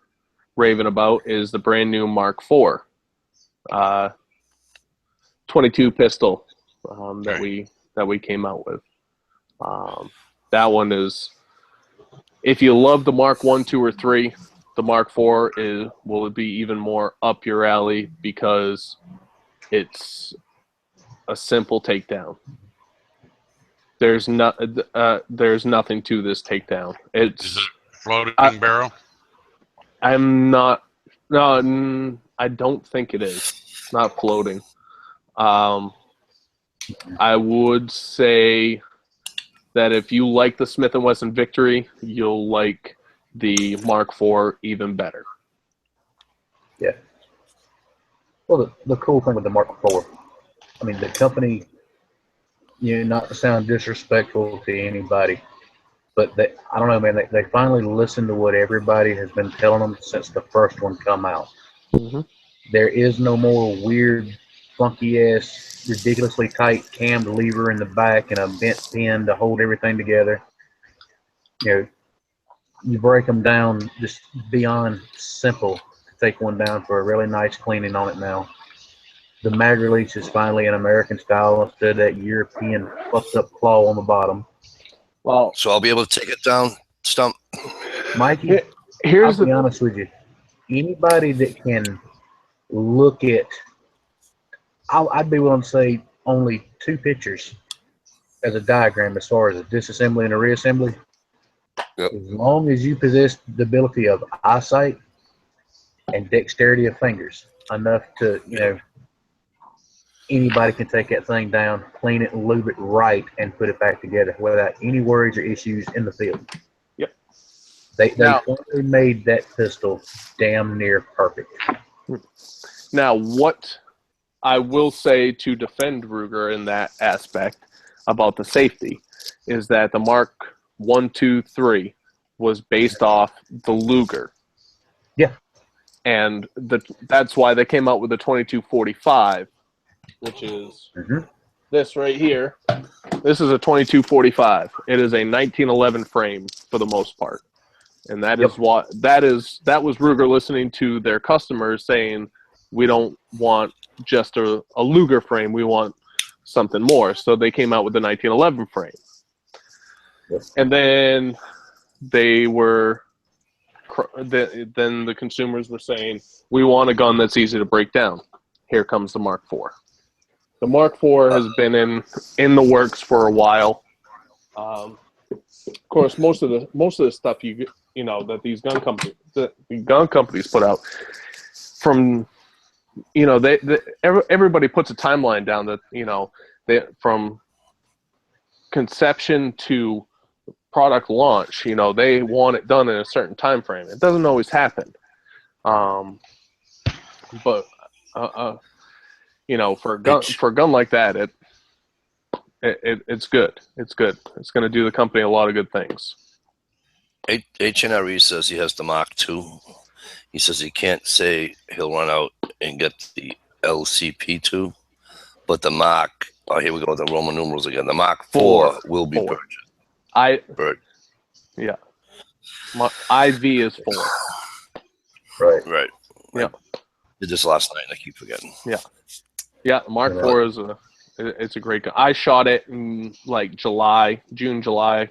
S5: raving about is the brand new Mark IV 22 pistol that we came out with. That one is, if you love the Mark 1, 2, or 3, the Mark IV will be even more up your alley because it's a simple takedown. There's nothing to this takedown.
S4: Is it floating barrel?
S5: No, I don't think it is. It's not floating. I would say that if you like the Smith & Wesson Victory, you'll like the Mark IV even better.
S3: Yeah. Well, the cool thing with the Mark IV, I mean, the company, not to sound disrespectful to anybody, but I don't know, man, they finally listened to what everybody has been telling them since the first one come out.
S5: Mm-hmm.
S3: There is no more weird, funky-ass, ridiculously tight cammed lever in the back and a bent pin to hold everything together. You break them down just beyond simple to take one down for a really nice cleaning on it now. The mag release is finally an American style instead of that European fucked up claw on the bottom.
S5: Well,
S2: so I'll be able to take it down, Stump.
S3: Mikey, I'll be honest with you. Anybody that can look at, I'd be willing to say only 2 pictures as a diagram as far as a disassembly and a reassembly.
S2: Yep.
S3: As long as you possess the ability of eyesight and dexterity of fingers enough to, anybody can take that thing down, clean it, and lube it right, and put it back together without any worries or issues in the field.
S5: Yep.
S3: They finally made that pistol damn near perfect.
S5: Now, what I will say to defend Ruger in that aspect about the safety is that the Mark 1, 2, 3 was based off the Luger.
S3: Yeah.
S5: And that's why they came out with the 2245 which is
S3: Mm-hmm.
S5: this right here. This is a 2245. It is a 1911 frame for the most part, and that is that was Ruger listening to their customers saying, we don't want just a Luger frame, we want something more. So they came out with the 1911 frame.
S3: Yep.
S5: And then then the consumers were saying, we want a gun that's easy to break down. Here comes the Mark IV. The Mark IV has been in the works for a while. Of course, most of the stuff you know that these gun companies put out, from everybody puts a timeline down that from conception to product launch, they want it done in a certain time frame. It doesn't always happen, but for a gun like that, it's good. It's good. It's going to do the company a lot of good things.
S2: HNRE says he has the Mark II. He says he can't say he'll run out and get the LCP2, but the Mark. Oh, here we go with the Roman numerals again. The Mark IV will be purchased.
S5: Yeah. My IV is 4.
S2: Right.
S5: Yeah.
S2: Did this last night and I keep forgetting.
S5: Yeah. Yeah, Mark IV it's a great gun. I shot it in like June, July,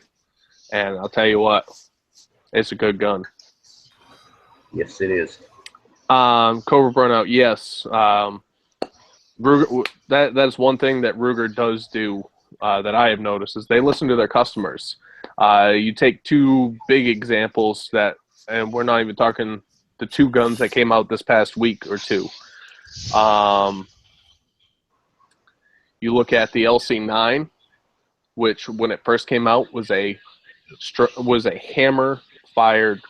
S5: and I'll tell you what, it's a good gun.
S3: Yes, it is.
S5: Cobra Burnout, yes. Ruger, that's one thing that Ruger does do that I have noticed is they listen to their customers. You take two big examples and we're not even talking the two guns that came out this past week or two. You look at the LC9, which when it first came out was a hammer fired,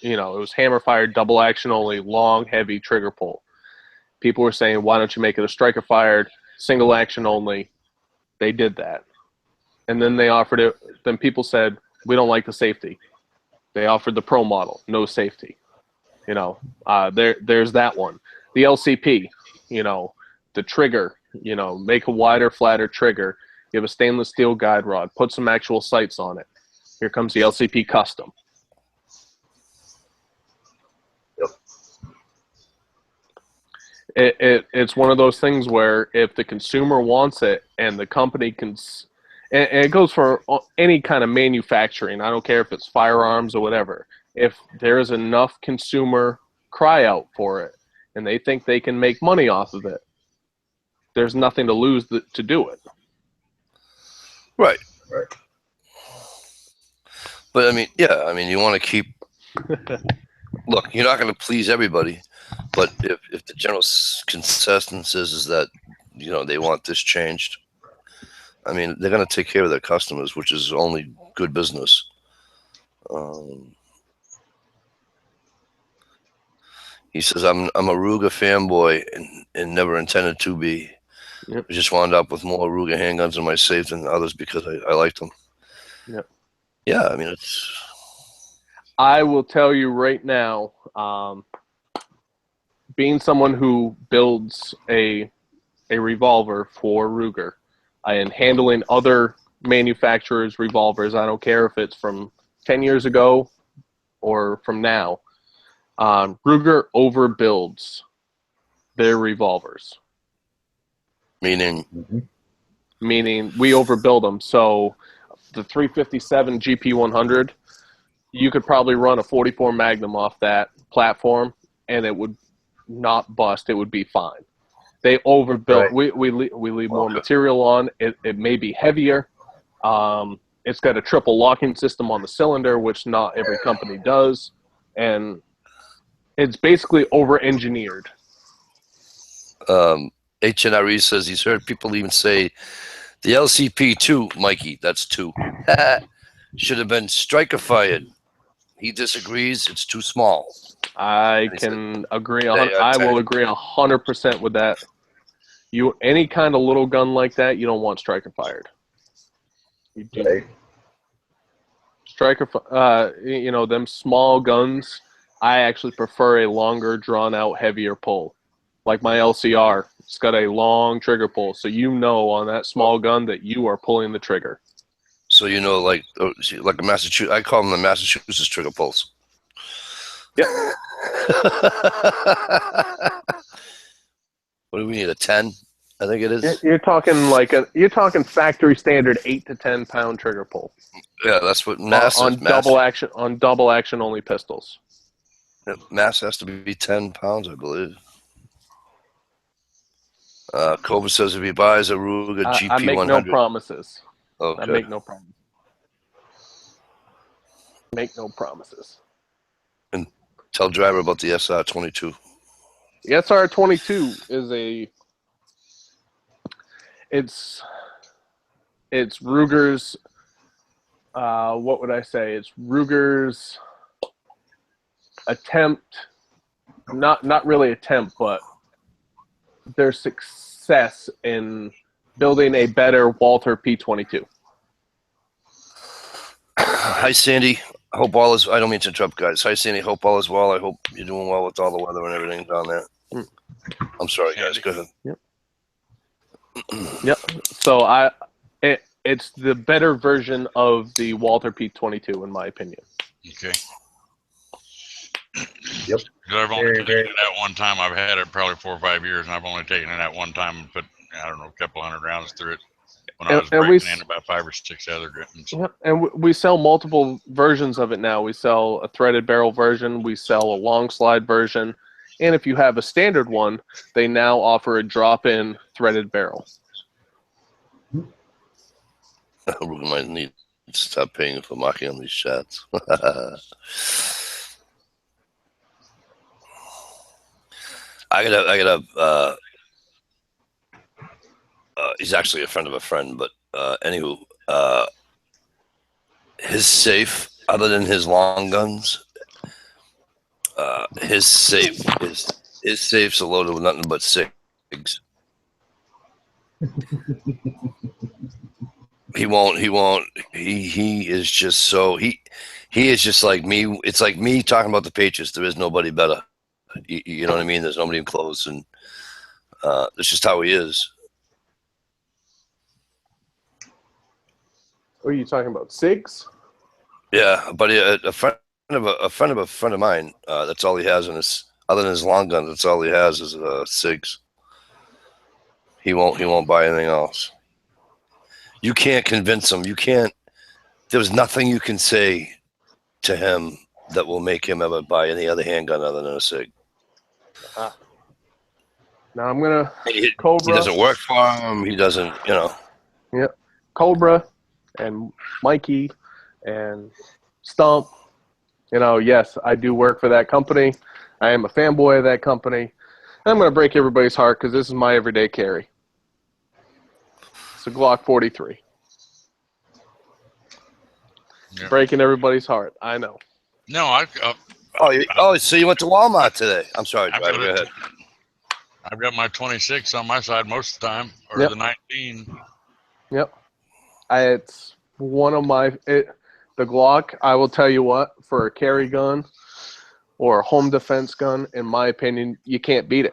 S5: it was hammer fired, double action only, long, heavy trigger pull. People were saying, why don't you make it a striker fired, single action only? They did that. And then they offered it. Then people said, we don't like the safety. They offered the Pro model, no safety. There's that one. The LCP, the trigger, make a wider, flatter trigger. You have a stainless steel guide rod. Put some actual sights on it. Here comes the LCP Custom. It's one of those things where if the consumer wants it and the company can, and it goes for any kind of manufacturing, I don't care if it's firearms or whatever, if there is enough consumer cry out for it and they think they can make money off of it, there's nothing to lose to do it.
S2: Right. But you want to keep, look, you're not going to please everybody. But if the general consensus is that, they want this changed, they're going to take care of their customers, which is only good business. He says, I'm a Ruger fanboy and never intended to be.
S5: Yep.
S2: I just wound up with more Ruger handguns in my safe than others because I liked them.
S5: Yep.
S2: Yeah, it's...
S5: I will tell you right now, being someone who builds a revolver for Ruger and handling other manufacturers' revolvers, I don't care if it's from 10 years ago or from now, Ruger overbuilds their revolvers.
S2: Meaning
S5: we overbuild them. So the 357 GP100, you could probably run a 44 Magnum off that platform and it would not bust. It would be fine. They overbuilt. Right. We leave more material on. It may be heavier. It's got a triple locking system on the cylinder, which not every company does. And it's basically over-engineered.
S2: HNRE says he's heard people even say the LCP2, Mikey, that's 2, should have been striker fired. He disagrees. It's too small.
S5: I can agree. I will agree 100% with that. Any kind of little gun like that, you don't want striker fired. You do. Right. Striker, them small guns. I actually prefer a longer, drawn out, heavier pull. Like my LCR, It's got a long trigger pull, so you know on that small gun that you are pulling the trigger.
S2: So like a Massachusetts, I call them the Massachusetts trigger pulls.
S5: Yep.
S2: What do we need? A 10? I think it is.
S5: You're talking factory standard 8 to 10 pound trigger pull.
S2: Yeah, that's what
S5: on double action only pistols.
S2: Mass has to be 10 pounds, I believe. Cobra says if he buys a Ruger GP100.
S5: I make no promises.
S2: Okay.
S5: I make no promises. Make no promises.
S2: And tell driver about the SR22.
S5: The SR22 is it's Ruger's. What would I say? It's Ruger's attempt, not really attempt, but their success in building a better Walther P22.
S2: Hi, Sandy. Hope all is. I don't mean to interrupt, guys. Hi, Sandy. Hope all is well. I hope you're doing well with all the weather and everything down there. I'm sorry, guys. Go ahead.
S5: Yep. Yep. So it's the better version of the Walther P22, in my opinion.
S4: Okay.
S3: Yep.
S4: I've only taken it at one time. I've had it probably 4 or 5 years, and I've only taken it at one time and put, I don't know, a couple hundred rounds through it when I was breaking in about 5 or 6 other guns.
S5: Yeah, and we sell multiple versions of it now. We sell a threaded barrel version. We sell a long slide version. And if you have a standard one, they now offer a drop-in threaded barrel.
S2: We might need to stop paying for marking on these chats. He's actually a friend of a friend, but anywho, his safe, other than his long guns, his safe's loaded with nothing but SIGs. He is just so he is just like me. It's like me talking about the Patriots. There is nobody better. You know what I mean? There's nobody close, and that's just how he is.
S5: What are you talking about? SIGs?
S2: Yeah, but a friend of a friend of mine. That's all he has in his, other than his long gun. That's all he has is SIGs. He won't buy anything else. You can't convince him. You can't. There's nothing you can say to him that will make him ever buy any other handgun other than a SIG.
S5: Now I'm gonna
S2: Cobra. He doesn't work for him. He doesn't,
S5: Yep. Cobra and Mikey and Stump. Yes, I do work for that company. I am a fanboy of that company. And I'm gonna break everybody's heart because this is my everyday carry. It's a Glock 43.
S4: Yeah.
S5: Breaking everybody's heart. I know.
S4: No,
S2: so you went to Walmart today? I'm sorry, driver. Go ahead.
S4: I've got my 26 on my side most of the time, or
S5: Yep.
S4: the 19.
S5: Yep. It's one of the Glock, I will tell you what, for a carry gun or a home defense gun, in my opinion, you can't beat it.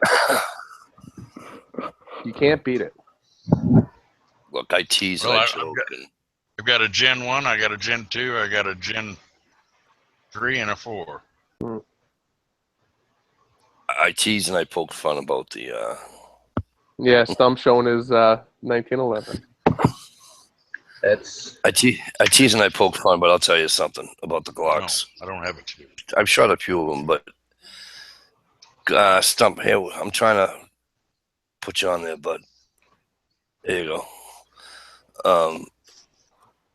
S5: You can't beat it.
S2: Look, I tease and I joke.
S4: I've got a Gen 1, I got a Gen 2, I got a Gen 3, and a 4.
S2: I tease and I poke fun about the...
S5: Yeah, Stump showing his 1911.
S2: I tease and I poke fun, but I'll tell you something about the Glocks.
S4: No, I don't have a 2.
S2: I've shot a few of them, but Stump, here, I'm trying to put you on there, bud. There you go.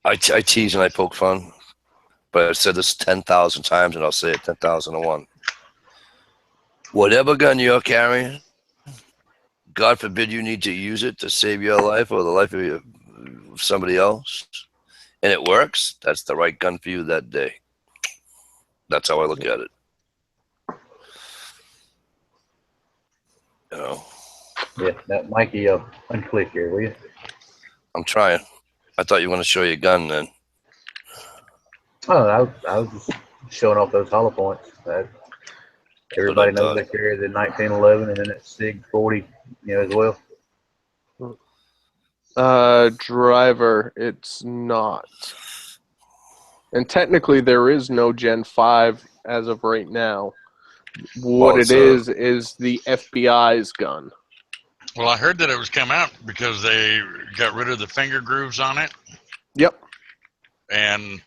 S2: I tease and I poke fun, but I've said this 10,000 times, and I'll say it 10,001. Whatever gun you're carrying, God forbid you need to use it to save your life or the life of somebody else, and it works, that's the right gun for you that day. That's how I look at it.
S3: Yeah, that Mikey, unclick here, will you?
S2: I'm trying. I thought you were going to show your gun then.
S3: Oh, I was just showing off those hollow points. Everybody
S2: I
S3: knows they
S2: thought.
S3: carry the 1911 and then that SIG 40, as well.
S5: Driver, it's not. And technically, there is no Gen 5 as of right now. What
S2: Well,
S5: it is the FBI's gun.
S4: Well, I heard that it was come out because they got rid of the finger grooves on it,
S5: Yep.
S4: and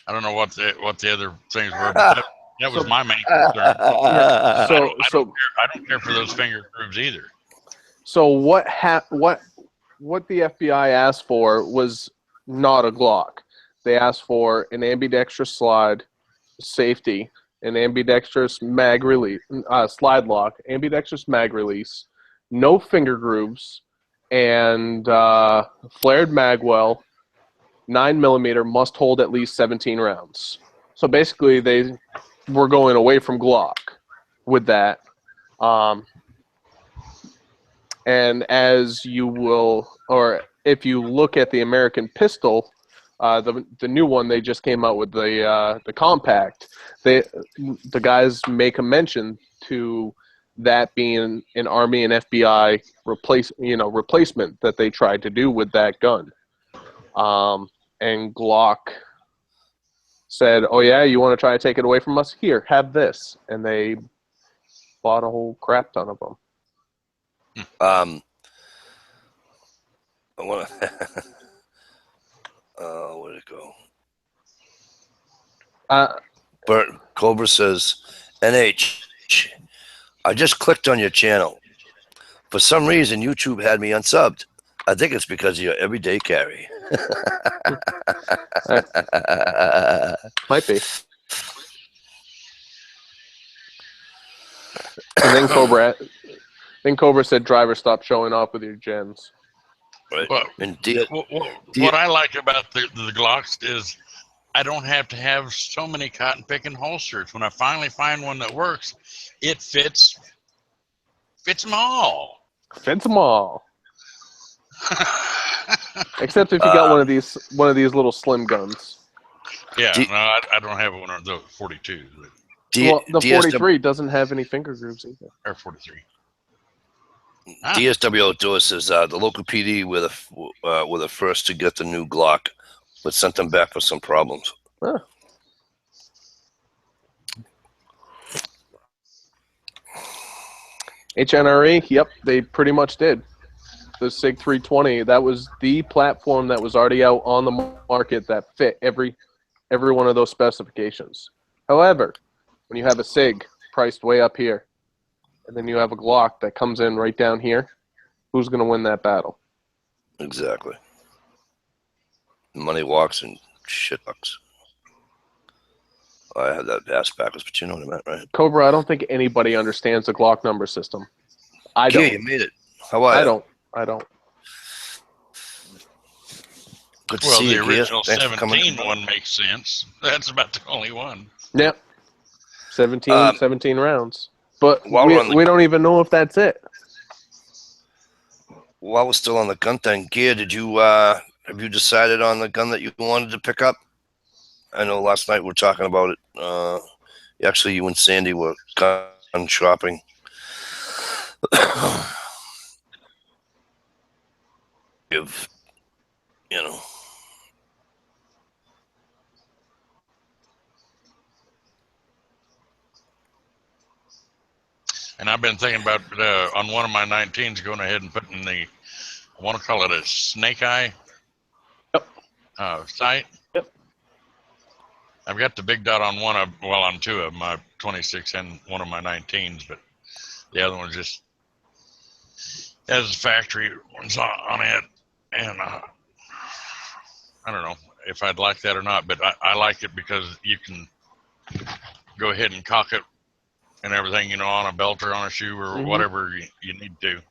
S4: I don't know what the other things were, but that was my main concern.
S5: Yeah.
S4: I don't care for those finger grooves either.
S5: So what the FBI asked for was not a Glock. They asked for an ambidextrous slide, safety, an ambidextrous mag release, slide lock, ambidextrous mag release, no finger grooves, and flared magwell, 9mm, must hold at least 17 rounds. So basically, they were going away from Glock with that. And as you will, or if you look at the American pistol, the new one they just came out with, the compact, the guys make a mention to that being an Army and FBI replacement that they tried to do with that gun. And Glock said, "Oh yeah, you want to try to take it away from us? Here, have this." And they bought a whole crap ton of them.
S2: I want to. Where'd it go? Bert Cobra says, "NH, I just clicked on your channel. For some reason, YouTube had me unsubbed. I think it's because of your everyday carry."
S5: Might be. And then Cobra said, "Driver, stop showing off with your gens."
S2: Right.
S4: Well,
S2: And
S4: what I like about the Glocks is I don't have to have so many cotton picking holsters. When I finally find one that works, it fits them all.
S5: Fits them all. Except if you got one of these little slim guns.
S4: Yeah, no, I don't have one of the 42.
S5: Well, the 43 doesn't have any finger grooves either.
S4: Or 43.
S2: DSWO Doris says the local PD were the first to get the new Glock, but sent them back for some problems.
S5: Huh. HNRE, yep, they pretty much did. The SIG 320, that was the platform that was already out on the market that fit every one of those specifications. However, when you have a SIG priced way up here, and then you have a Glock that comes in right down here, who's going to win that battle?
S2: Exactly. Money walks and shit bucks. I had that ass backwards, but you know what I meant, right?
S5: Cobra, I don't think anybody understands the Glock number system. I don't.
S2: Yeah, you made it. How are you?
S5: I don't.
S2: Good to
S4: Well,
S2: see
S4: the
S2: you,
S4: original
S2: Gia. Thanks for coming.
S4: 17 one makes sense. That's about the only one.
S5: Yep. 17 rounds. But we don't even know if that's it.
S2: While we're still on the gun thing, Gia, did you have you decided on the gun that you wanted to pick up? I know last night we were talking about it. Actually, you and Sandy were gun shopping. If you know.
S4: And I've been thinking about on one of my 19s going ahead and putting I want to call it a snake eye sight.
S5: Yep.
S4: I've got the big dot on on two of my 26 and one of my 19s, but the other one just has factory ones on it. And I don't know if I'd like that or not, but I like it because you can go ahead and cock it and everything, on a belt or on a shoe or whatever you need to,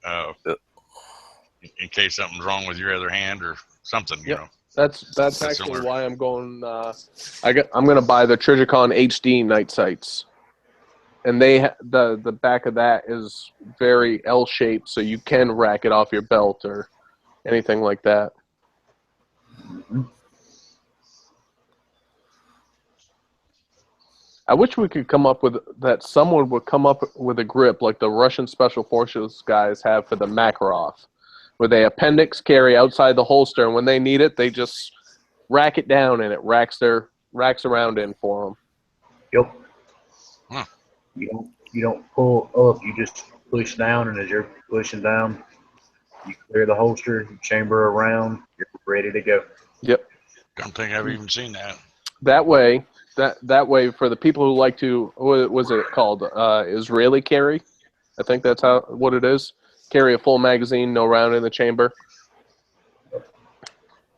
S4: in case something's wrong with your other hand or something,
S5: That's actually why I'm going. I'm going to buy the Trijicon HD night sights, and the back of that is very L-shaped, so you can rack it off your belt or anything like that. I wish we could come up with that. Someone would come up with a grip like the Russian Special Forces guys have for the Makarov, where they appendix carry outside the holster, and when they need it, they just rack it down, and it racks around in for them.
S3: Yep.
S4: Huh.
S3: You don't pull up. You just push down, and as you're pushing down, you clear the holster, you chamber around, you're ready to go.
S5: Yep.
S4: Don't think I've even seen that.
S5: That way, for the people who like to, what was it called? Israeli carry. I think that's what it is. Carry a full magazine, no round in the chamber.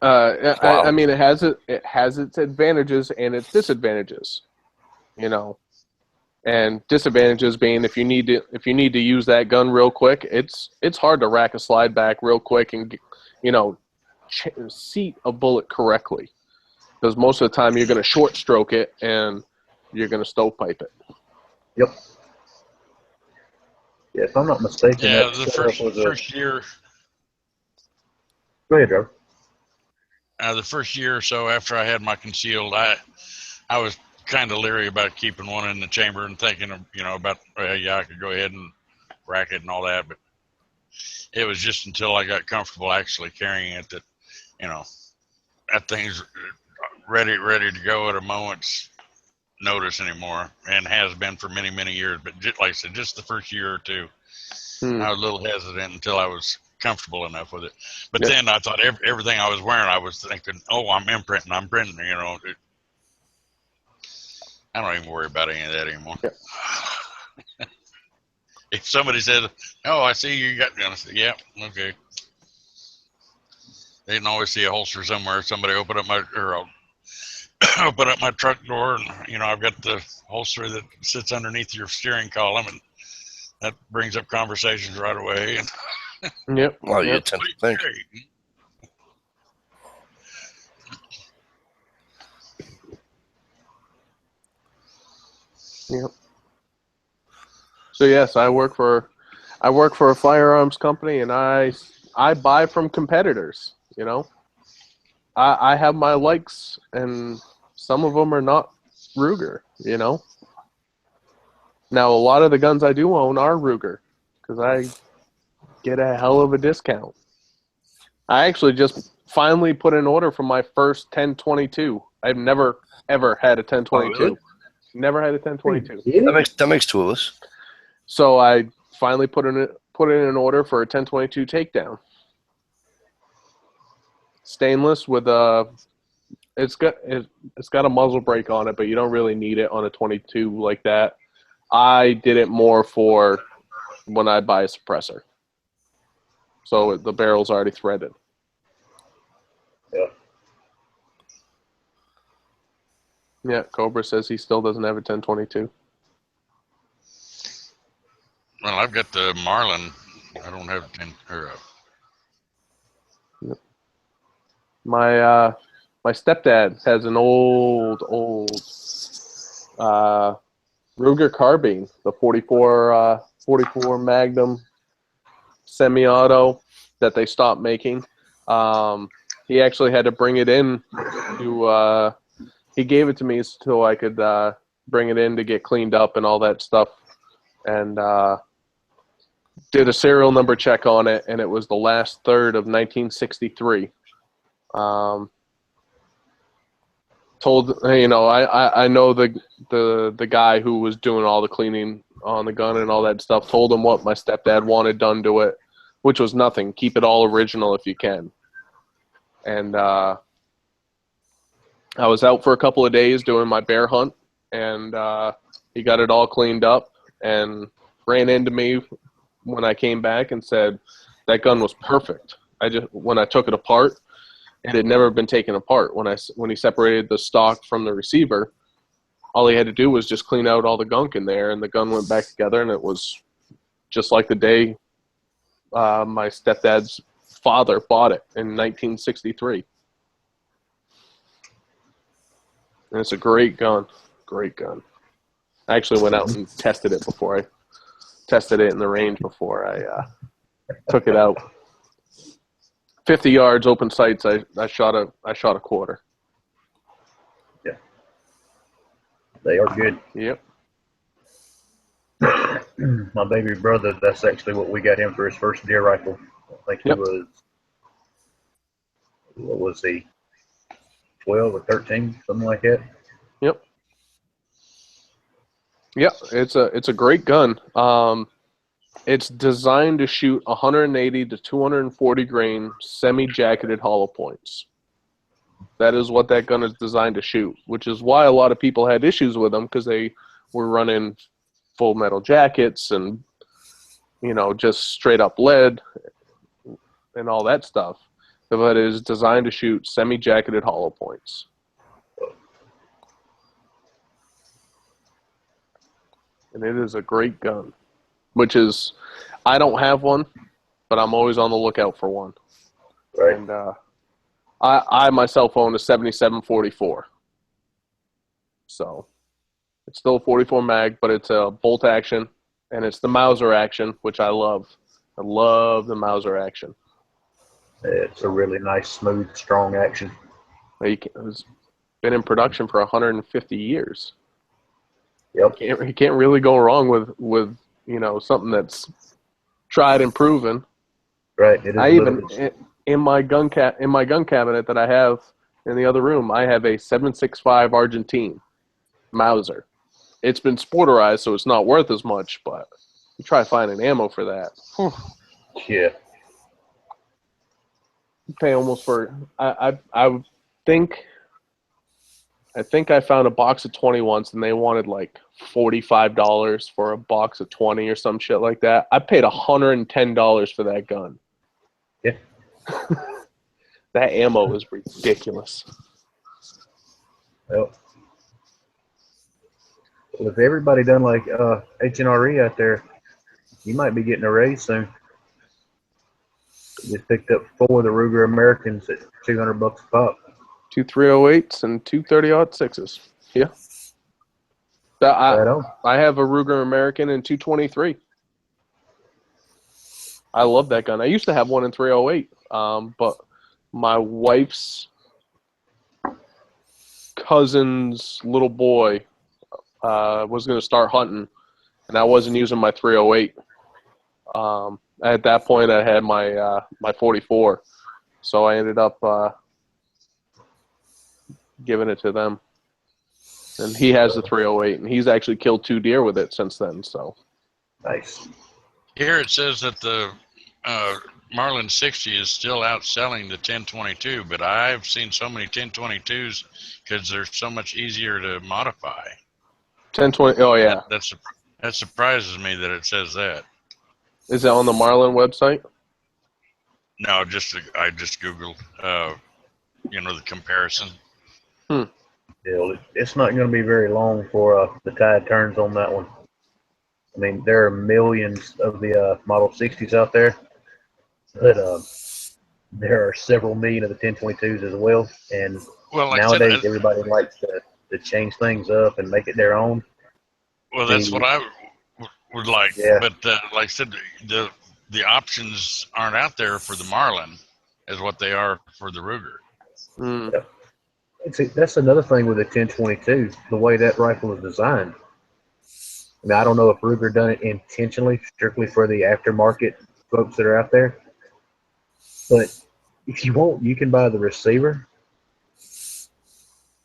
S2: Wow.
S5: I mean, it has its advantages and its disadvantages, you know. And disadvantages being if you need to use that gun real quick, it's hard to rack a slide back real quick and, you know, seat a bullet correctly, because most of the time you're going to short stroke it and you're going to stovepipe it.
S3: Yep. Yeah, if I'm not mistaken,
S4: Yeah,
S3: that
S4: the
S3: setup was
S4: first year.
S3: Go ahead, Joe.
S4: The first year or so after I had my concealed, I was kind of leery about keeping one in the chamber and thinking, about I could go ahead and rack it and all that, but it was just until I got comfortable actually carrying it that, that thing's ready to go at a moment's notice anymore, and has been for many, many years. But like I said, just the first year or two, I was a little hesitant until I was comfortable enough with it. But then I thought everything I was wearing, I was thinking, oh, I'm printing, I don't even worry about any of that anymore. Yeah. If somebody said, oh, I see you got, I say, yeah, okay. They can always see a holster somewhere. Somebody open up my truck door, and I've got the holster that sits underneath your steering column, and that brings up conversations right away. And
S5: Yep.
S2: Well, you tend to think.
S5: Yep. So yes, I work for a firearms company, and I buy from competitors. I have my likes, and some of them are not Ruger. Now a lot of the guns I do own are Ruger because I get a hell of a discount. I actually just finally put an order for my first 1022. I've never ever had a 1022.
S2: Oh, really?
S5: Never had a 1022.
S2: That makes two of us.
S5: So I finally put in an order for a 1022 takedown. Stainless with it's got a muzzle brake on it, but you don't really need it on a 22 like that. I did it more for when I buy a suppressor. So the barrel's already threaded.
S3: Yeah.
S5: Yeah, Cobra says he still doesn't have a 1022.
S4: Well, I've got the Marlin. I don't have 10 or.
S5: My stepdad has an old Ruger carbine, the 44 Magnum semi-auto that they stopped making. He actually had to bring it in to. He gave it to me so I could bring it in to get cleaned up and all that stuff, and did a serial number check on it, and it was the last third of 1963. Told I know the guy who was doing all the cleaning on the gun and all that stuff. Told him what my stepdad wanted done to it, which was nothing. Keep it all original if you can. And I was out for a couple of days doing my bear hunt, and he got it all cleaned up and ran into me when I came back and said that gun was perfect. When I took it apart, it had never been taken apart. When he separated the stock from the receiver, all he had to do was just clean out all the gunk in there, and the gun went back together, and it was just like the day my stepdad's father bought it in 1963. And it's a great gun. Great gun. I actually went out and tested it in the range before I took it out. 50 yards, open sights. I shot a quarter.
S3: Yeah. They are good.
S5: Yep.
S3: My baby brother, that's actually what we got him for his first deer rifle. I think he
S5: Yep.
S3: was, what was he, 12 or 13, something like that.
S5: Yep. Yeah, it's a great gun. It's designed to shoot 180 to 240 grain semi-jacketed hollow points. That is what that gun is designed to shoot, which is why a lot of people had issues with them, because they were running full metal jackets and, you know, just straight up lead and all that stuff. But it is designed to shoot semi-jacketed hollow points. And it is a great gun, which is, I don't have one, but I'm always on the lookout for one.
S3: Right.
S5: And I myself own a 7744. So it's still a 44 mag, but it's a bolt action, and it's the Mauser action, which I love. I love the Mauser action.
S3: It's a really nice, smooth, strong action.
S5: It's been in production for 150 years.
S3: Yep.
S5: You can't really go wrong with you know, something that's tried and proven.
S3: Right. It is
S5: I even in my gun cabinet that I have in the other room, I have a 7.65 Argentine Mauser. It's been sporterized, so it's not worth as much, but you try finding ammo for that.
S3: Yeah.
S5: You pay almost for. I think I found a box of 20 once, and they wanted like $45 for a box of 20 or some shit like that. I paid $110 for that gun.
S3: Yeah.
S5: That ammo is ridiculous.
S3: Well, if everybody done like H&RE out there, you might be getting a raise soon. Just picked up 4 of the Ruger Americans at $200 a pop.
S5: 2 308s and 2 30-06s. Yeah.
S3: Right on.
S5: I have a Ruger American in 223. I love that gun. I used to have one in 308, but my wife's cousin's little boy was going to start hunting, and I wasn't using my 308. At that point, I had my 44, so I ended up giving it to them. And he has the 308, and he's actually killed 2 deer with it since then. So
S3: Nice.
S4: Here it says that the Marlin 60 is still outselling the 1022, but I've seen so many 1022s because they're so much easier to modify.
S5: 1020. Oh yeah,
S4: that surprises me that it says that.
S5: is it on the Marlin website?
S4: No, I just Googled, the comparison.
S3: It's not going to be very long before the tide turns on that one. I mean, there are millions of the Model 60s out there, but there are several million of the 1022s as well. And nowadays, everybody likes to change things up and make it their own.
S4: Well, that's what I would like.
S3: Yeah.
S4: But like I said, the options aren't out there for the Marlin as what they are for the Ruger.
S5: Mm.
S3: Yep. That's another thing with the 1022, the way that rifle is designed. I mean, I don't know if Ruger done it intentionally, strictly for the aftermarket folks that are out there. But if you want, you can buy the receiver.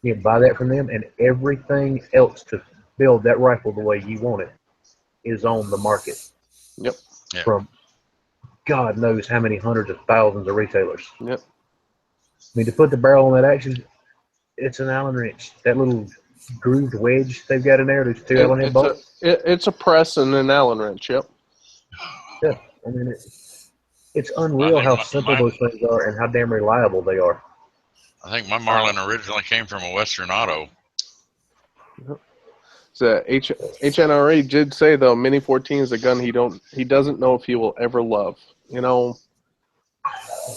S3: You can buy that from them, and everything else to build that rifle the way you want it is on the market.
S5: Yep.
S4: Yeah.
S3: From God knows how many hundreds of thousands of retailers.
S5: Yep.
S3: I mean, to put the barrel on that action, it's an Allen wrench. That little grooved wedge they've got in there, those 2 Allen head bolts.
S5: It's a press and an Allen wrench. Yep.
S3: Yeah, I mean, it's unreal how simple those things are and how damn reliable they are.
S4: I think my Marlin originally came from a Western Auto.
S5: So HNRA did say though, Mini 14 is a gun he doesn't know if he will ever love. You know,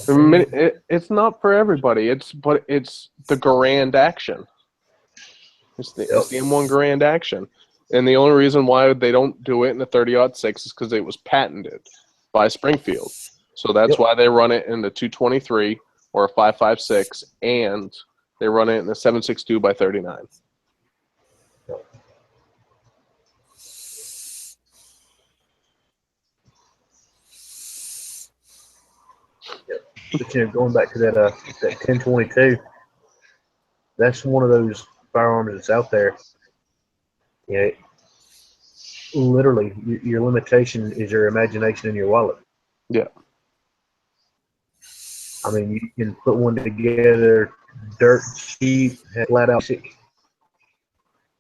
S5: it's not for everybody. It's the grand action. It's the M1 grand action, and the only reason why they don't do it in the 30-06 is because it was patented by Springfield. So that's why they run it in the 223 or a 5.56, and they run it in the 7.62 by 39.
S3: But going back to that 1022, that's one of those firearms that's out there. Yeah, literally, your limitation is your imagination in your wallet.
S5: Yeah.
S3: I mean, you can put one together dirt cheap, flat out sick.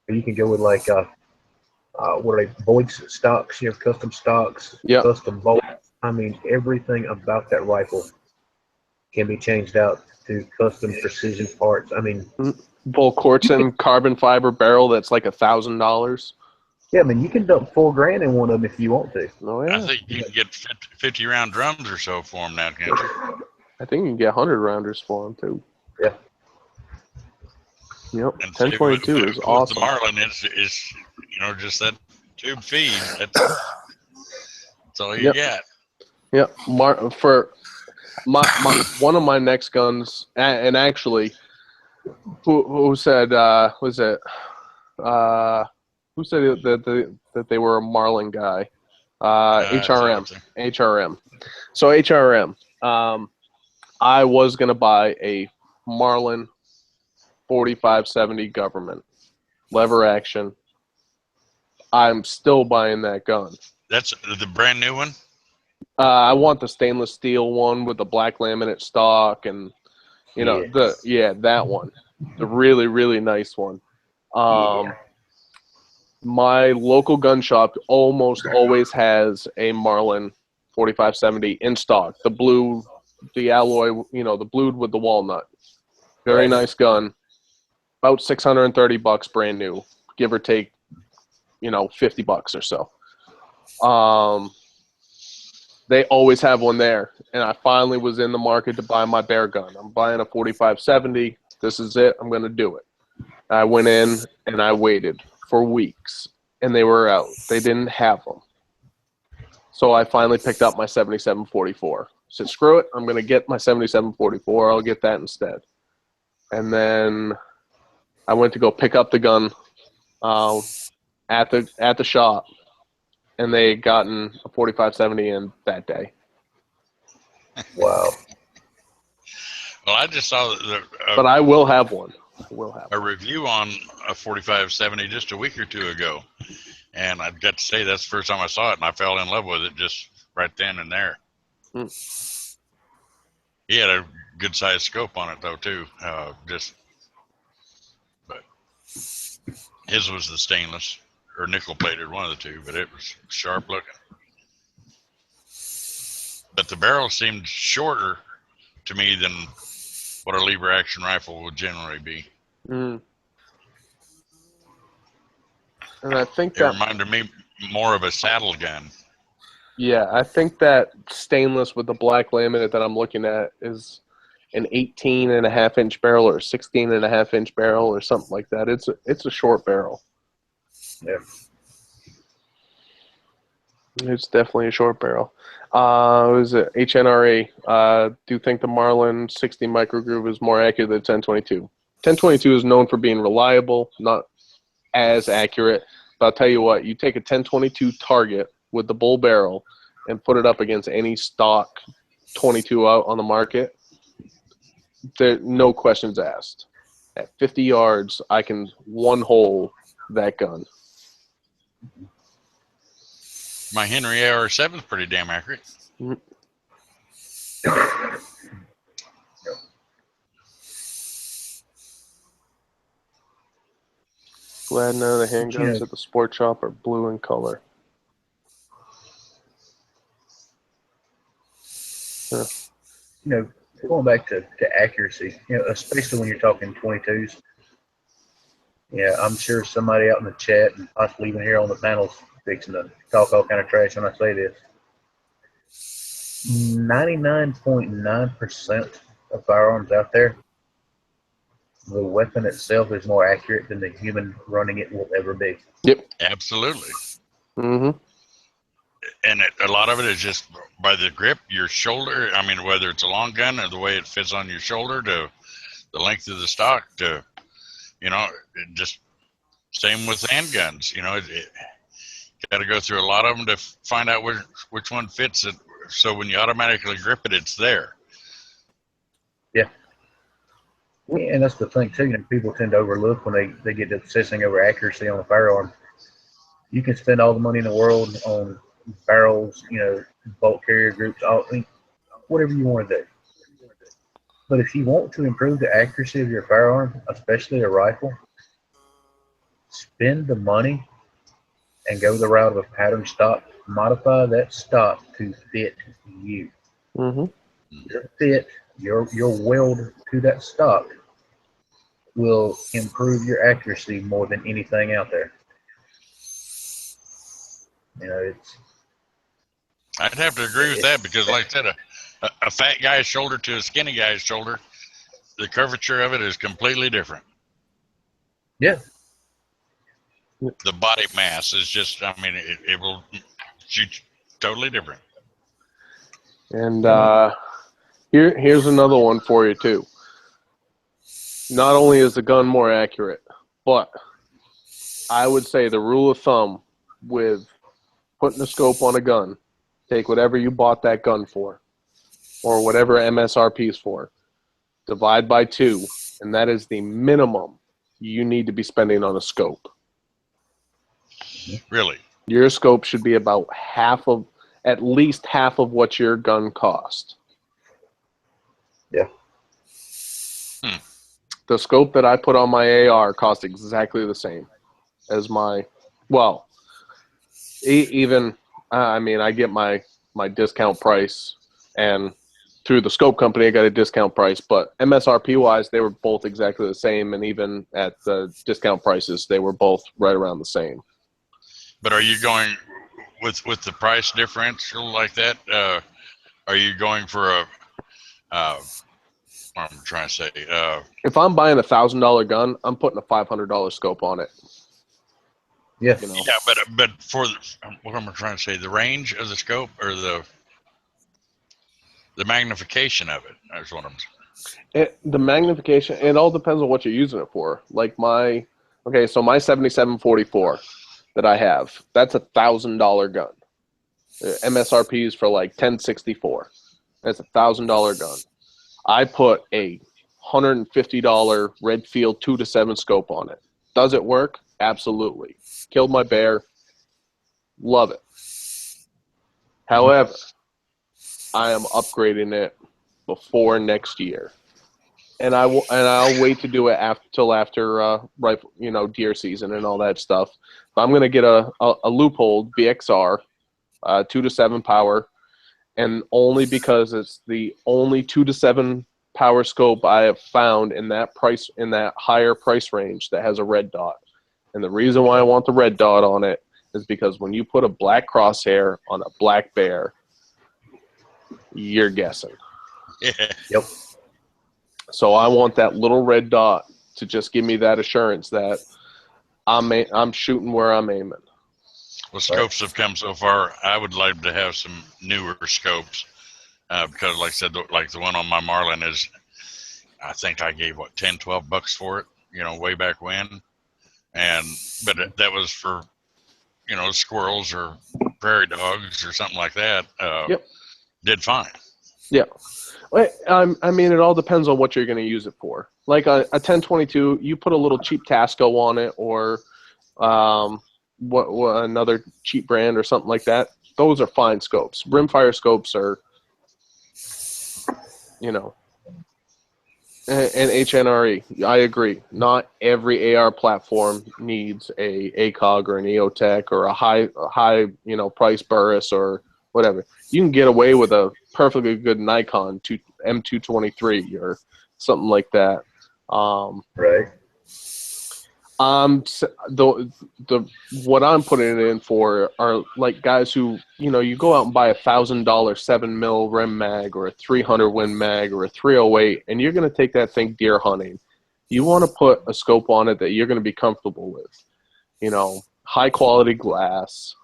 S3: Or you can go with like what are they, Boyd's stocks, custom stocks, custom bolts. I mean, everything about that rifle can be changed out to custom precision parts. I mean,
S5: Volquartsen carbon fiber barrel that's like $1,000.
S3: Yeah, I mean, you can dump $4,000 in one of them if you want to.
S5: Oh yeah.
S4: I think you can get 50 round drums or so for them now, can't you?
S5: I think you can get 100 rounders for them too.
S3: Yeah.
S5: Yep.
S4: And
S5: 1022 is awesome.
S4: The Marlin is just that tube feed. That's all you get.
S5: Yep. For my one of my next guns, and actually, who said was it? Who said that they were a Marlin guy? HRM. So HRM. I was gonna buy a Marlin 4570 government lever action. I'm still buying that gun.
S4: That's the brand new one.
S5: I want the stainless steel one with the black laminate stock, and that one, the really really nice one. My local gun shop almost always has a Marlin 4570 in stock. The blue, the alloy, the blued with the walnut. Very nice gun. About $630 brand new, give or take, $50 or so. They always have one there, and I finally was in the market to buy my bear gun. I'm buying a 4570. This is it. I'm going to do it. I went in and I waited for weeks, and they were out. They didn't have them. So I finally picked up my 7744. Said, screw it. I'm going to get my 7744. I'll get that instead. And then I went to go pick up the gun at the shop, and they had gotten a 4570 in that day.
S3: Wow.
S4: Well, I just saw
S5: but I will have one.
S4: A review on a 4570 just a week or two ago, and I've got to say that's the first time I saw it, and I fell in love with it just right then and there. He had a good sized scope on it though too. But his was the stainless or nickel plated, one of the two, but it was sharp looking. But the barrel seemed shorter to me than what a lever action rifle would generally be.
S5: And I think
S4: it reminded me more of a saddle gun.
S5: Yeah, I think that stainless with the black laminate that I'm looking at is an 18.5-inch barrel or 16.5-inch barrel or something like that. It's a short barrel.
S3: Yeah.
S5: It's definitely a short barrel. Was it HNRA? Do you think the Marlin 60 microgroove is more accurate than 1022? 1022 is known for being reliable, not as accurate. But I'll tell you what, you take a 1022 target with the bull barrel and put it up against any stock 22 out on the market, there no questions asked. At 50 yards, I can one hole that gun.
S4: My Henry AR-7 is pretty damn accurate.
S5: Glad none of the handguns at the sport shop are blue in color.
S3: Going back to accuracy, especially when you're talking 22s. Yeah, I'm sure somebody out in the chat and possibly even here on the panel's fixing to talk all kind of trash when I say this. 99.9% of firearms out there, the weapon itself is more accurate than the human running it will ever be.
S5: Yep.
S4: Absolutely.
S5: Mm-hmm.
S4: And a lot of it is just by the grip, your shoulder. I mean, whether it's a long gun or the way it fits on your shoulder to the length of the stock to, just same with handguns. You got to go through a lot of them to find out which one fits it. So when you automatically grip it, it's there.
S3: And that's the thing too. People tend to overlook when they get obsessing over accuracy on a firearm. You can spend all the money in the world on barrels, bolt carrier groups, whatever you want to do. But if you want to improve the accuracy of your firearm, especially a rifle, spend the money and go the route of a pattern stock. Modify that stock to fit you.
S5: Mm-hmm.
S3: Your fit, your weld to that stock will improve your accuracy more than anything out there.
S4: I'd have to agree with that because, like I said, a fat guy's shoulder to a skinny guy's shoulder, the curvature of it is completely different.
S3: Yeah.
S4: The body mass is just, it will shoot totally different.
S5: And here's another one for you, too. Not only is the gun more accurate, but I would say the rule of thumb with putting a scope on a gun, take whatever you bought that gun for, or whatever MSRP is for, divide by 2, and that is the minimum you need to be spending on a scope.
S4: Really?
S5: Your scope should be about at least half of what your gun cost.
S3: Yeah.
S5: The scope that I put on my AR cost exactly the same as I get my discount price, and through the scope company I got a discount price, but MSRP wise they were both exactly the same, and even at the discount prices they were both right around the same.
S4: But are you going with the price differential like that? Are you going for what I'm trying to say?
S5: If I'm buying $1,000 gun, I'm putting a $500 scope on it.
S3: Yeah.
S4: Yeah, but for what am I trying to say? The range of the scope or the magnification of it? That's what I'm saying.
S5: The magnification, it all depends on what you're using it for. Like my 7744 that I have, that's $1,000 gun. MSRP is for like 1064. That's $1,000 gun. I put a $150 Redfield 2-7 scope on it. Does it work? Absolutely. Killed my bear. Love it. However, I am upgrading it before next year, and I'll wait to do it till after rifle, deer season and all that stuff. But I'm gonna get a Loophole BXR, 2-7 power, and only because it's the only 2-7 power scope I have found in that higher price range that has a red dot. And the reason why I want the red dot on it is because when you put a black crosshair on a black bear, you're guessing.
S4: Yeah.
S3: Yep.
S5: So I want that little red dot to just give me that assurance that I'm shooting where I'm aiming.
S4: Well, scopes have come so far. I would like to have some newer scopes because, like I said, like the one on my Marlin is, I think I gave $10-12 for it, way back when, but that was for, squirrels or prairie dogs or something like that.
S5: Yep.
S4: Did fine.
S5: Yeah. It all depends on what you're going to use it for. Like a 1022, you put a little cheap Tasco on it, or what another cheap brand or something like that. Those are fine scopes. Rimfire scopes are, and HNRE. I agree. Not every AR platform needs a ACOG or an EOTech or a high price Burris or whatever. You can get away with a perfectly good Nikon M223 or something like that.
S3: Right.
S5: What I'm putting it in for are like guys who, you go out and buy $1,000 7mm Rim mag or a 300 Win mag or a 308, and you're going to take that thing deer hunting. You want to put a scope on it that you're going to be comfortable with. High quality glass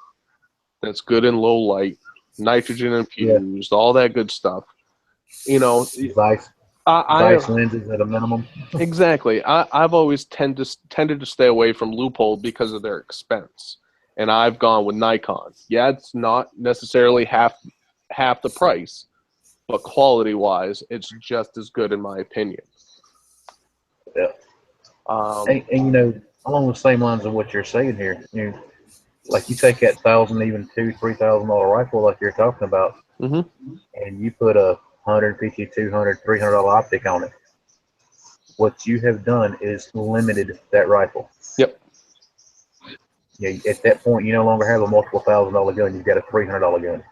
S5: that's good in low light, nitrogen infused, all that good stuff.
S3: Vice lenses at a minimum.
S5: Exactly. I've always tended to stay away from Loophole because of their expense, and I've gone with Nikon. Yeah, it's not necessarily half the price, but quality-wise, it's just as good in my opinion.
S3: Yeah. And you know, along the same lines of what you're saying here, like you take that $1,000, even $2,000-$3,000 rifle like you're talking about,
S5: Mhm.
S3: and you put a $150, $200, $300 optic on it. What you have done is limited that rifle.
S5: Yep.
S3: Yeah, at that point, you no longer have a multiple $1,000 gun. You've got a $300 gun.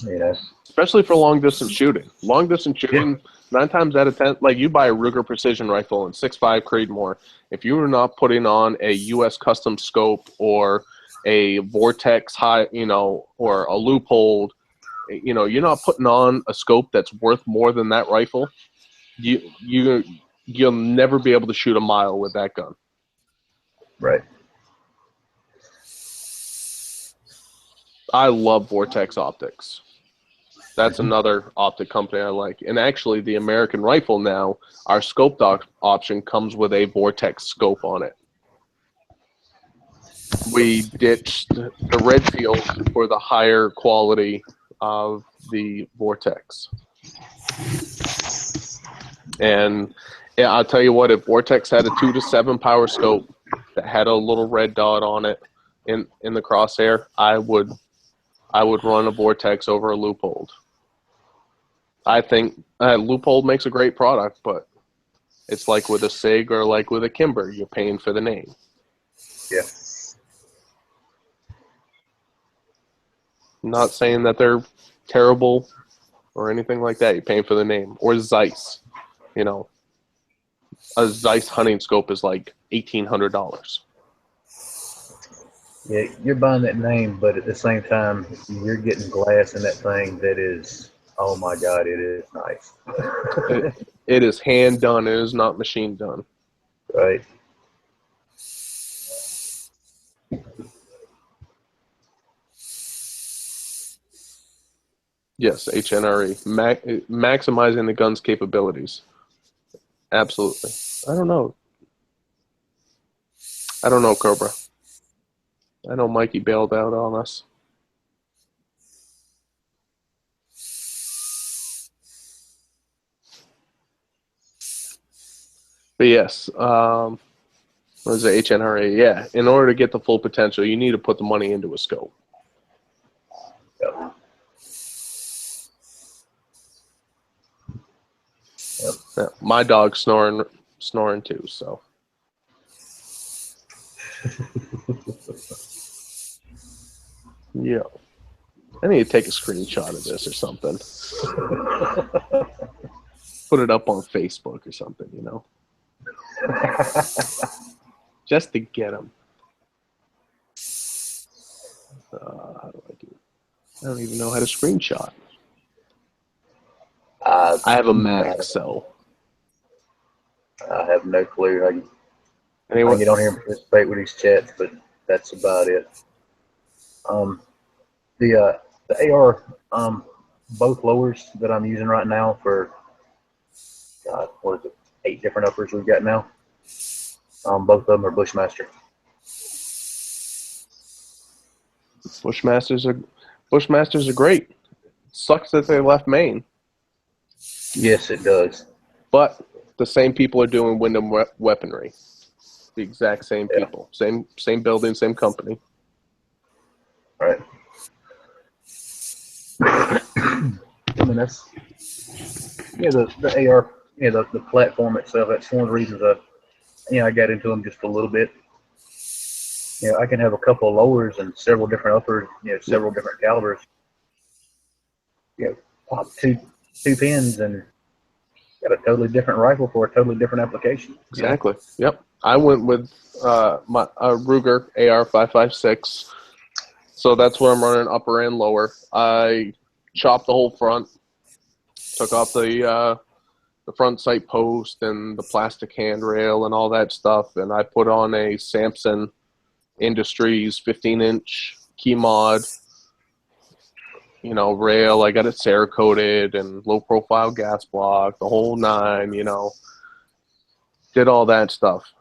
S3: You know,
S5: Especially for long distance shooting. Long distance shooting, 9 times out of 10, like you buy a Ruger Precision rifle and 6.5 Creedmoor, if you are not putting on a U.S. custom scope or a Vortex high, or a Loophole, you're not putting on a scope that's worth more than that rifle. You'll never be able to shoot a mile with that gun.
S3: right?
S5: I love Vortex optics. That's another optic company I like. And actually, the American Rifle now, our scoped option comes with a Vortex scope on it. We ditched the Redfield for the higher quality of the Vortex. And yeah, I'll tell you what, if Vortex had a 2 to 7 power scope that had a little red dot on it in the crosshair, I would run a Vortex over a Loophole. I think Loophole makes a great product, but it's like with a SIG or like with a Kimber, you're paying for the name.
S3: Yeah.
S5: I'm not saying that they're terrible or anything like that. You're paying for the name. Or Zeiss. A Zeiss hunting scope is like $1,800.
S3: Yeah, you're buying that name, but at the same time, you're getting glass in that thing that is, oh my God, it is nice.
S5: It is hand done. It is not machine done.
S3: Right.
S5: Yes, HNRE. Maximizing the gun's capabilities. Absolutely. I don't know, Cobra. I know Mikey bailed out on us. But yes, what is it, HNRA? Yeah, in order to get the full potential, you need to put the money into a scope.
S3: Yep.
S5: Yeah, my dog's snoring too, so. Yeah. I need to take a screenshot of this or something. Put it up on Facebook or something, just to get them. How do I do it? I don't even know how to screenshot. I have a Mac, so.
S3: I have no clue how you
S5: Anyone?
S3: get on here and participate with these chats, but that's about it. The AR, both lowers that I'm using right now for, what is it, 8 different uppers we've got now. Both of them are Bushmaster.
S5: Bushmasters are great. Sucks that they left Maine.
S3: Yes, it does.
S5: But the same people are doing Wyndham weaponry. The exact same people. Same building, same company.
S3: Right. I mean, that's, the AR, the platform itself, that's one of the reasons I got into them just a little bit. I can have a couple of lowers and several different uppers, several different calibers. Pop two pins and got a totally different rifle for a totally different application.
S5: Exactly. Yep. I went with my Ruger AR-556. So that's where I'm running upper and lower. I chopped the whole front, took off the front sight post and the plastic handrail and all that stuff, and I put on a Samson Industries 15-inch key mod, rail. I got it Cerakoted and low profile gas block, the whole 9, did all that stuff.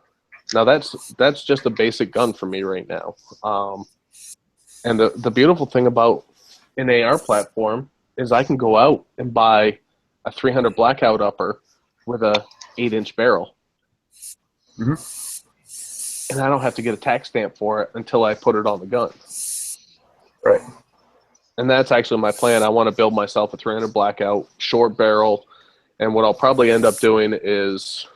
S5: Now that's just a basic gun for me right now. And the beautiful thing about an AR platform is I can go out and buy a 300 blackout upper with a 8-inch barrel.
S3: Mm-hmm.
S5: And I don't have to get a tax stamp for it until I put it on the gun.
S3: Right.
S5: And that's actually my plan. I want to build myself a 300 blackout, short barrel. And what I'll probably end up doing is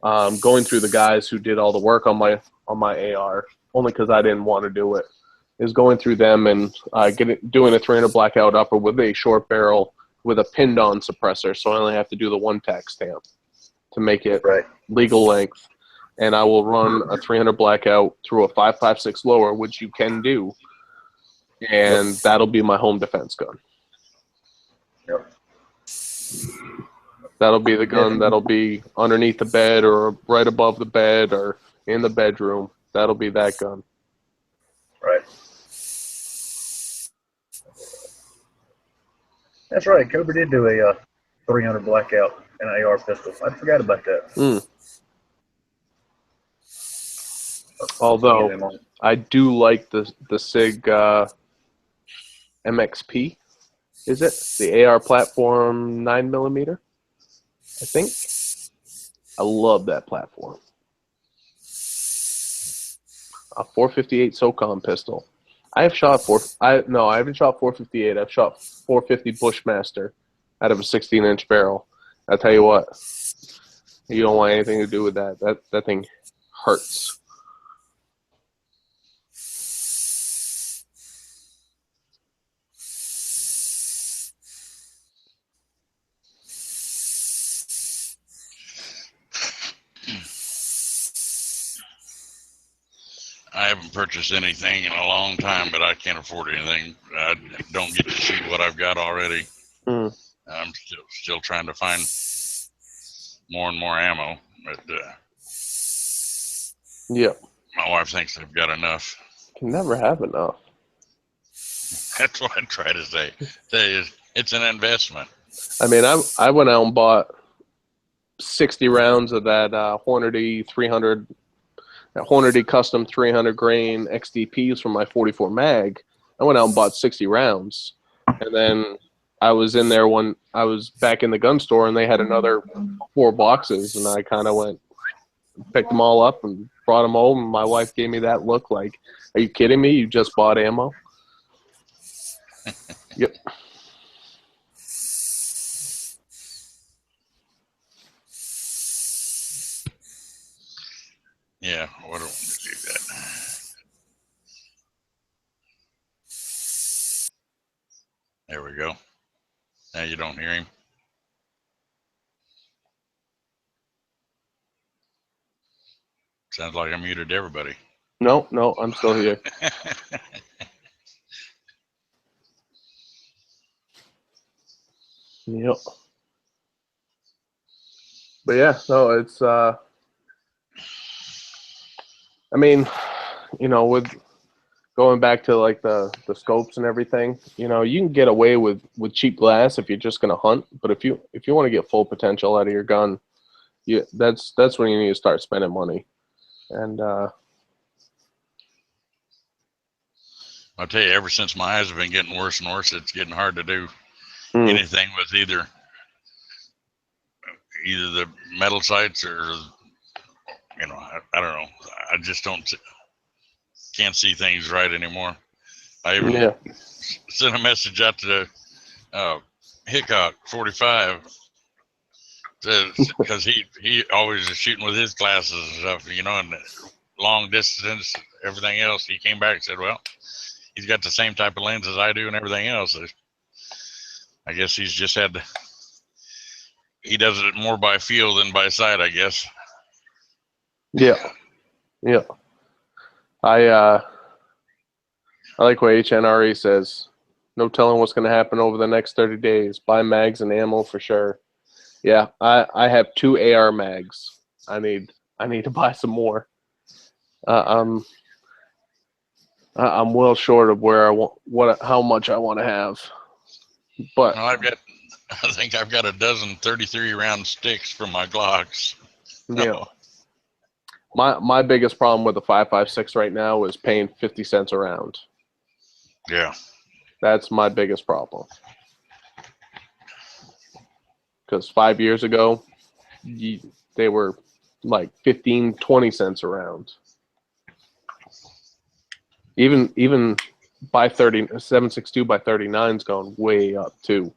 S5: going through the guys who did all the work on my AR, only because I didn't want to do it, is going through them and doing a 300 blackout upper with a short barrel with a pinned on suppressor. So I only have to do the one tax stamp to make it legal length. And I will run a 300 blackout through a 5.56 lower, which you can do. And that'll be my home defense gun.
S3: Yep.
S5: That'll be the gun that'll be underneath the bed or right above the bed or in the bedroom. That'll be that gun.
S3: Right. That's right. Kobe did do a 300 blackout and an AR pistol. I forgot about that.
S5: Although I do like the SIG MXP. Is it the AR platform 9mm? I think. I love that platform. A 458 SOCOM pistol. I haven't shot 458. I've shot 450 Bushmaster out of a 16-inch barrel. I tell you what, you don't want anything to do with that. That thing hurts.
S4: I haven't purchased anything in a long time, but I can't afford anything. I don't get to shoot what I've got already. I'm still trying to find more and more ammo, but my wife thinks I've got enough.
S5: Can never have enough.
S4: That's what I try to say. It's an investment.
S5: I mean, I went out and bought 60 rounds of that Hornady 300. That Hornady custom 300 grain XDPs from my 44 mag. I went out and bought 60 rounds, and then I was in there when I was back in the gun store, and they had another 4 boxes, and I kind of went, picked them all up and brought them home. And my wife gave me that look like, "Are you kidding me? You just bought ammo?" Yep.
S4: Yeah, what do I want to do that? There we go. Now you don't hear him. Sounds like I muted everybody.
S5: No, I'm still here. Yep. But yeah, no, it's I mean, with going back to like the scopes and everything, you can get away with cheap glass if you're just gonna hunt. But if you want to get full potential out of your gun, that's when you need to start spending money. And
S4: I'll tell you, ever since my eyes have been getting worse and worse, it's getting hard to do anything with either the metal sights or I don't know. I just can't see things right anymore. I even sent a message out to Hickok 45 because he always is shooting with his glasses and stuff, and long distance, everything else. He came back and said, well, he's got the same type of lens as I do and everything else. I guess he's just he does it more by feel than by sight, I guess.
S5: Yeah. I like what HNRE says. No telling what's going to happen over the next 30 days. Buy mags and ammo for sure. Yeah, I have 2 AR mags. I need to buy some more. I'm well short of where I want how much I want to have. But
S4: well, I think I've got a dozen 33 round sticks from my Glocks.
S5: Yeah. My biggest problem with the 5.56 right now is paying 50 cents a round.
S4: Yeah.
S5: That's my biggest problem. because 5 years ago, they were like 15, 20 cents a round. Even by 30, 7.62 by 39's gone way up too.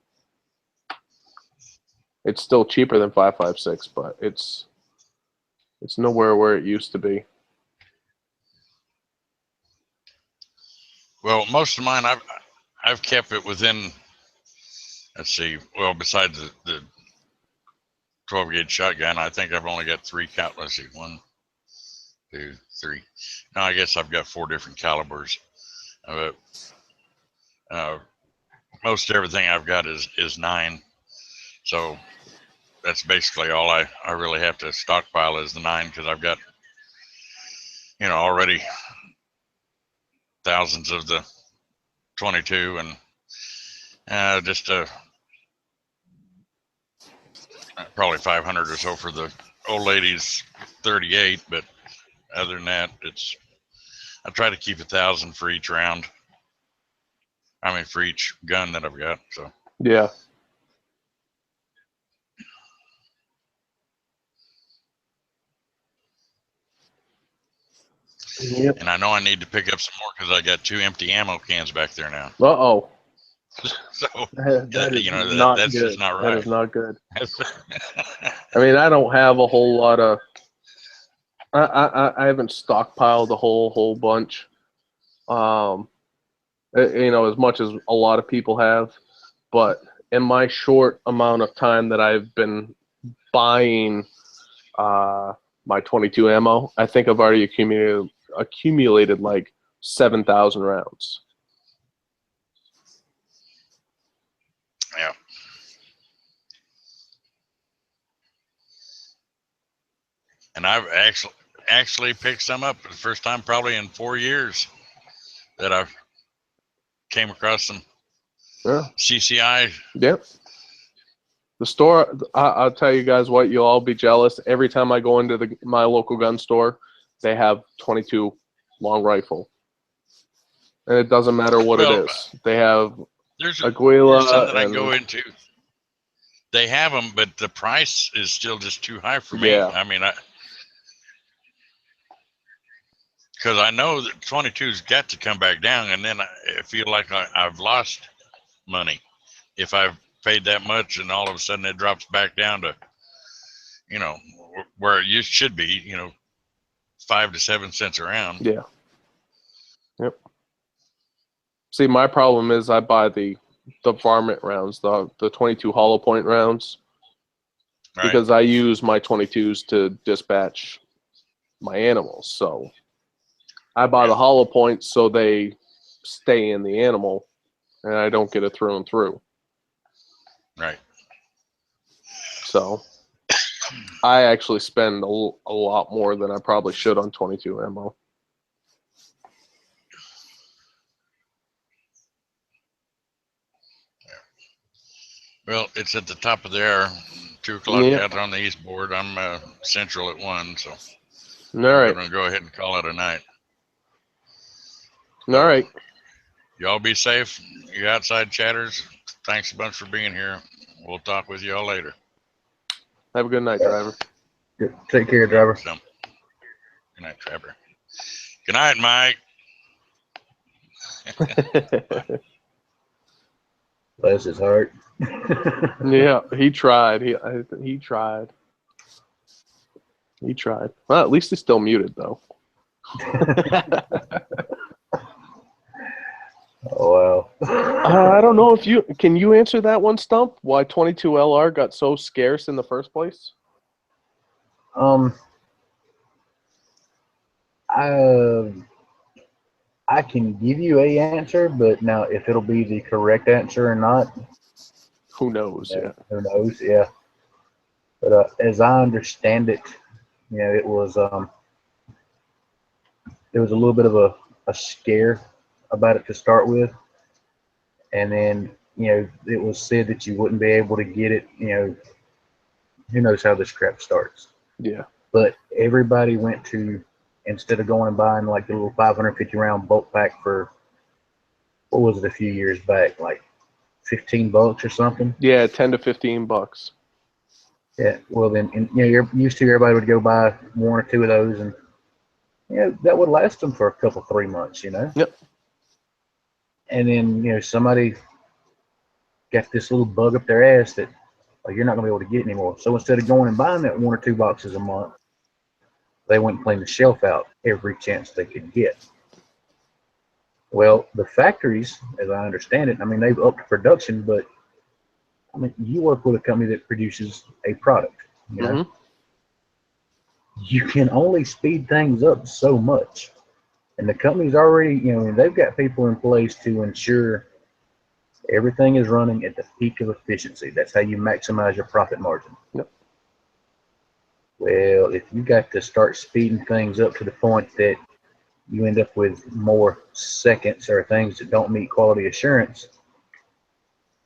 S5: It's still cheaper than 5.56, but it's nowhere where it used to be.
S4: Well, most of mine, I've kept it within. Let's see. Well, besides the 12 gauge shotgun, I think I've only got 3 cal. Let's see, 1, 2, 3. No, I guess I've got 4 different calibers. Most everything I've got is 9. So that's basically all I really have to stockpile is the 9, because I've got, already thousands of the 22 and just probably 500 or so for the old lady's 38. But other than that, I try to keep 1,000 for each round. I mean, for each gun that I've got. So
S5: yeah. Yep.
S4: And I know I need to pick up some more because I got 2 empty ammo cans back there now.
S5: Uh-oh.
S4: So
S5: That is
S4: that's
S5: good.
S4: just not right.
S5: That is not good. I mean, I don't have a whole lot of. I haven't stockpiled a whole bunch. As much as a lot of people have, but in my short amount of time that I've been buying my 22 ammo, I think I've already accumulated like 7,000 rounds.
S4: Yeah. And I've actually picked some up for the first time probably in 4 years that I've came across some CCI.
S5: Yep. The store, I'll tell you guys what, you'll all be jealous. Every time I go into my local gun store, they have 22 long rifle. And it doesn't matter what it is. They have Aguila.
S4: There's some that I go into. They have them, but the price is still just too high for me.
S5: Yeah.
S4: I mean, because I know that 22's got to come back down, and then I feel like I've lost money if I've paid that much, and all of a sudden it drops back down to, where it should be, 5 to 7 cents a round.
S5: Yeah. Yep. See, my problem is I buy the varmint rounds, the 22 hollow point rounds,
S4: Right.
S5: because I use my 22s to dispatch my animals. So I buy the hollow points so they stay in the animal, and I don't get it through and through.
S4: Right.
S5: So I actually spend a lot more than I probably should on 22 ammo.
S4: Well, it's at the top of the hour, 2 o'clock
S5: Yep.
S4: out on the east board. I'm central at 1, so
S5: All
S4: I'm
S5: right.
S4: going to go ahead and call it a night.
S5: All right.
S4: Y'all be safe. You outside chatters, thanks a bunch for being here. We'll talk with you all later.
S5: Have a good night, driver.
S3: Take care, driver.
S4: So, good night, Trevor. Good night, Mike.
S3: Bless his heart.
S5: Yeah, he tried. He tried. He tried. Well, at least he's still muted, though.
S3: Oh, wow.
S5: I don't know if can you answer that one, Stump? Why 22 LR got so scarce in the first place?
S3: I can give you a answer, but now if it'll be the correct answer or not,
S5: Who knows? Yeah.
S3: who knows? Yeah. But as I understand it, it was a little bit of a scare about it to start with, and then it was said that you wouldn't be able to get it. Who knows how this crap starts?
S5: Yeah.
S3: But everybody went to, instead of going and buying like the little 550 round bolt pack for, what was it, a few years back, like $15 or something?
S5: Yeah, $10 to $15.
S3: Yeah, well then, you're used to everybody would go buy one or two of those, and that would last them for a couple 3 months,
S5: Yep.
S3: And then somebody got this little bug up their ass that you're not gonna be able to get it anymore. So instead of going and buying that 1 or 2 boxes a month, they went and cleaned the shelf out every chance they could get. Well, the factories, as I understand it, I mean they've upped production, but I mean you work with a company that produces a product,
S5: Mm-hmm.
S3: You can only speed things up so much. And the company's already, they've got people in place to ensure everything is running at the peak of efficiency. That's how you maximize your profit margin.
S5: Yep.
S3: Well, if you got to start speeding things up to the point that you end up with more seconds or things that don't meet quality assurance,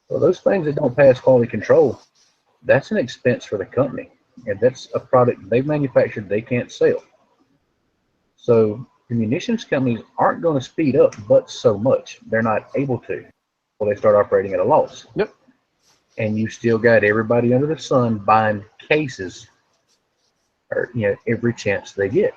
S3: well, those things that don't pass quality control, that's an expense for the company. And that's a product they've manufactured they can't sell. So the munitions companies aren't going to speed up but so much. They're not able to. Well, they start operating at a loss.
S5: Yep.
S3: And you still got everybody under the sun buying cases, or every chance they get.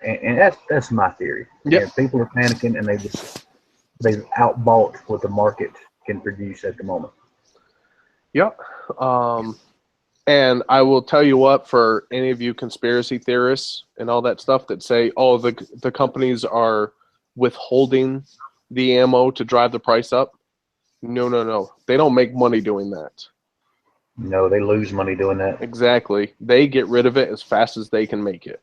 S3: And that's my theory.
S5: Yep.
S3: And people are panicking, and they've outbought what the market can produce at the moment.
S5: Yep. And I will tell you what, for any of you conspiracy theorists and all that stuff that say, oh, the companies are withholding the ammo to drive the price up. No. They don't make money doing that.
S3: No, they lose money doing that.
S5: Exactly. They get rid of it as fast as they can make it.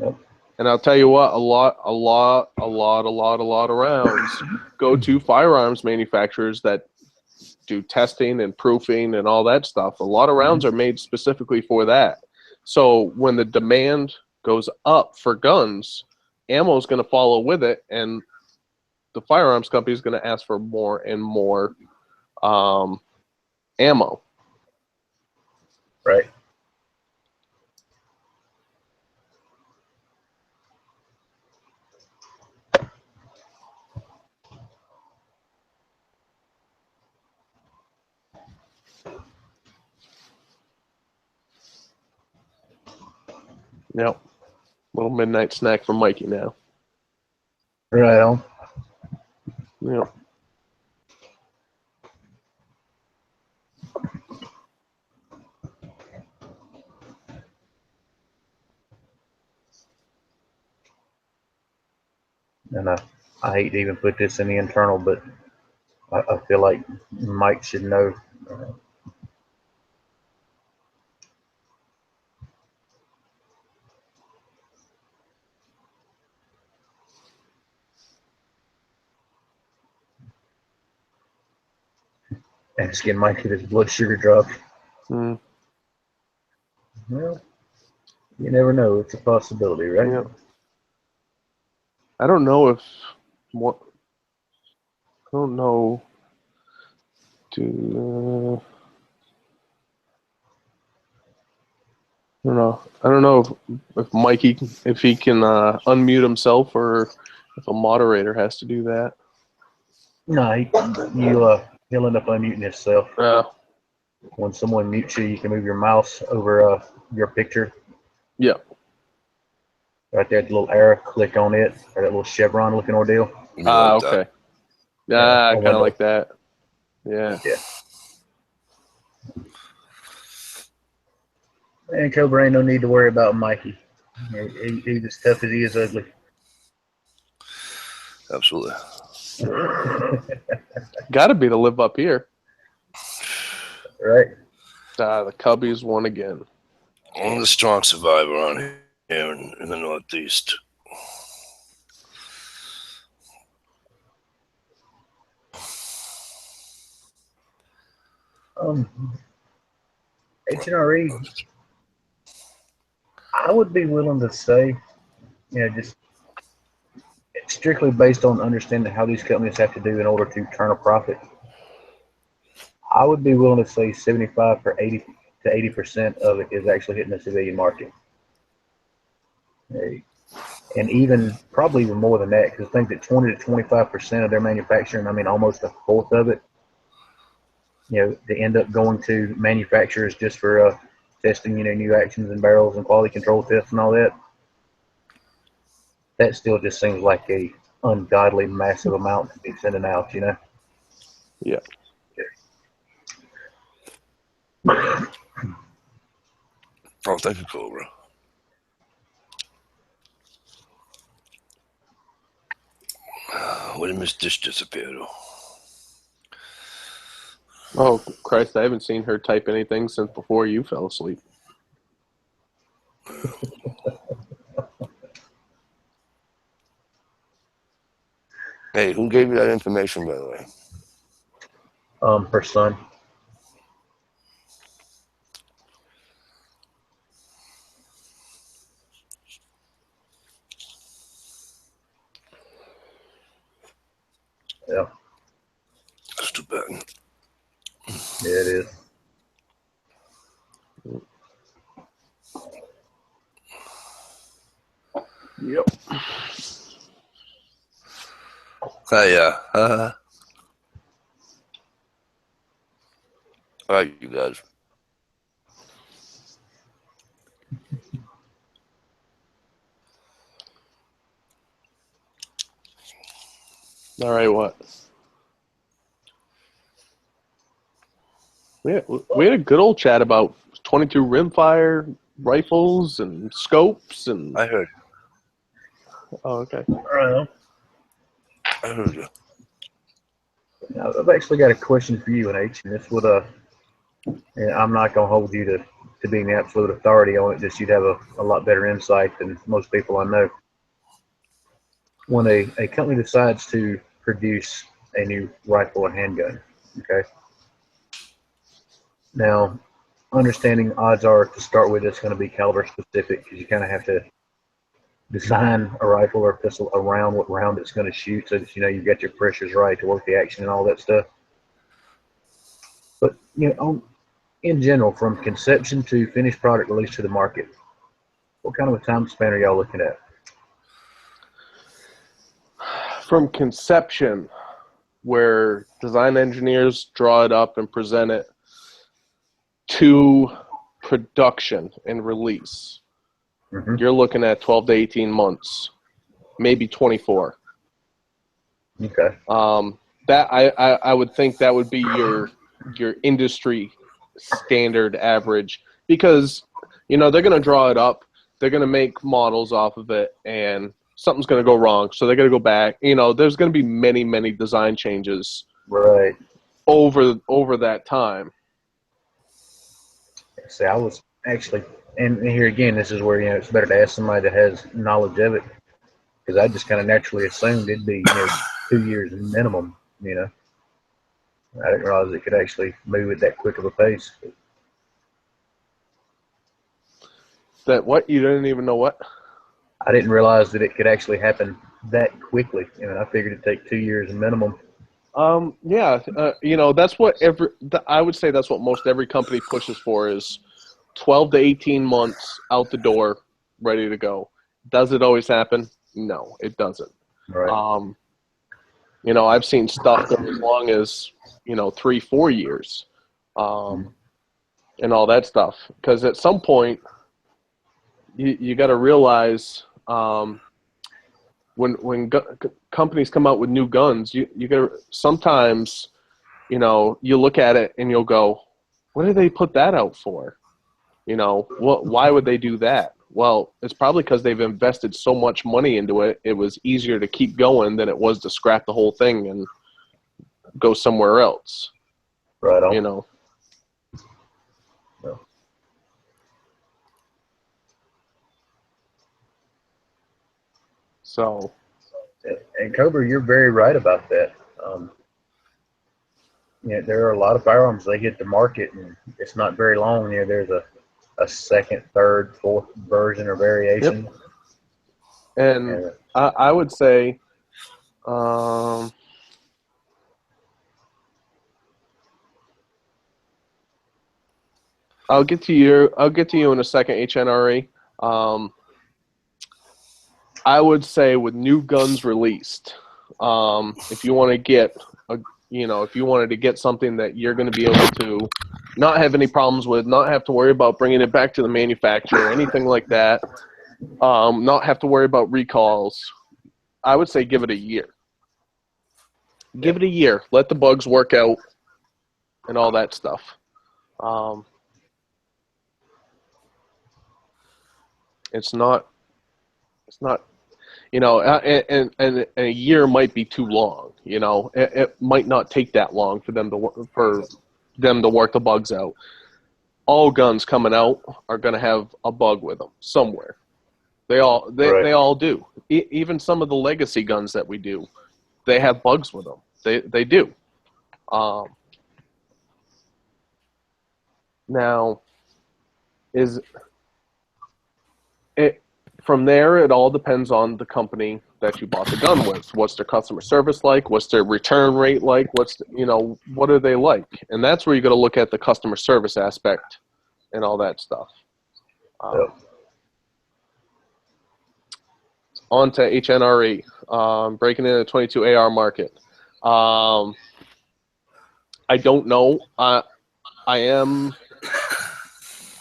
S3: Yep.
S5: And I'll tell you what, a lot of rounds go to firearms manufacturers that do testing and proofing and all that stuff. A lot of rounds are made specifically for that. So when the demand goes up for guns, ammo is going to follow with it, and the firearms company is going to ask for more and more ammo.
S3: Right.
S5: Yep. Little midnight snack for Mikey now.
S3: Right on.
S5: Yep.
S3: And I hate to even put this in the internal, but I feel like Mike should know. Asking Mike if his blood sugar dropped.
S5: Mm.
S3: Well, you never know. It's a possibility, right?
S5: Yep. I don't know if what. I don't know. I don't know if Mikey, if he can unmute himself, or if a moderator has to do that.
S3: No, he'll end up unmuting himself. When someone mutes you, you can move your mouse over your picture.
S5: Yep.
S3: Right there, the little arrow, click on it, or that little chevron looking ordeal.
S5: Okay. Yeah, kind of like that. Yeah.
S3: Yeah. And Cobra ain't no need to worry about Mikey. He's as tough as he is ugly.
S2: Absolutely.
S5: Got to be to live up here.
S3: Right.
S5: The Cubbies won again.
S2: Only the strong survivor on here in the Northeast.
S3: H&RE, I would be willing to say, just strictly based on understanding how these companies have to do in order to turn a profit, I would be willing to say 75 to 80% of it is actually hitting the civilian market. And probably even more than that, because I think that 20 to 25% of their manufacturing, I mean, almost a fourth of it, they end up going to manufacturers just for testing, new actions and barrels and quality control tests and all that. That still just seems like a ungodly massive amount to be sending out,
S5: Yeah.
S2: Oh, thank you, Cobra. Where did Miss Dish disappear to?
S5: Oh, Christ, I haven't seen her type anything since before you fell asleep.
S2: Hey, who gave you that information, by the way?
S3: Her son. Yeah.
S2: That's too bad.
S3: Yeah, it is.
S5: Yep.
S2: Hey, all right, you guys.
S5: All right, what? We had a good old chat about 22 rimfire rifles and scopes and.
S2: I heard.
S5: Oh, okay.
S2: I heard you.
S3: Now, I've actually got a question for you, and H, and this would and I'm not gonna hold you to being the absolute authority on it. Just you'd have a lot better insight than most people I know. When a company decides to produce a new rifle or handgun, okay. Now, understanding odds are to start with, it's going to be caliber specific because you kind of have to design a rifle or a pistol around what round it's going to shoot, so that you've got your pressures right to work the action and all that stuff. But in general, from conception to finished product release to the market, what kind of a time span are y'all looking at?
S5: From conception, where design engineers draw it up and present it, to production and release, you're looking at 12 to 18 months, maybe 24.
S3: Okay.
S5: That I would think that would be your industry standard average, because they're going to draw it up, they're going to make models off of it, and something's going to go wrong, so they're going to go back. There's going to be many design changes
S3: Right.
S5: over that time.
S3: See, I was actually, and here again, this is where it's better to ask somebody that has knowledge of it, because I just kind of naturally assumed it'd be 2 years minimum. I didn't realize it could actually move at that quick of a pace.
S5: That what? You didn't even know what?
S3: I didn't realize that it could actually happen that quickly. I figured it'd take 2 years minimum.
S5: Yeah, that's what I would say that's what most every company pushes for, is 12 to 18 months out the door, ready to go. Does it always happen? No, it doesn't.
S3: Right.
S5: I've seen stuff go as long as 3-4 years, and all that stuff. Because at some point, you got to realize when companies come out with new guns, you got sometimes, you look at it and you'll go, what did they put that out for? Why would they do that? Well, it's probably because they've invested so much money into it. It was easier to keep going than it was to scrap the whole thing and go somewhere else.
S3: Right on.
S5: Yeah. So.
S3: And Cobra, you're very right about that. There are a lot of firearms, they hit the market and it's not very long. There's a second, third, fourth version or variation.
S5: Yep. And I would say, I'll get to you in a second, HNRE. I would say with new guns released, if you want to get if you wanted to get something that you're going to be able to not have any problems with, not have to worry about bringing it back to the manufacturer, anything like that, not have to worry about recalls, I would say give it a year. Give it a year. Let the bugs work out and all that stuff. It's not, and a year might be too long. It might not take that long for them to work the bugs out. All guns coming out are going to have a bug with them somewhere. They all do. Even some of the legacy guns that we do, they have bugs with them. They do. Now, from there, it all depends on the company that you bought the gun with. What's their customer service like? What's their return rate like? What are they like? And that's where you got to look at the customer service aspect and all that stuff. On to HNRE, breaking into the 22 AR market. I don't know. I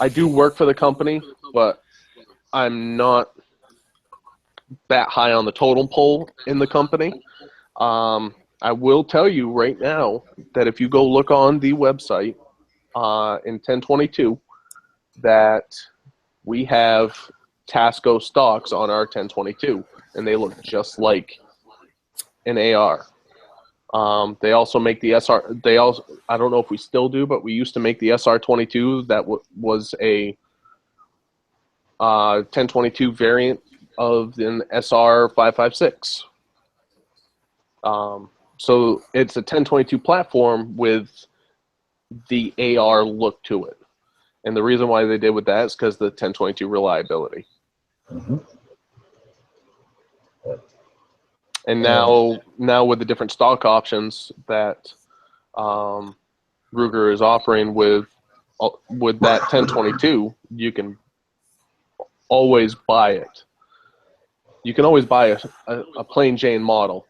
S5: do work for the company, but I'm not that high on the totem pole in the company. I will tell you right now that if you go look on the website in 1022, that we have Tasco stocks on our 1022, and they look just like an AR. They also make the SR. I don't know if we still do, but we used to make the SR22 that was a 1022 variant of an SR556. So it's a 1022 platform with the AR look to it. And the reason why they did with that is because the 1022 reliability.
S6: Mm-hmm.
S5: And now with the different stock options that Ruger is offering with that 1022, you can always buy it. You can always buy a plain Jane model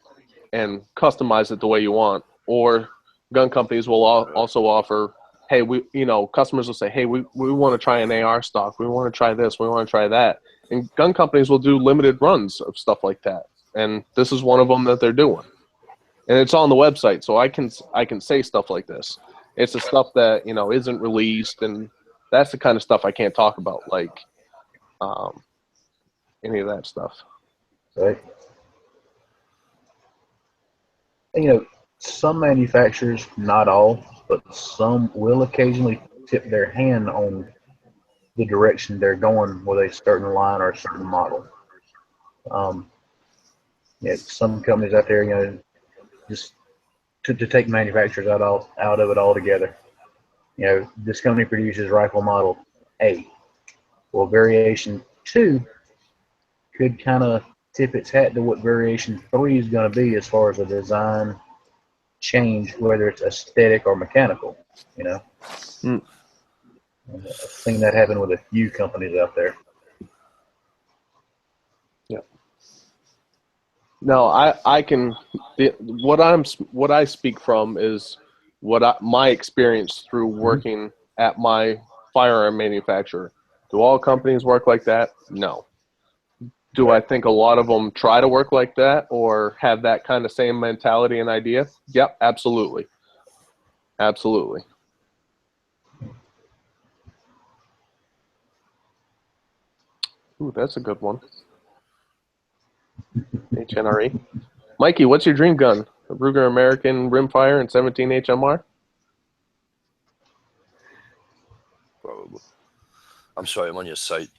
S5: and customize it the way you want. Or gun companies will also offer, hey, customers will say, hey, we want to try an AR stock. We want to try this. We want to try that. And gun companies will do limited runs of stuff like that. And this is one of them that they're doing. And it's on the website, so I can say stuff like this. It's the stuff that, isn't released, and that's the kind of stuff I can't talk about, like any of that stuff.
S6: Right. And, some manufacturers, not all, but some will occasionally tip their hand on the direction they're going with a certain line or a certain model. Some companies out there, just to take manufacturers out of it altogether. This company produces rifle model A. Well, variation 2 could kind of tip its hat to what variation 3 is going to be as far as a design change, whether it's aesthetic or mechanical. I've seen that happen with a few companies out there.
S5: Yeah. No, I can. What I speak from is my experience through working at my firearm manufacturer. Do all companies work like that? No. Do I think a lot of them try to work like that or have that kind of same mentality and idea? Yep, absolutely. Absolutely. Ooh, that's a good one. HNRE. Mikey, what's your dream gun? A Ruger American Rimfire and 17 HMR?
S2: Probably. I'm sorry, I'm on your site.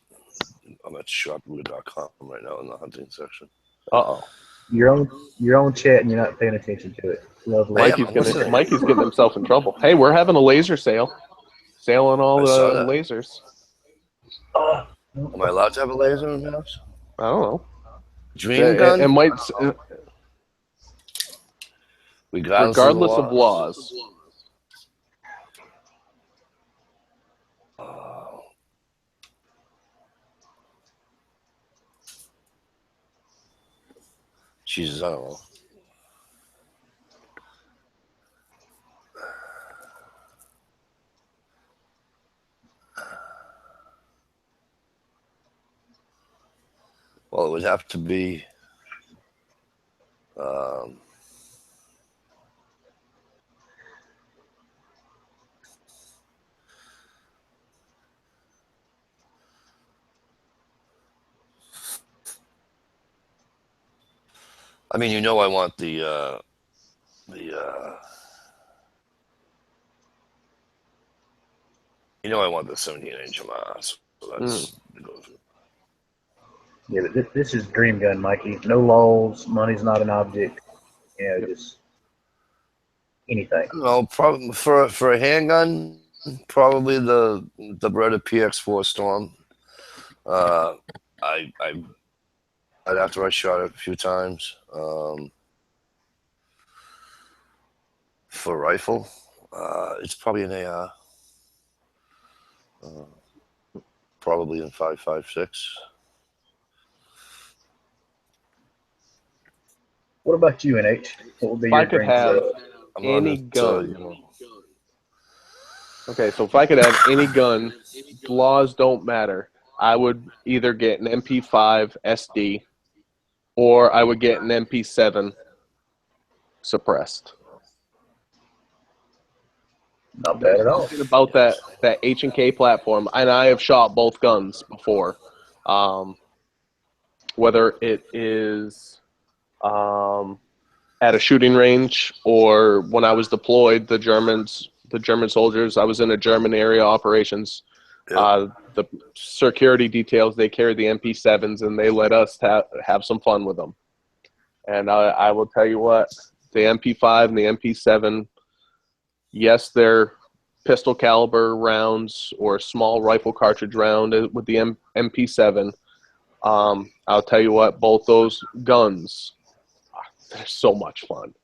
S2: I'm at sharpruger.com right now in the hunting section.
S5: Uh-oh.
S6: You're on chat and you're not paying attention to it. Lovely.
S5: Mikey's getting himself in trouble. Hey, we're having a laser sale. Sale on all the lasers.
S2: Am I allowed to have a laser in the house?
S5: I don't know.
S2: Dream gun?
S5: It might, regardless of laws.
S2: Jesus, I don't know. Well, it would have to be. I mean, I want the I want the 17-inch Hamas. So that's
S6: Yeah, but this is dream gun, Mikey. No laws. Money's not an object. Just anything.
S2: No, probably for a handgun, probably the Beretta PX4 Storm. After I shot it a few times. For rifle, it's probably an AR. Probably in 5.56.
S6: What about you, NH? What would be
S5: If
S6: your
S5: I could
S6: dream
S5: have
S6: gun?
S5: any gun. Okay, so if I could have any gun, laws don't matter. I would either get an MP5 SD or I would get an MP7 suppressed.
S6: Not bad at all.
S5: Something about that H&K platform, and I have shot both guns before. Whether it is at a shooting range or when I was deployed, the German soldiers, I was in a German area operations.
S2: Yep.
S5: The security details, they carry the MP7s and they let us have some fun with them. And I will tell you what, the MP5 and the MP7, yes, they're pistol caliber rounds or small rifle cartridge round with the MP7. I'll tell you what, both those guns, they're so much fun.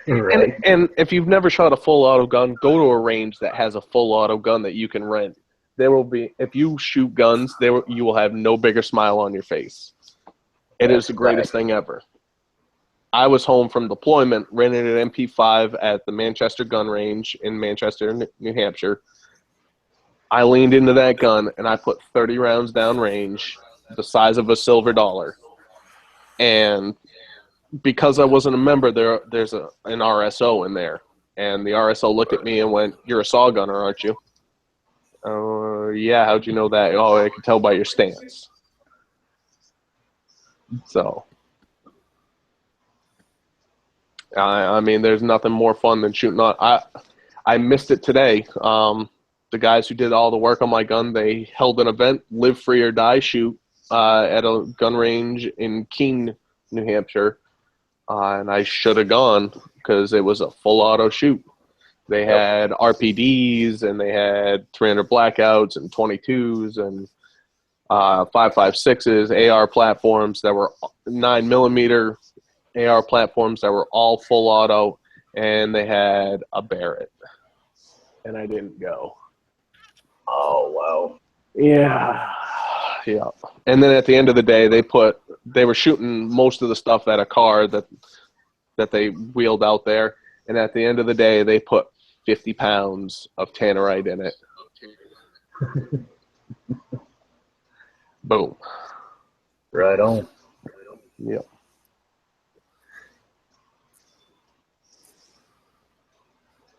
S6: Right.
S5: And if you've never shot a full auto gun, go to a range that has a full auto gun that you can rent. There will be, if you shoot guns, you will have no bigger smile on your face. It is the greatest thing ever. I was home from deployment, rented an MP5 at the Manchester gun range in Manchester, New Hampshire. I leaned into that gun and I put 30 rounds down range, the size of a silver dollar. And because I wasn't a member, there's an RSO in there. And the RSO looked at me and went, "You're a saw gunner, aren't you?" Yeah, how'd you know that? "Oh, I can tell by your stance." So, I mean, there's nothing more fun than shooting on. I missed it today. The guys who did all the work on my gun, they held an event, Live Free or Die Shoot, at a gun range in Keene, New Hampshire. And I should have gone because it was a full auto shoot. They had RPDs and they had 300 blackouts and 22s and 5.56s, AR platforms that were 9mm AR platforms that were all full auto, and they had a Barrett. And I didn't go.
S6: Oh, wow.
S5: Yeah. And then at the end of the day, they were shooting most of the stuff at a car that they wheeled out there. And at the end of the day, they put 50 pounds of tannerite in it. Boom.
S6: Right on.
S5: Yep.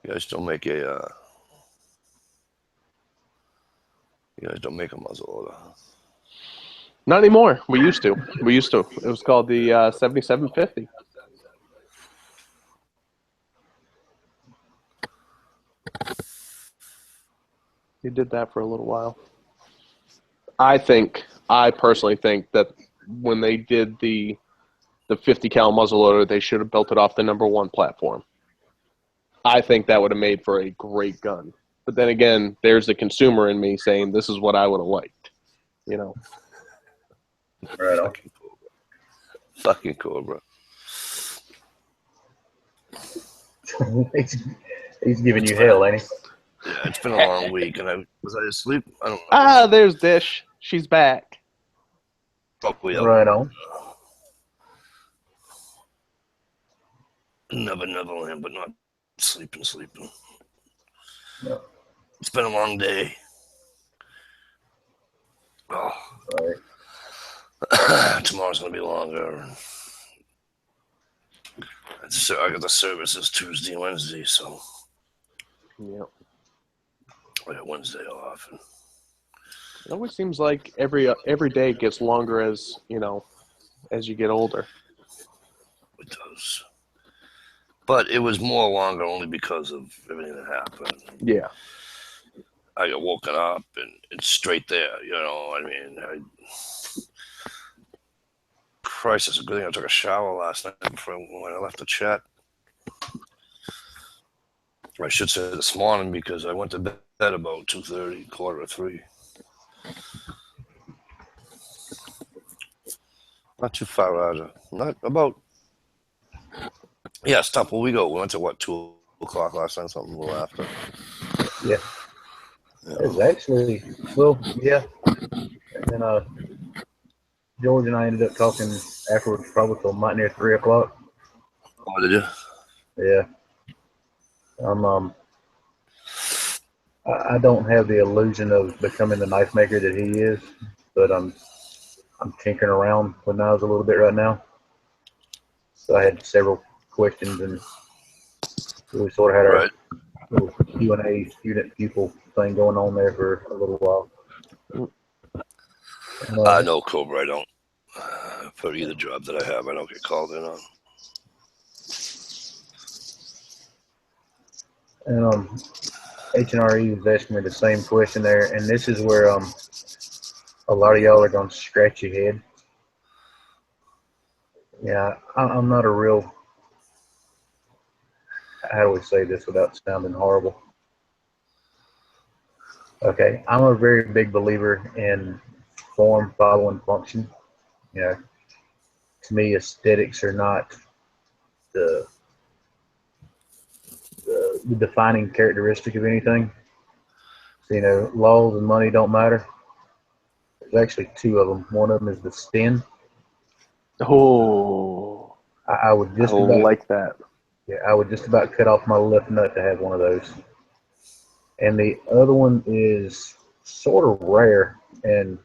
S2: You guys don't make a muzzle loader.
S5: Not anymore. We used to. It was called the 7750. You did that for a little while. I personally think that when they did the 50 cal muzzleloader, they should have built it off the #1 platform. I think that would have made for a great gun. But then again, there's the consumer in me saying this is what I would have liked. You know.
S6: Right on.
S2: Fucking Cobra.
S6: He's giving you hell, ain't he?
S2: Yeah, it's been a long week, and was I asleep? I don't know.
S5: There's Dish. She's back.
S2: Probably
S6: Right on.
S2: Never land, but not sleeping.
S6: Yeah.
S2: It's been a long day. Oh.
S6: Right.
S2: Tomorrow's gonna be longer. So I got the services Tuesday and Wednesday, so
S5: Yep.
S2: I got Wednesday off. And
S5: It always seems like every day gets longer as as you get older.
S2: it does. But it was more longer only because of everything that happened.
S5: Yeah.
S2: I got woken up and it's straight there, I mean, Christ, it's a good thing I took a shower last night before when I left the chat. I should say this morning because I went to bed about 2:30, 2:45. Not too far out of, not about, yeah, stop where we go. We went to what, 2 o'clock last night, something a little after.
S6: Yeah. It was actually, well, yeah. And then George and I ended up talking afterwards, probably till might near 3 o'clock.
S2: Oh, did you?
S6: Yeah. I don't have the illusion of becoming the knife maker that he is, but I'm tinkering around with knives a little bit right now. So I had several questions, and we sort of had our little Q&A student pupil thing going on there for a little while.
S2: No, Cobra, I don't. For either job that I have, I don't get called in on.
S6: And HNRE was asking me the same question there, and this is where a lot of y'all are going to scratch your head. Yeah, I'm not a real, how do we say this without sounding horrible? Okay, I'm a very big believer in form following function. To me, aesthetics are not the defining characteristic of anything. So, laws and money don't matter. There's actually two of them. One of them is the stem.
S5: Oh,
S6: I would just
S5: I
S6: about
S5: like that.
S6: Yeah, I would just about cut off my left nut to have one of those. And the other one is sort of rare and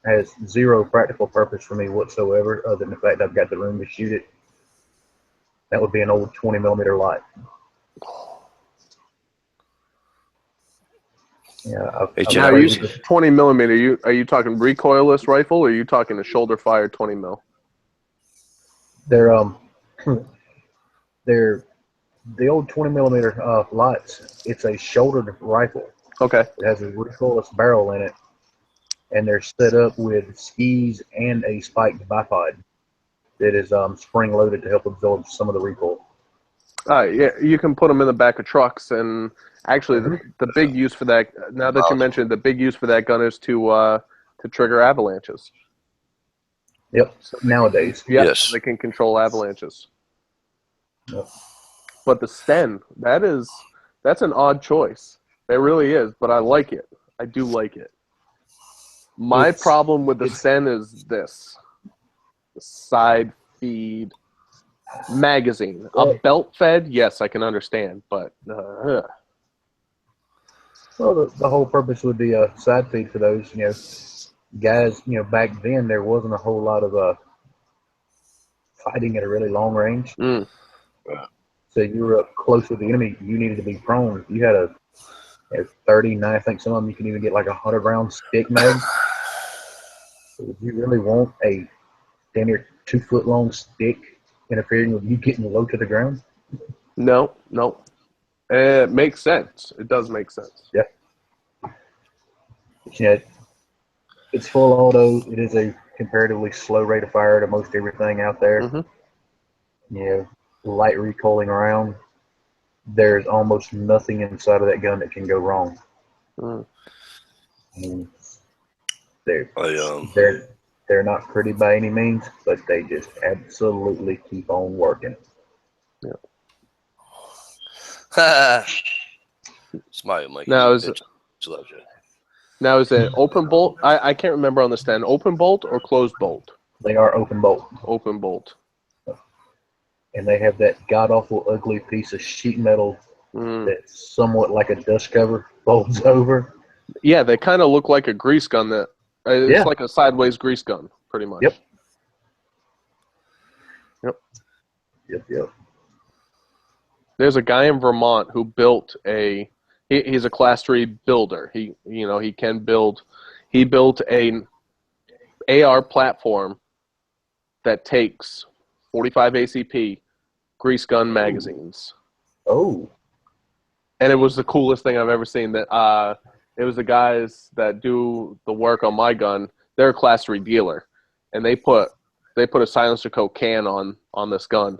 S6: has zero practical purpose for me whatsoever, other than the fact I've got the room to shoot it. That would be an old 20 millimeter light. Yeah,
S5: Now, you 20 millimeter. Are you talking recoilless rifle, or are you talking a shoulder fired 20 mil?
S6: They're the old 20 millimeter lights. It's a shouldered rifle.
S5: Okay.
S6: It has a recoilless barrel in it, and they're set up with skis and a spiked bipod that is spring loaded to help absorb some of the recoil.
S5: Yeah, you can put them in the back of trucks, and actually, the big use for that. Now that you mentioned, the big use for that gun is to trigger avalanches.
S6: Yep. Nowadays.
S2: Yes.
S5: They can control avalanches.
S6: Yep.
S5: But the Sten, that's an odd choice. It really is, but I like it. I do like it. My problem with the Sten is this: the side feed magazine. A belt fed, yes, I can understand, but
S6: well, the whole purpose would be a side feed for those, guys. Back then there wasn't a whole lot of fighting at a really long range. So you were up close with the enemy. You needed to be prone. You had a 30, I think some of them you can even get like 100 round stick mag. So would you really want a damn near 2 foot long stick interfering with you getting low to the ground?
S5: No. It makes sense. It does make sense.
S6: Yeah. It's full auto. It is a comparatively slow rate of fire to most everything out there. Light recoiling around. There's almost nothing inside of that gun that can go wrong. They're not pretty by any means, but they just absolutely keep on working.
S2: Smile, Mikey.
S5: Now is it open bolt? I can't remember on the Sten. Open bolt or closed bolt?
S6: They are open bolt.
S5: Open bolt.
S6: And they have that god-awful ugly piece of sheet metal that's somewhat like a dust cover, folds over.
S5: Yeah, they kind of look like a grease gun. It's like a sideways grease gun, pretty much.
S6: Yep. Yep.
S5: There's a guy in Vermont who built he's a class 3 builder. He can build. He built an AR platform that takes 45 ACP grease gun magazines.
S6: Oh.
S5: And it was the coolest thing I've ever seen. That it was the guys that do the work on my gun. They're a class 3 dealer, and they put a silencer coat can on this gun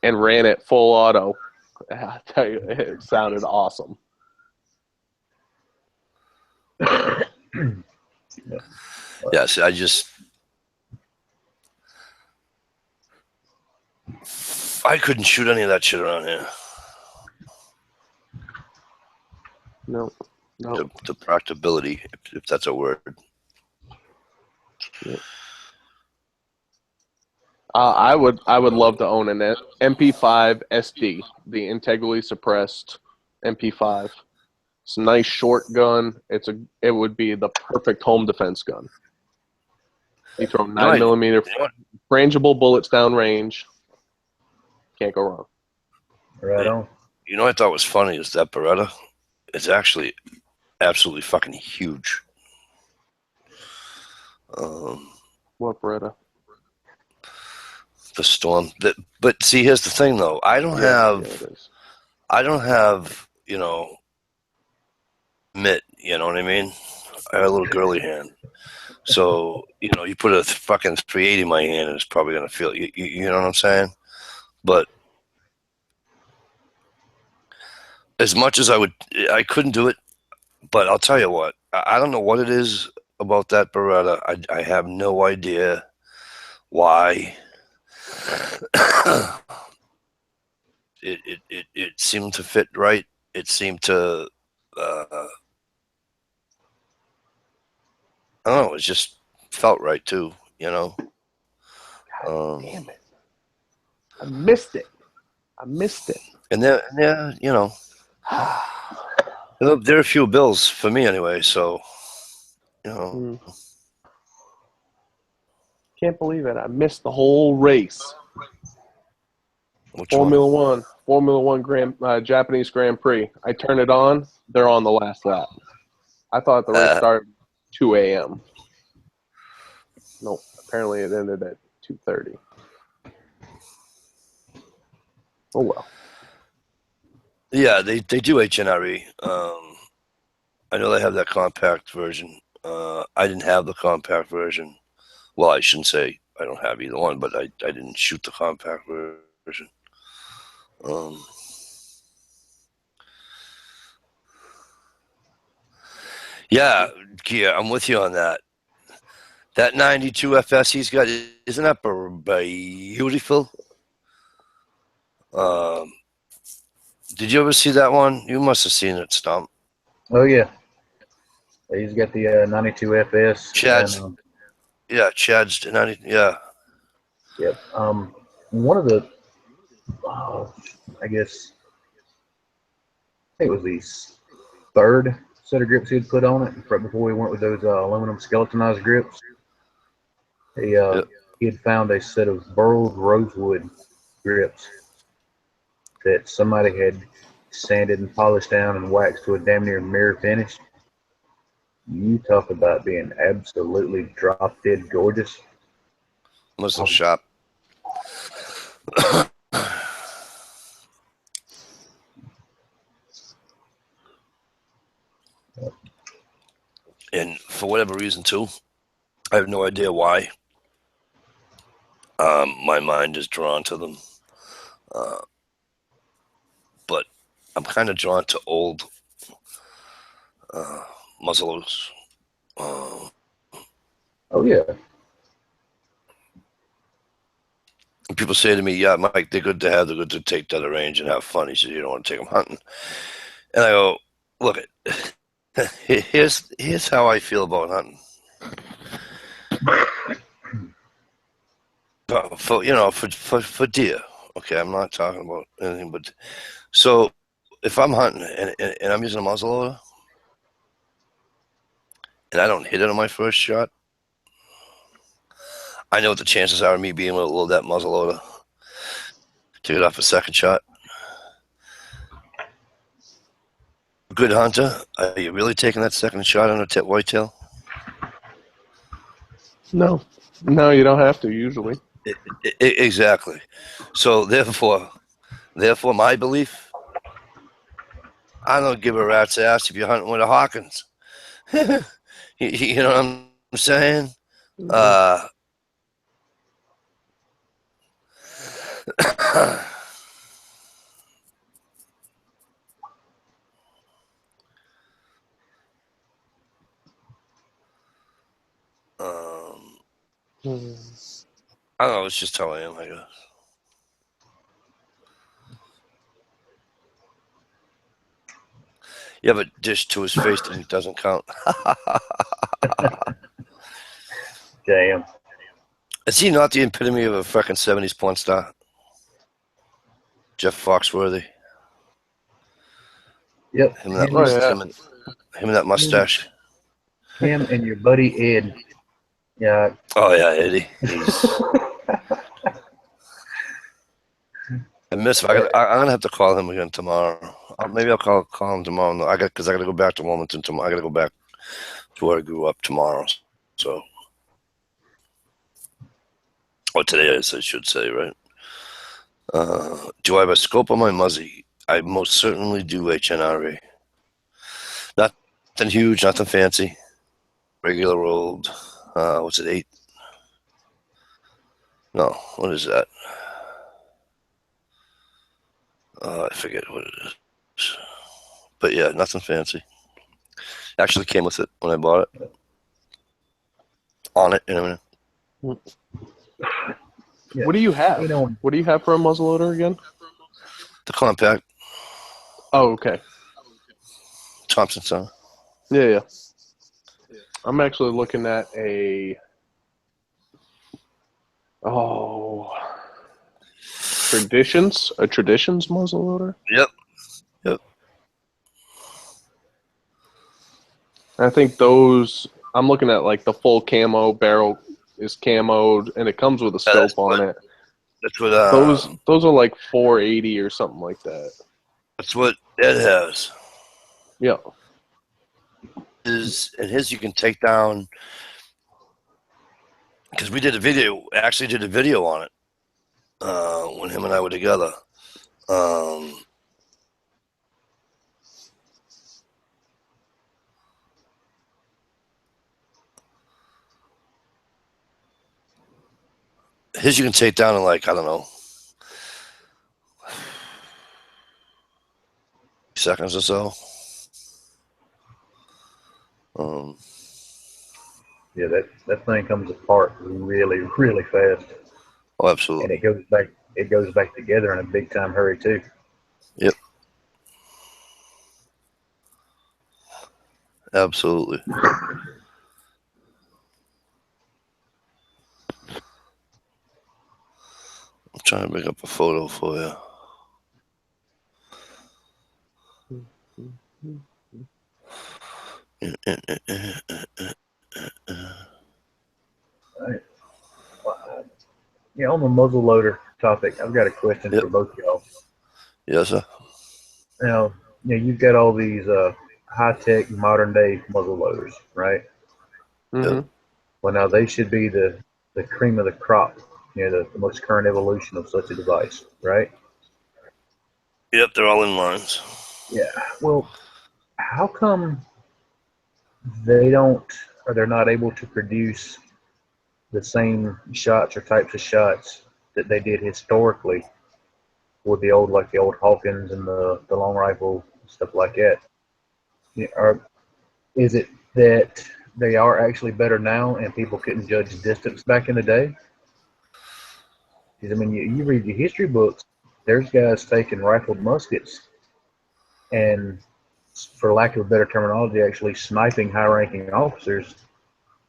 S5: and ran it full auto. I tell you, it sounded awesome.
S2: Yes, I couldn't shoot any of that shit around here.
S5: No.
S2: The practicability, if that's a word.
S5: Yeah. I would love to own an MP5 SD, the integrally suppressed MP5. It's a nice short gun. It would be the perfect home defense gun. You throw 9mm frangible bullets down range. Can't go wrong.
S6: Right on.
S2: You know what I thought was funny is that Beretta is actually absolutely fucking huge.
S5: What Beretta?
S2: The Storm. But see, here's the thing though. I don't have, mitt. You know what I mean? I have a little girly hand. So, you put a fucking 380 in my hand and it's probably going to feel, you know what I'm saying? But as much as I couldn't do it, but I'll tell you what, I don't know what it is about that Beretta. I have no idea why. It seemed to fit right. It seemed to, I don't know, it just felt right too,
S5: God damn it. I missed it.
S2: And then, there are a few bills for me anyway, so,
S5: Can't believe it. I missed the whole race.
S2: Which
S5: Formula One Japanese Grand Prix. I turn it on. They're on the last lap. I thought the race started 2 a.m. Nope. Apparently it ended at 2:30. Oh well.
S2: Yeah, they do HNRE. I know they have that compact version. I didn't have the compact version. Well, I shouldn't say I don't have either one, but I didn't shoot the compact version. Yeah, Kia, I'm with you on that. That 92 FS he's got, isn't that beautiful? Did you ever see that one? You must have seen it, Stump.
S6: Oh yeah. He's got the 92 FS.
S2: Chad's.
S6: And,
S2: yeah, Chad's 90. Yeah.
S6: Yep. One of the, I guess, I think it was the third set of grips he'd put on it right before we went with those aluminum skeletonized grips. He had found a set of burled rosewood grips that somebody had sanded and polished down and waxed to a damn near mirror finish. You talk about being absolutely drop dead gorgeous.
S2: Muslim shop. And for whatever reason, too, I have no idea why. My mind is drawn to them. But I'm kind of drawn to old muzzleloaders.
S6: Oh, yeah.
S2: People say to me, yeah, Mike, they're good to have. They're good to take to the range and have fun. He said, you don't want to take them hunting. And I go, look, here's how I feel about hunting. For deer. Okay, I'm not talking about anything, but so if I'm hunting and I'm using a muzzleloader and I don't hit it on my first shot, I know what the chances are of me being able to load that muzzle loader to get off a second shot. Good hunter, are you really taking that second shot on a tip whitetail?
S5: No, you don't have to usually.
S2: Exactly. So therefore, my belief, I don't give a rat's ass if you're hunting with a Hawkins. You know what I'm saying? I don't know. It's just how I am, I guess. You have a dish to his face and it doesn't count.
S6: Damn.
S2: Is he not the epitome of a fucking 70s porn star? Jeff Foxworthy.
S6: Yep.
S2: Him and that, him and that mustache.
S6: Him and your buddy Ed. Yeah.
S2: Oh, yeah, Eddie. He's... I miss him. I'm going to have to call him again tomorrow. Maybe I'll call him tomorrow. Because I got to go back to Wilmington tomorrow. I got to go back to where I grew up tomorrow. So... Or today, I should say, right? Do I have a scope on my Muzzy? I most certainly do, HNRE. Nothing huge, nothing fancy. Regular old, what's it, 8? No, what is that? I forget what it is. But yeah, nothing fancy. Actually came with it when I bought it. On it, you know what I mean?
S5: Yeah. What do you have? What do you have for a muzzleloader again?
S2: The compact.
S5: Oh, okay.
S2: Thompson son.
S5: Yeah. I'm actually looking at a Traditions muzzleloader.
S2: Yep.
S5: I think those. I'm looking at like the full camo barrel is camoed, and it comes with a scope on it.
S2: That's what
S5: those are like 480 or something like that.
S2: That's what Ed has.
S5: Yeah.
S2: His you can take down, because we did a video on it when him and I were together. His you can take down in like, I don't know, seconds or so.
S6: Yeah, that thing comes apart really, really fast.
S2: Oh, absolutely.
S6: And it goes back together in a big time hurry too.
S2: Yep. Absolutely. I'm trying to make up a photo for you.
S6: Yeah, on the muzzleloader topic, I've got a question for both y'all.
S2: Yes, sir.
S6: Now, you've got all these high-tech, modern-day muzzleloaders, right?
S5: Mm-hmm.
S6: Well, now they should be the cream of the crop, the most current evolution of such a device, right?
S2: Yep, they're all in lines.
S6: Yeah. Well, how come they don't, or they're not able to produce the same shots or types of shots that they did historically with the old Hawkins and the long rifle, stuff like that? Or is it that they are actually better now and people couldn't judge distance back in the day? Because, I mean, you read your history books, there's guys taking rifled muskets and, for lack of a better terminology, actually sniping high-ranking officers,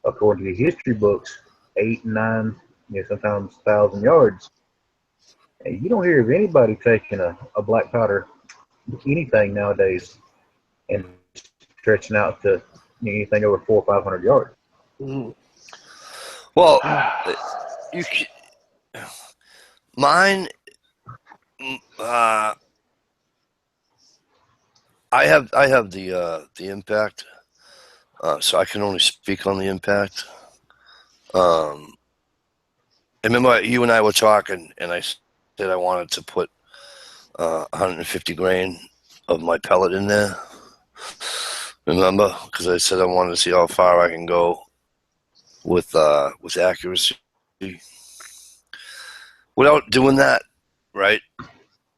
S6: according to the history books, 8, 9, sometimes 1,000 yards. And you don't hear of anybody taking a black powder anything nowadays and stretching out to anything over 400 or 500 yards.
S5: Mm.
S2: Well, You can, mine. I have the impact, so I can only speak on the impact. I remember you and I were talking, and I said I wanted to put 150 grain of my pellet in there. Remember, because I said I wanted to see how far I can go with accuracy. Without doing that, right?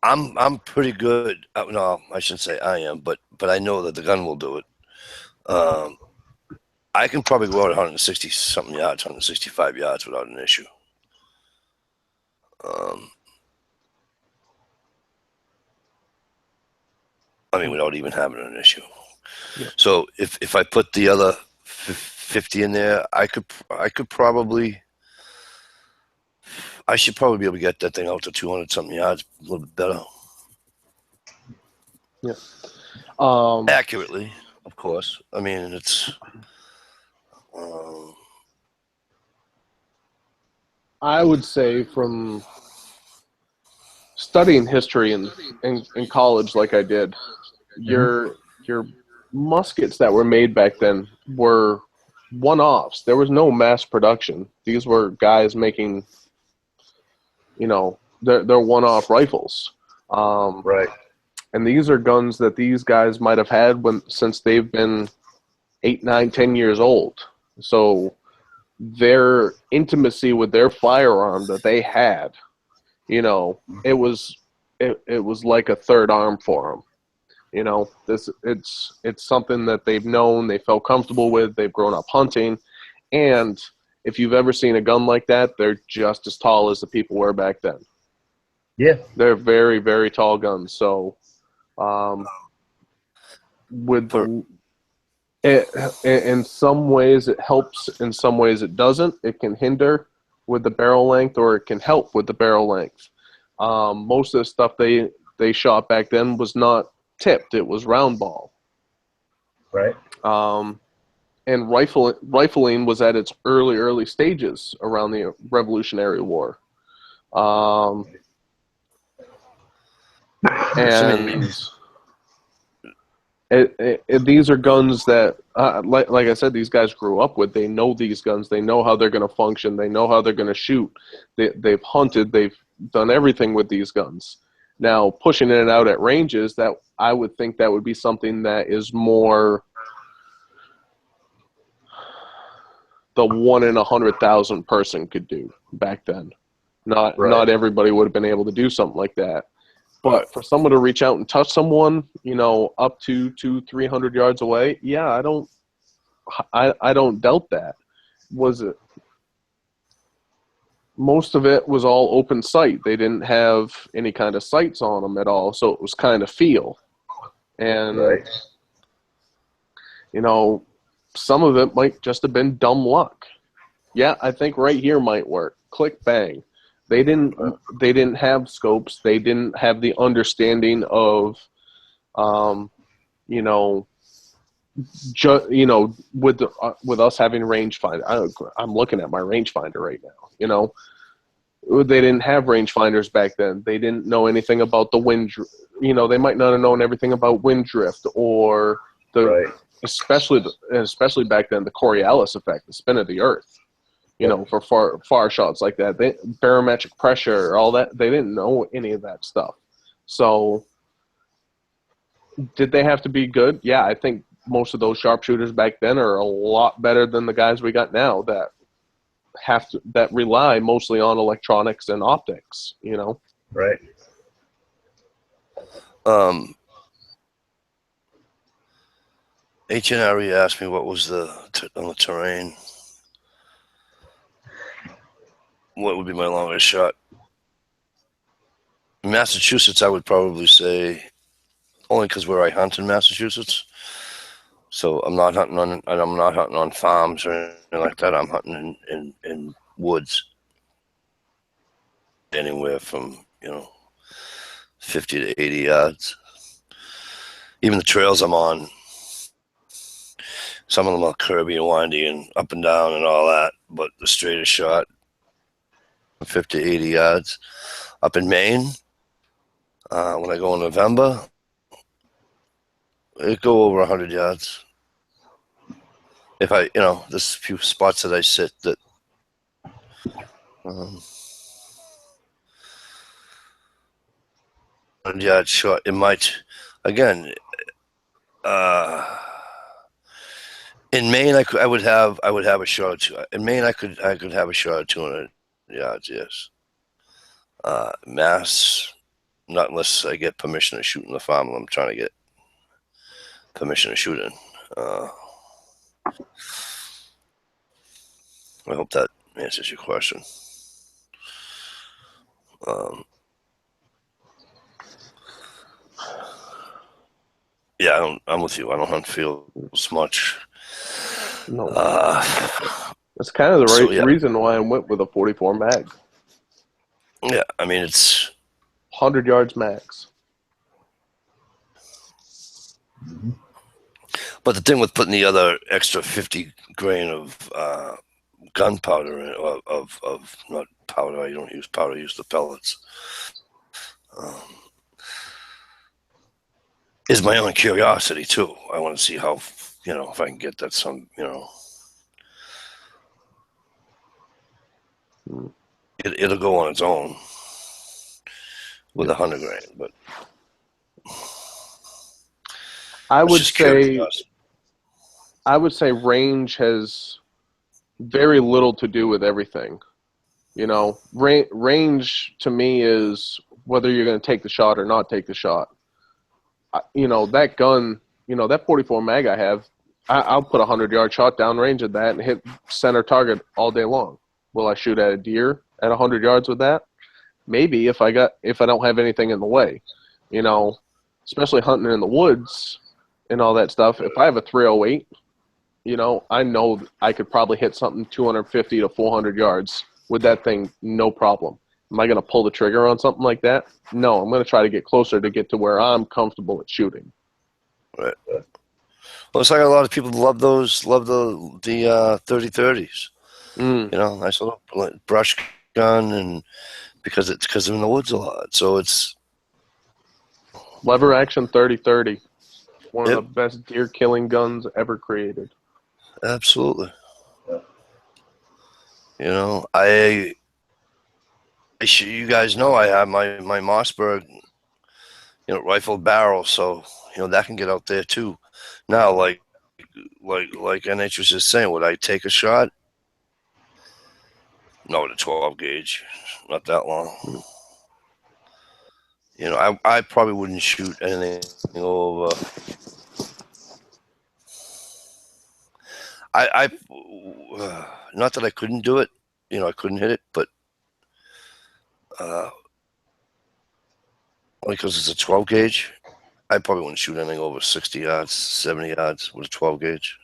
S2: I'm pretty good. No, I shouldn't say I am, but I know that the gun will do it. I can probably go out 160 something yards, 165 yards without an issue. I mean, without even having an issue.
S5: Yeah.
S2: So if I put the other 50 in there, I should probably be able to get that thing out to 200 something yards a little bit better.
S5: Yeah.
S2: Accurately, of course. I mean, it's.
S5: I would say from studying history in college, like I did, your muskets that were made back then were one-offs. There was no mass production. These were guys making, they're one-off rifles.
S6: Right.
S5: And these are guns that these guys might have had since they've been 8, 9, 10 years old. So their intimacy with their firearm that they had, it was like a third arm for them. It's something that they've known, they felt comfortable with, they've grown up hunting, and if you've ever seen a gun like that, they're just as tall as the people were back then.
S6: Yeah.
S5: They're very, very tall guns. So, in some ways it helps, in some ways it doesn't. It can hinder with the barrel length, or it can help with the barrel length. Most of the stuff they shot back then was not tipped; it was round ball.
S6: Right.
S5: And rifling was at its early stages around the Revolutionary War. And these are guns that, like I said, these guys grew up with. They know these guns. They know how they're going to function. They know how they're going to shoot. They've hunted. They've done everything with these guns. Now, pushing it out at ranges, that I would think that would be something that is more the 1 in 100,000 person could do back then. Not everybody would have been able to do something like that. But for someone to reach out and touch someone, up to 200-300 yards away, yeah, I don't doubt that. Was it? Most of it was all open sight. They didn't have any kind of sights on them at all, so it was kind of feel. And some of it might just have been dumb luck. Yeah, I think right here might work. Click, bang. They didn't have scopes. They didn't have the understanding of, with us having rangefinder. I'm looking at my rangefinder right now. They didn't have rangefinders back then. They didn't know anything about the wind. They might not have known everything about wind drift or especially back then, the Coriolis effect, the spin of the earth. For far shots like that, barometric pressure, all that, they didn't know any of that stuff. So, did they have to be good? Yeah, I think most of those sharpshooters back then are a lot better than the guys we got now that rely mostly on electronics and optics.
S6: Right.
S2: HNRE asked me what was on the terrain. What would be my longest shot? In Massachusetts, I would probably say, only because where I hunt in Massachusetts. So I'm not hunting on farms or anything like that. I'm hunting in woods. Anywhere from 50 to 80 yards. Even the trails I'm on, some of them are curvy and windy and up and down and all that. But the straightest shot, 50, 80 yards. Up in Maine, when I go in November, it go over 100 yards. If I, there's a few spots that I sit that, 100 yards short. It might, again, in Maine, I would have a shot. In Maine, I could have a shot of 200 yards. Yes. Mass, not unless I get permission to shoot in the farm. I'm trying to get permission to shoot in. I hope that answers your question. Yeah, I'm with you. I don't hunt fields much.
S5: No. That's kind of the reason why I went with a 44 mag.
S2: Yeah, I mean, it's
S5: 100 yards max.
S2: But the thing with putting the other extra 50 grain of gunpowder in, of not powder, I don't use powder, I use the pellets, is my own curiosity too. I want to see how, if I can get that it'll go on its own with 100 grain, but
S5: I would say range has very little to do with everything. Range to me is whether you're going to take the shot or not take the shot. That gun, that 44 mag I have, I'll put a 100-yard shot downrange at that and hit center target all day long. Will I shoot at a deer at 100 yards with that? Maybe if I don't have anything in the way, especially hunting in the woods and all that stuff. If I have a 308, I know I could probably hit something 250 to 400 yards with that thing, no problem. Am I going to pull the trigger on something like that? No, I'm going to try to get closer to get to where I'm comfortable at shooting.
S2: Right. Well, it's like a lot of people love the 30-30s. Nice little brush gun, and because they're in the woods a lot. So it's
S5: lever action 30-30. One of the best deer killing guns ever created.
S2: Absolutely. You guys know I have my Mossberg, rifled barrel, so that can get out there too. Now, like NH was just saying, would I take a shot? No, with a 12 gauge, not that long. I probably wouldn't shoot anything over. I not that I couldn't do it, I couldn't hit it, but only because it's a 12 gauge, I probably wouldn't shoot anything over 60 yards, 70 yards with a 12 gauge.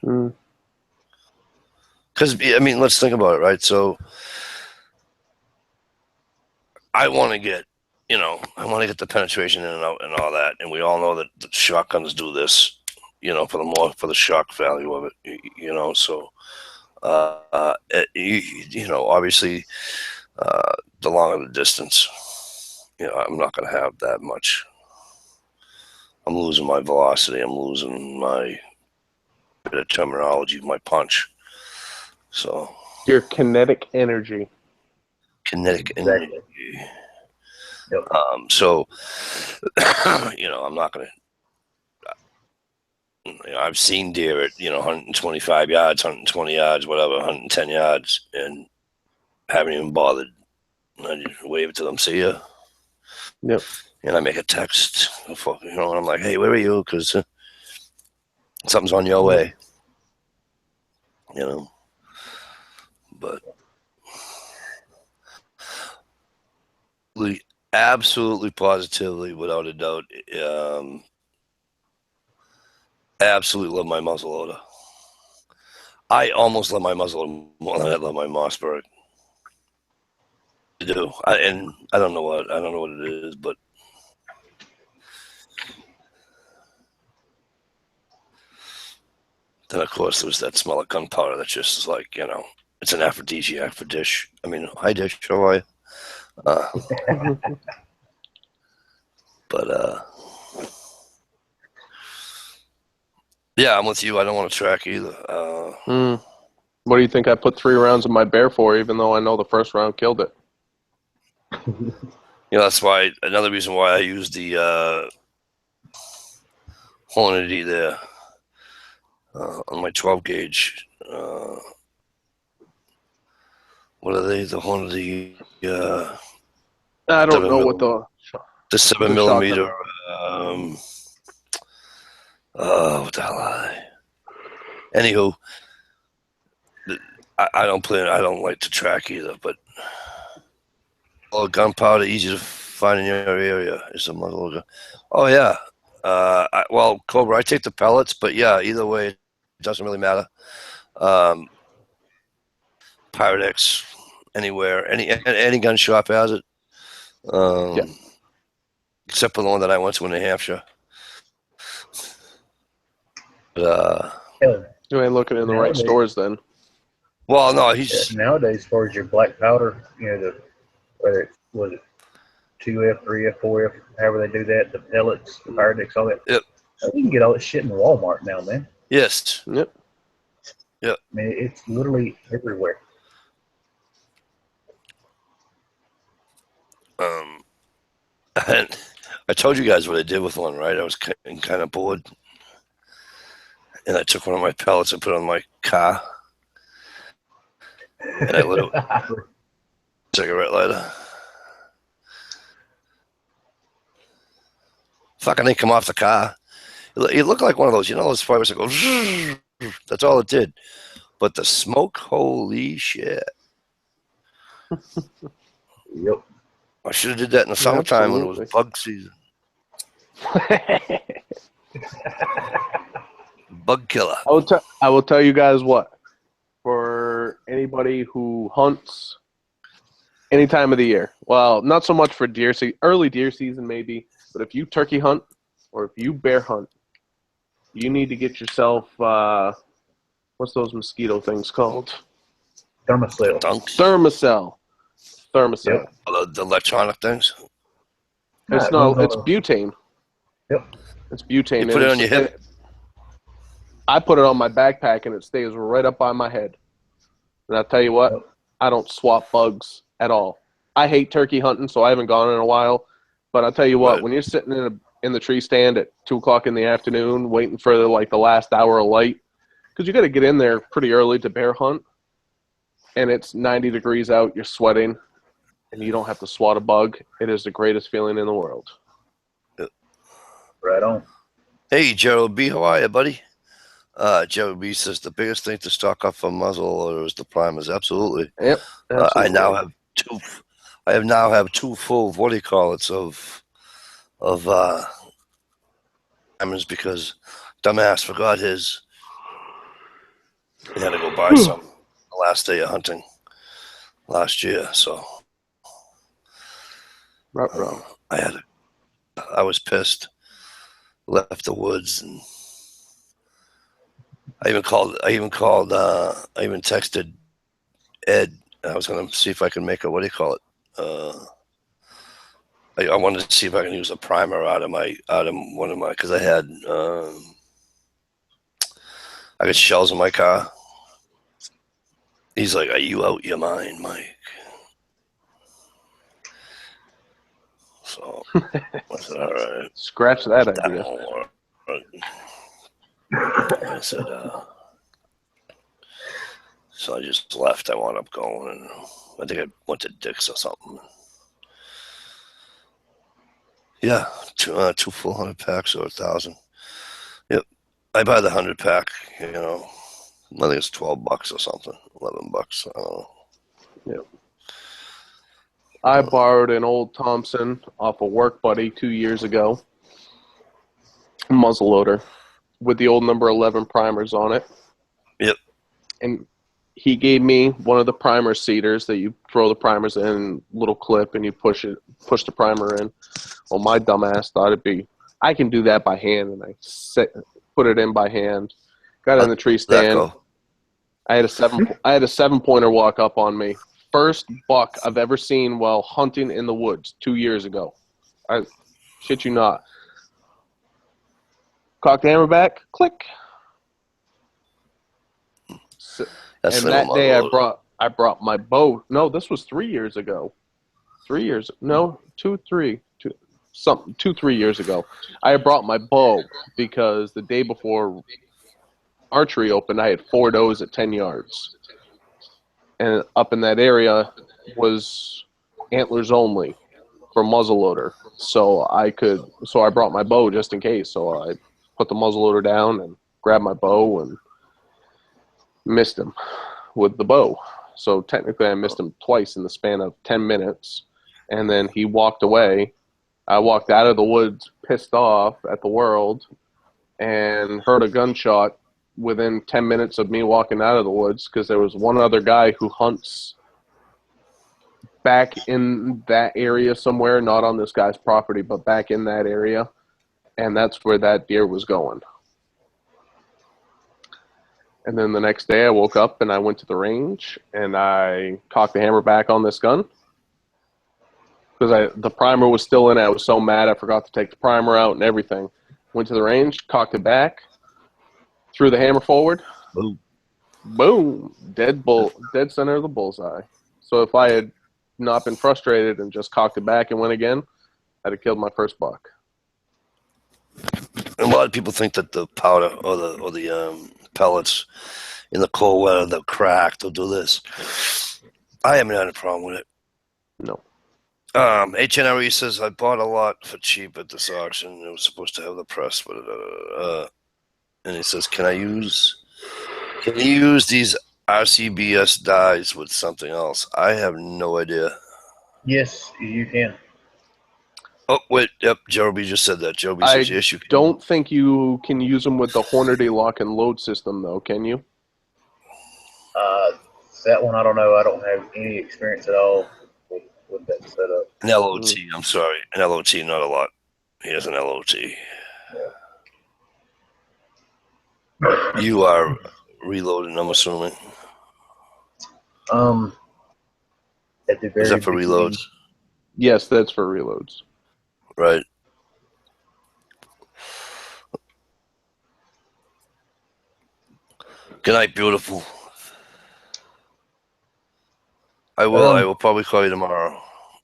S2: Because let's think about it, right? So I want to get, the penetration in and out and all that, and we all know that the shotguns do this, for the shock value of it, So, obviously, the longer the distance, I'm not going to have that much. I'm losing my velocity. I'm losing my bit of terminology, my punch. So
S5: your kinetic energy.
S2: Kinetic energy. Yep. So, I'm not going to. I've seen deer at 125 yards, 120 yards, whatever, 110 yards, and haven't even bothered. I just wave it to them, see ya.
S5: Yep.
S2: And I make a text, and I'm like, hey, where are you? Because something's on your way. But absolutely, positively, without a doubt, absolutely love my muzzleloader. I almost love my muzzleloader more than I love my Mossberg. I do, and I don't know what it is, but then of course there's that smell of gunpowder that just is like, it's an aphrodisiac for Dish. Hi Dish, how are you? But yeah, I'm with you. I don't want to track either.
S5: What do you think I put 3 rounds in my bear for, even though I know the first round killed it?
S2: That's why another reason why I use the Hornady there on my 12 gauge. What are they? The Hornady.
S5: I don't know what
S2: the 7
S5: the
S2: millimeter.
S5: shotgun.
S2: What the hell are they? Anywho, I don't like to track either, but gunpowder easy to find in your area is a muzzle gun. Oh yeah. Well, Cobra, I take the pellets, but yeah, either way, it doesn't really matter. Pyrex, anywhere, any gun shop has it. Except for the one that I went to in New Hampshire. But,
S5: you ain't looking in the right stores then.
S2: Well, no, he's
S6: nowadays as far as your black powder, whether it was it 2F, 3F, 4F, however they do that, the pellets, the Pyrex, all that.
S2: Yep.
S6: You can get all that shit in Walmart now, man.
S2: Yes.
S5: Yep.
S2: Yep.
S6: I mean, it's literally everywhere.
S2: I told you guys what I did with one, right? I was kind of bored, and I took one of my pellets and put it on my car, and I lit a cigarette lighter. Fucking didn't come off the car. It looked like one of those, those fires that go. That's all it did. But the smoke, holy shit!
S6: Yep.
S2: I should have did that in the summertime when it was bug season. Bug killer.
S5: I will tell you guys what. For anybody who hunts any time of the year, well, not so much for early deer season maybe, but if you turkey hunt or if you bear hunt, you need to get yourself what's those mosquito things called?
S6: Thermocell.
S5: Thermocell.
S6: Yep.
S2: The electronic things.
S5: It's it's butane.
S6: Yep.
S5: It's butane.
S2: You put it on your hip.
S5: I put it on my backpack and it stays right up by my head. And I'll tell you what, I don't swap bugs at all. I hate turkey hunting, so I haven't gone in a while. But I'll tell you what, when you're sitting in the tree stand at 2:00 in the afternoon, waiting for the last hour of light, because you got to get in there pretty early to bear hunt, and it's 90 degrees out, you're sweating, and you don't have to swat a bug. It is the greatest feeling in the world.
S6: Right on.
S2: Hey, Gerald B, how are you, buddy? Gerald B says the biggest thing to stock up for muzzle is the primers. Absolutely.
S5: Yep. Absolutely.
S2: I now have two. I now have 2 full of primers because dumbass forgot his. He had to go buy some the last day of hunting last year. So I was pissed. Left the woods, and I even texted Ed. I was going to see if I could make a I wanted to see if I can use a primer out of one of my, because I had I got shells in my car. He's like, "Are you out your mind, Mike?" So I said, "All right,
S5: scratch that idea."
S2: I said, so I just left. I wound up going, and I think I went to Dick's or something. Yeah, two full 100 packs or 1,000. Yep, I buy the 100 pack. I think it's $12 or something, $11. I don't know.
S5: Yep. I borrowed an old Thompson off a work buddy 2 years ago, muzzleloader, with the old number 11 primers on it.
S2: Yep.
S5: And he gave me one of the primer seaters that you throw the primers in, little clip, and you push the primer in. Well, my dumbass thought I can do that by hand, and I put it in by hand. Got in the tree stand. I had a 7-pointer walk up on me. first buck I've ever seen while hunting in the woods 2 years ago. I shit you not. Cocked the hammer back, click. So,
S2: That's
S5: and
S2: the
S5: that day
S2: muzzleloader.
S5: I brought my bow. No, this was 3 years ago. 3 years. No, 2, 3. 2, 3 years ago. I brought my bow because the day before archery opened, I had 4 does at 10 yards. And up in that area was antlers only for muzzleloader. So I brought my bow just in case. So I put the muzzleloader down and grabbed my bow and missed him with the bow. So technically I missed him twice in the span of 10 minutes. And then he walked away. I walked out of the woods pissed off at the world and heard a gunshot within 10 minutes of me walking out of the woods because there was one other guy who hunts back in that area somewhere, not on this guy's property, but back in that area. And that's where that deer was going. And then the next day I woke up and I went to the range and I cocked the hammer back on this gun. Because the primer was still in it. I was so mad I forgot to take the primer out and everything. Went to the range, cocked it back, threw the hammer forward.
S2: Boom.
S5: Boom. Dead center of the bullseye. So if I had not been frustrated and just cocked it back and went again, I'd have killed my first buck.
S2: A lot of people think that the powder or the pellets in the cold weather, they'll crack, they'll do this. I haven't had a problem with it.
S5: No.
S2: HNRE says, I bought a lot for cheap at this auction. It was supposed to have the press, but and he says, can you use these RCBS dyes with something else? I have no idea.
S6: Yes, you can.
S2: Oh, wait, yep, Joby just said that. Joby says, yes, you can.
S5: Don't think you can use them with the Hornady lock and load system, though, can you?
S6: That one, I don't know. I don't have any experience at all with that setup.
S2: An LOT, I'm sorry. An LOT, not a lot. He has an LOT. Yeah. You are reloading, I'm assuming.
S6: At the very
S2: Is that for
S6: beginning.
S2: reloads?
S5: Yes, that's for reloads.
S2: Right. Good night, beautiful. I will probably call you tomorrow,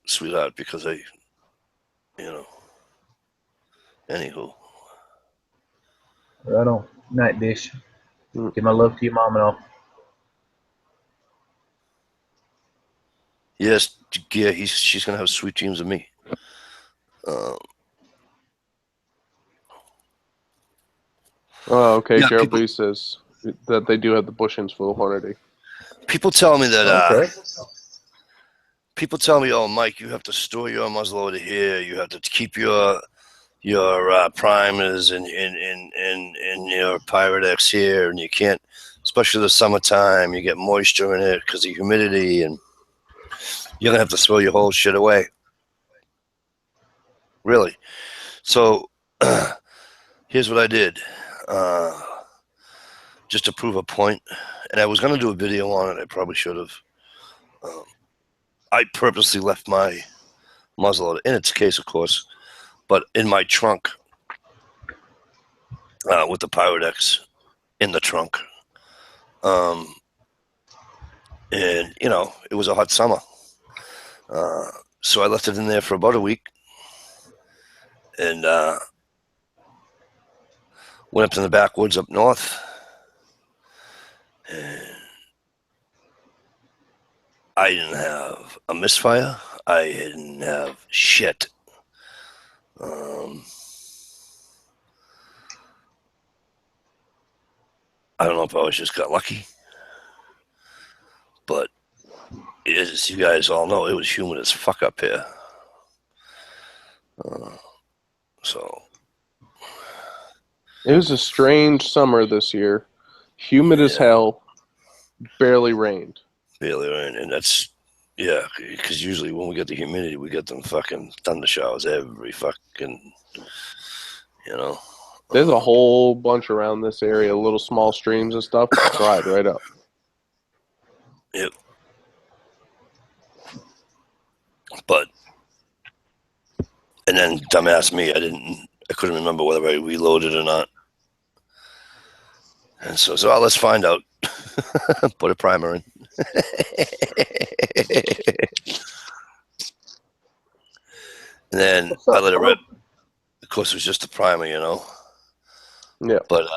S2: sweetheart, because anywho.
S6: Right on. Night dish. Give my love to your mom and all.
S2: Yes, yeah, she's gonna have sweet dreams of me.
S5: Oh, okay.
S2: Yeah,
S5: Gerald B says that they do have the bushings for the Hornady.
S2: People tell me that.
S6: Okay.
S2: People tell me, "Oh, Mike, you have to store your muzzleloader here. You have to keep your primers and your Pyrex here, and you can't, especially the summertime. You get moisture in it because of humidity, and you're gonna have to throw your whole shit away." Really? So here's what I did, just to prove a point, and I was gonna do a video on it. I probably should have. I purposely left my muzzleloader in its case, of course, but in my trunk with the Pyrex in the trunk. And it was a hot summer, so I left it in there for about a week, and went up to the backwoods up north, and I didn't have a misfire. I didn't have shit. I don't know if I just got lucky, but as you guys all know, it was humid as fuck up here. So
S5: it was a strange summer this year. Humid as hell. Barely rained.
S2: Barely rained, and that's because usually when we get the humidity, we get them fucking thunder showers every fucking,
S5: There's a whole bunch around this area, little small streams and stuff. Dried right up.
S2: Yep. But and then dumbass me, I couldn't remember whether I reloaded or not. And so let's find out. Put a primer in. And then I let it rip. Of course, it was just a primer, you know.
S5: Yeah.
S2: But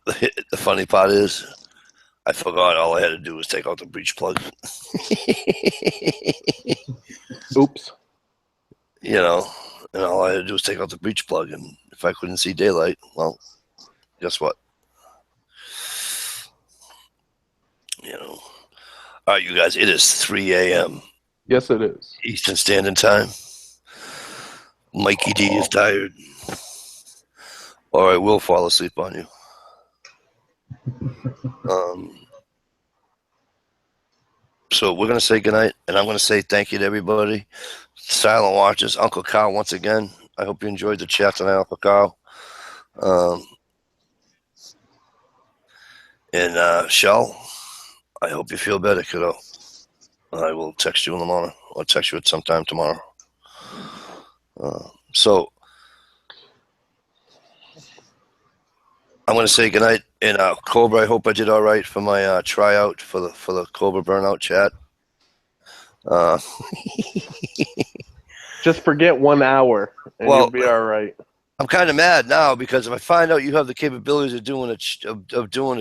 S2: the funny part is, I forgot all I had to do was take out the breech plug.
S5: Oops.
S2: You know, and all I had to do was take out the breech plug. And if I couldn't see daylight, well, guess what? You know. All right, you guys, it is 3 a.m.
S5: Yes, it is.
S2: Eastern Standard Time. Mikey D is tired. Or I will fall asleep on you. So we're going to say goodnight, and I'm going to say thank you to everybody. Silent Watchers, Uncle Carl, once again. I hope you enjoyed the chat tonight, Uncle Carl. And Shell, I hope you feel better, kiddo. I will text you in the morning. I'll text you at sometime tomorrow. So I'm going to say goodnight. And Cobra, I hope I did all right for my tryout for the Cobra Burnout chat.
S5: Just forget 1 hour, and
S2: Well,
S5: you'll be all right.
S2: I'm kind of mad now because if I find out you have the capabilities of doing a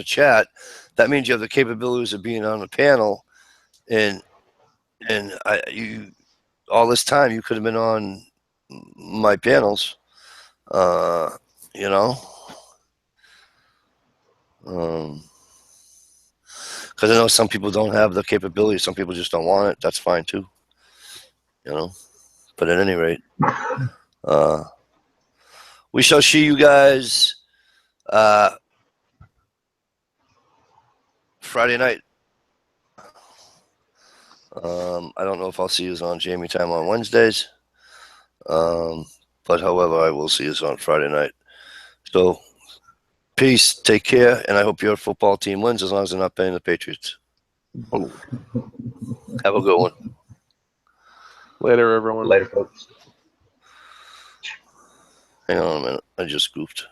S2: chat, that means you have the capabilities of being on the panel, and you all this time you could have been on my panels, you know, because I know some people don't have the capability, some people just don't want it. That's fine too, you know. But at any rate, we shall see you guys Friday night. I don't know if I'll see you on Jamie time on Wednesdays. But however, I will see you on Friday night. So peace, take care, and I hope your football team wins as long as they're not playing the Patriots. Have a good one.
S5: Later, everyone.
S6: Later, folks.
S2: Hang on a minute. I just goofed.